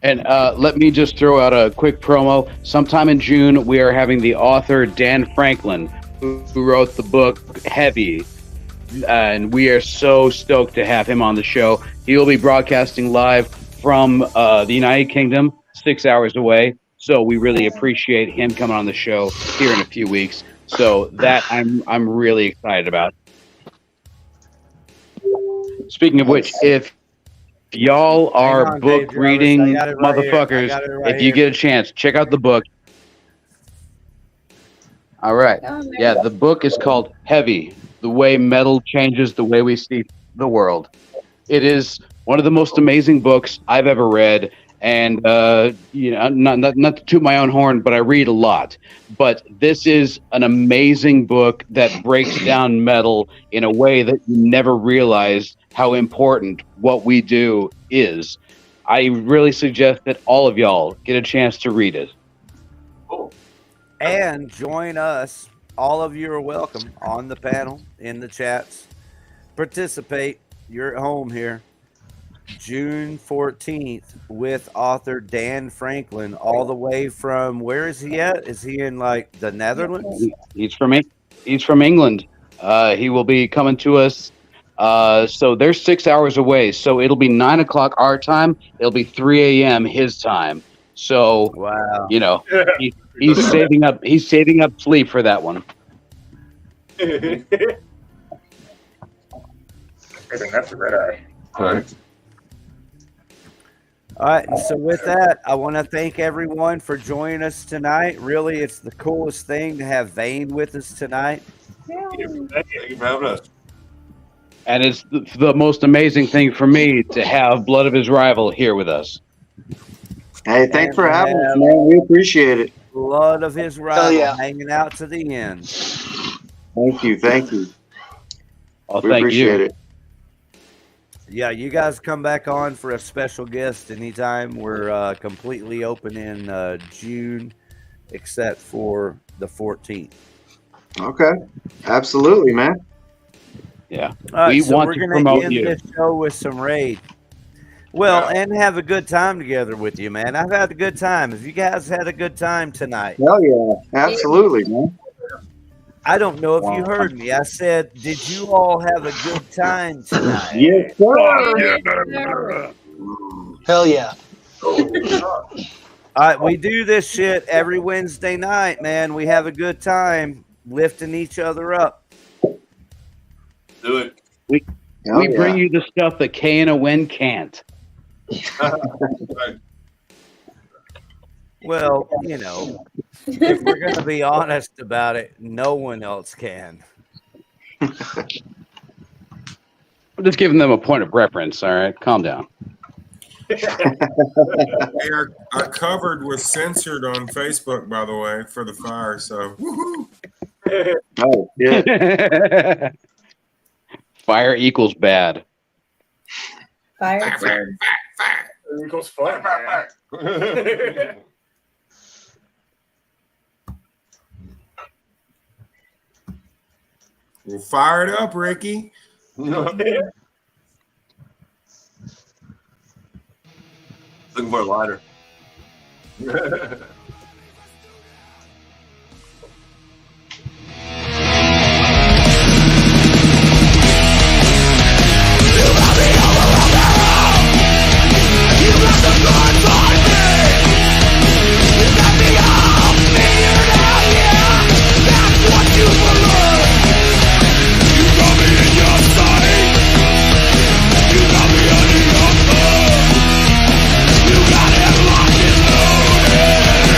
And let me just throw out a quick promo. Sometime in June, we are having the author Dan Franklin, who wrote the book Heavy, and we are so stoked to have him on the show. He will be broadcasting live from the United Kingdom, 6 hours away. So we really appreciate him coming on the show here in a few weeks. So that I'm really excited about. Speaking of which, if y'all are book reading motherfuckers, if you get a chance, check out the book. All right. Yeah, the book is called Heavy, The Way Metal Changes the Way We See the World. It is one of the most amazing books I've ever read. And, you know, not to toot my own horn, but I read a lot. But this is an amazing book that breaks down metal in a way that you never realized how important what we do is. I really suggest that all of y'all get a chance to read it. Cool. And join us. All of you are welcome on the panel, in the chats. Participate. You're at home here. June 14th with author Dan Franklin, all the way from, where is he at? Is he in like the Netherlands? He's from England. He will be coming to us. So they're 6 hours away. So it'll be 9 o'clock our time. It'll be 3 a.m. his time. So wow, you know, he's saving up. He's saving up sleep for that one. I think that's a red eye. All right. All right, and so with that, I want to thank everyone for joining us tonight. Really, it's the coolest thing to have VeiN with us tonight. Thank you for having us. And it's the most amazing thing for me to have Blood of His Rival here with us. Hey, thanks for having us, man. We appreciate it. Blood of His Rival hanging out to the end. Thank you. Thank you. Oh, we appreciate it. Yeah, you guys come back on for a special guest anytime. We're completely open in June, except for the 14th. Okay. Absolutely, man. Yeah. All right, we so want we're to gonna promote end you. this show with some raid. Well, and have a good time together with you, man. I've had a good time. Have you guys had a good time tonight? Hell yeah. Absolutely, man. I don't know if you heard me. I said, did you all have a good time tonight? Yes, sir. Hell yeah. All right, we do this shit every Wednesday night, man. We have a good time lifting each other up. Do it. We bring you the stuff that K and a Win can't. Well, you know, if we're going to be honest about it, no one else can. I'm just giving them a point of reference. All right, calm down. They are covered with censored on Facebook, by the way, for the fire. So, woohoo! Oh, yeah. Fire equals bad. Fire. Equals fun. We'll fire it up, Ricky. Looking for a lighter. You got it locked and loaded.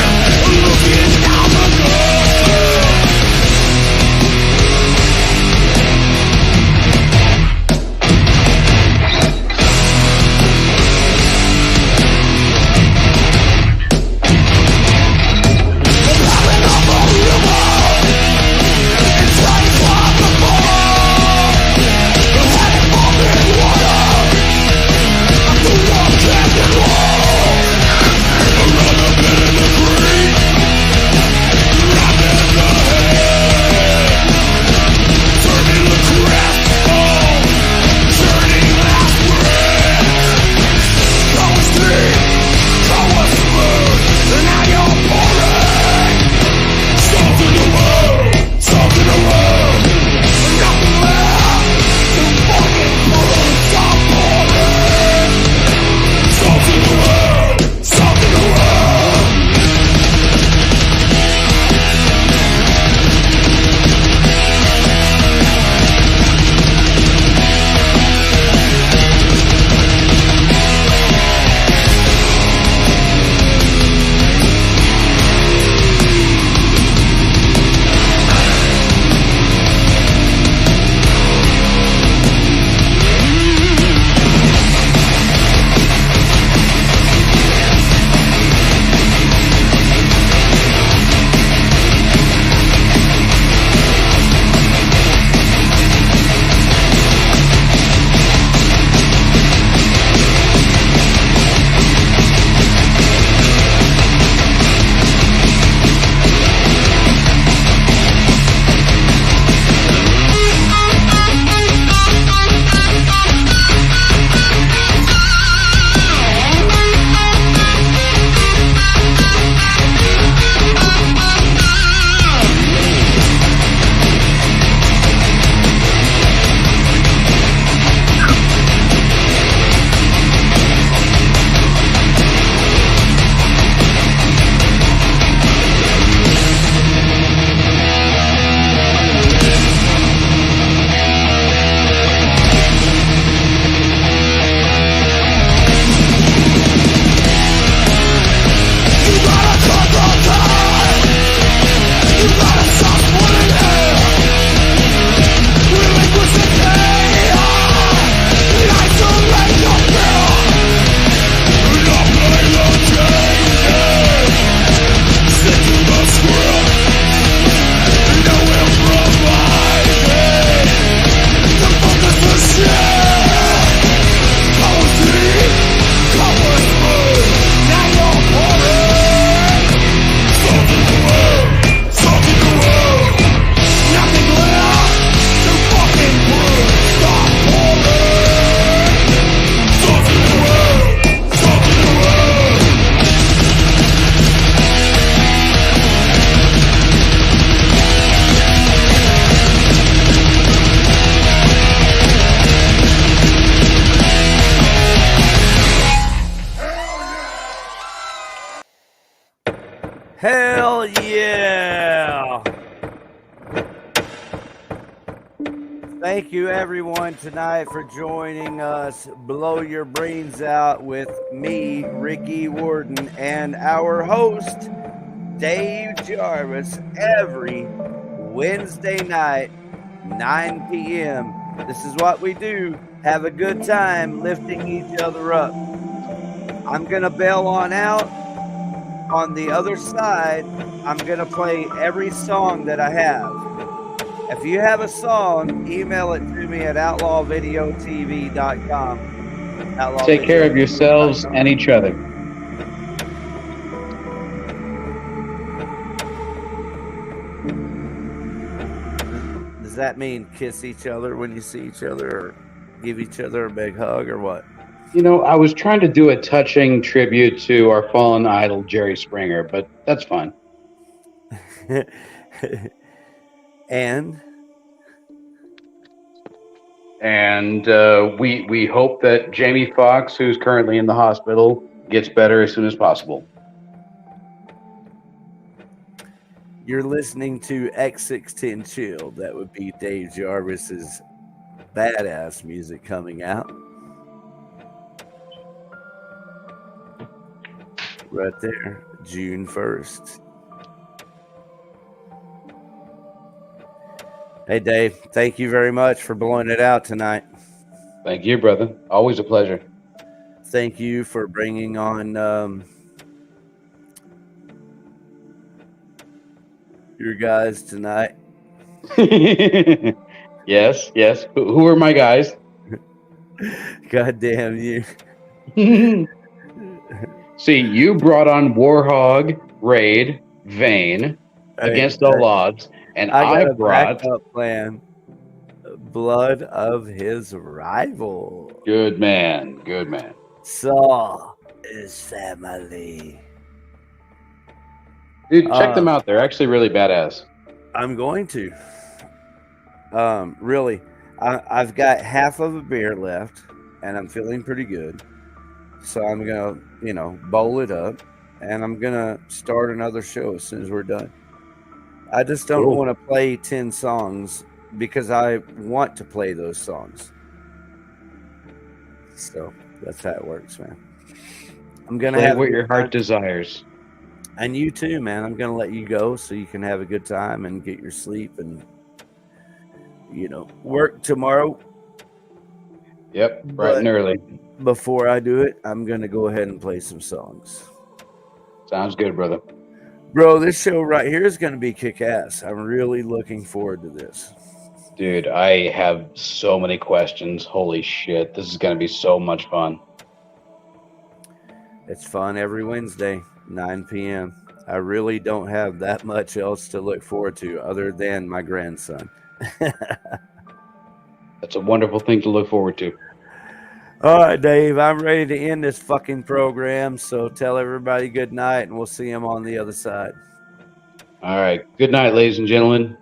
Hell yeah! Thank you, everyone, tonight for joining us. Blow your brains out with me, Ricky Warden, and our host, Dave Jarvis, every Wednesday night, 9 p.m. This is what we do. Have a good time lifting each other up. I'm going to bail on out. On the other side, I'm going to play every song that I have. If you have a song, email it to me at OutlawVideoTV.com. Take care of yourselves and each other. Does that mean kiss each other when you see each other, or give each other a big hug, or what? You know, I was trying to do a touching tribute to our fallen idol, Jerry Springer, but that's fine. And we hope that Jamie Foxx, who's currently in the hospital, gets better as soon as possible. You're listening to X610 Chill. That would be Dave Jarvis's badass music coming out. Right there, June 1st. Hey, Dave, thank you very much for blowing it out tonight. Thank you, brother. Always a pleasure. Thank you for bringing on your guys tonight. Yes. Who are my guys? God damn you. See, you brought on Warhog, Raid, VeiN, Against All Odds, and I brought backup plan, Blood of His Rival. Good man. Saw is family. Dude, check them out. They're actually really badass. I'm going to. Really, I've got half of a beer left, and I'm feeling pretty good. So I'm going to, bowl it up, and I'm going to start another show as soon as we're done. I just don't want to play 10 songs because I want to play those songs. So that's how it works, man. I'm going to have what your heart desires. And you too, man. I'm going to let you go so you can have a good time and get your sleep and, work tomorrow. Yep, bright and early. Before I do it, I'm going to go ahead and play some songs. Sounds good, brother. Bro, this show right here is going to be kick-ass. I'm really looking forward to this. Dude, I have so many questions. Holy shit. This is going to be so much fun. It's fun every Wednesday, 9 p.m. I really don't have that much else to look forward to other than my grandson. That's a wonderful thing to look forward to. All right, Dave, I'm ready to end this fucking program. So tell everybody good night, and we'll see them on the other side. All right. Good night, ladies and gentlemen.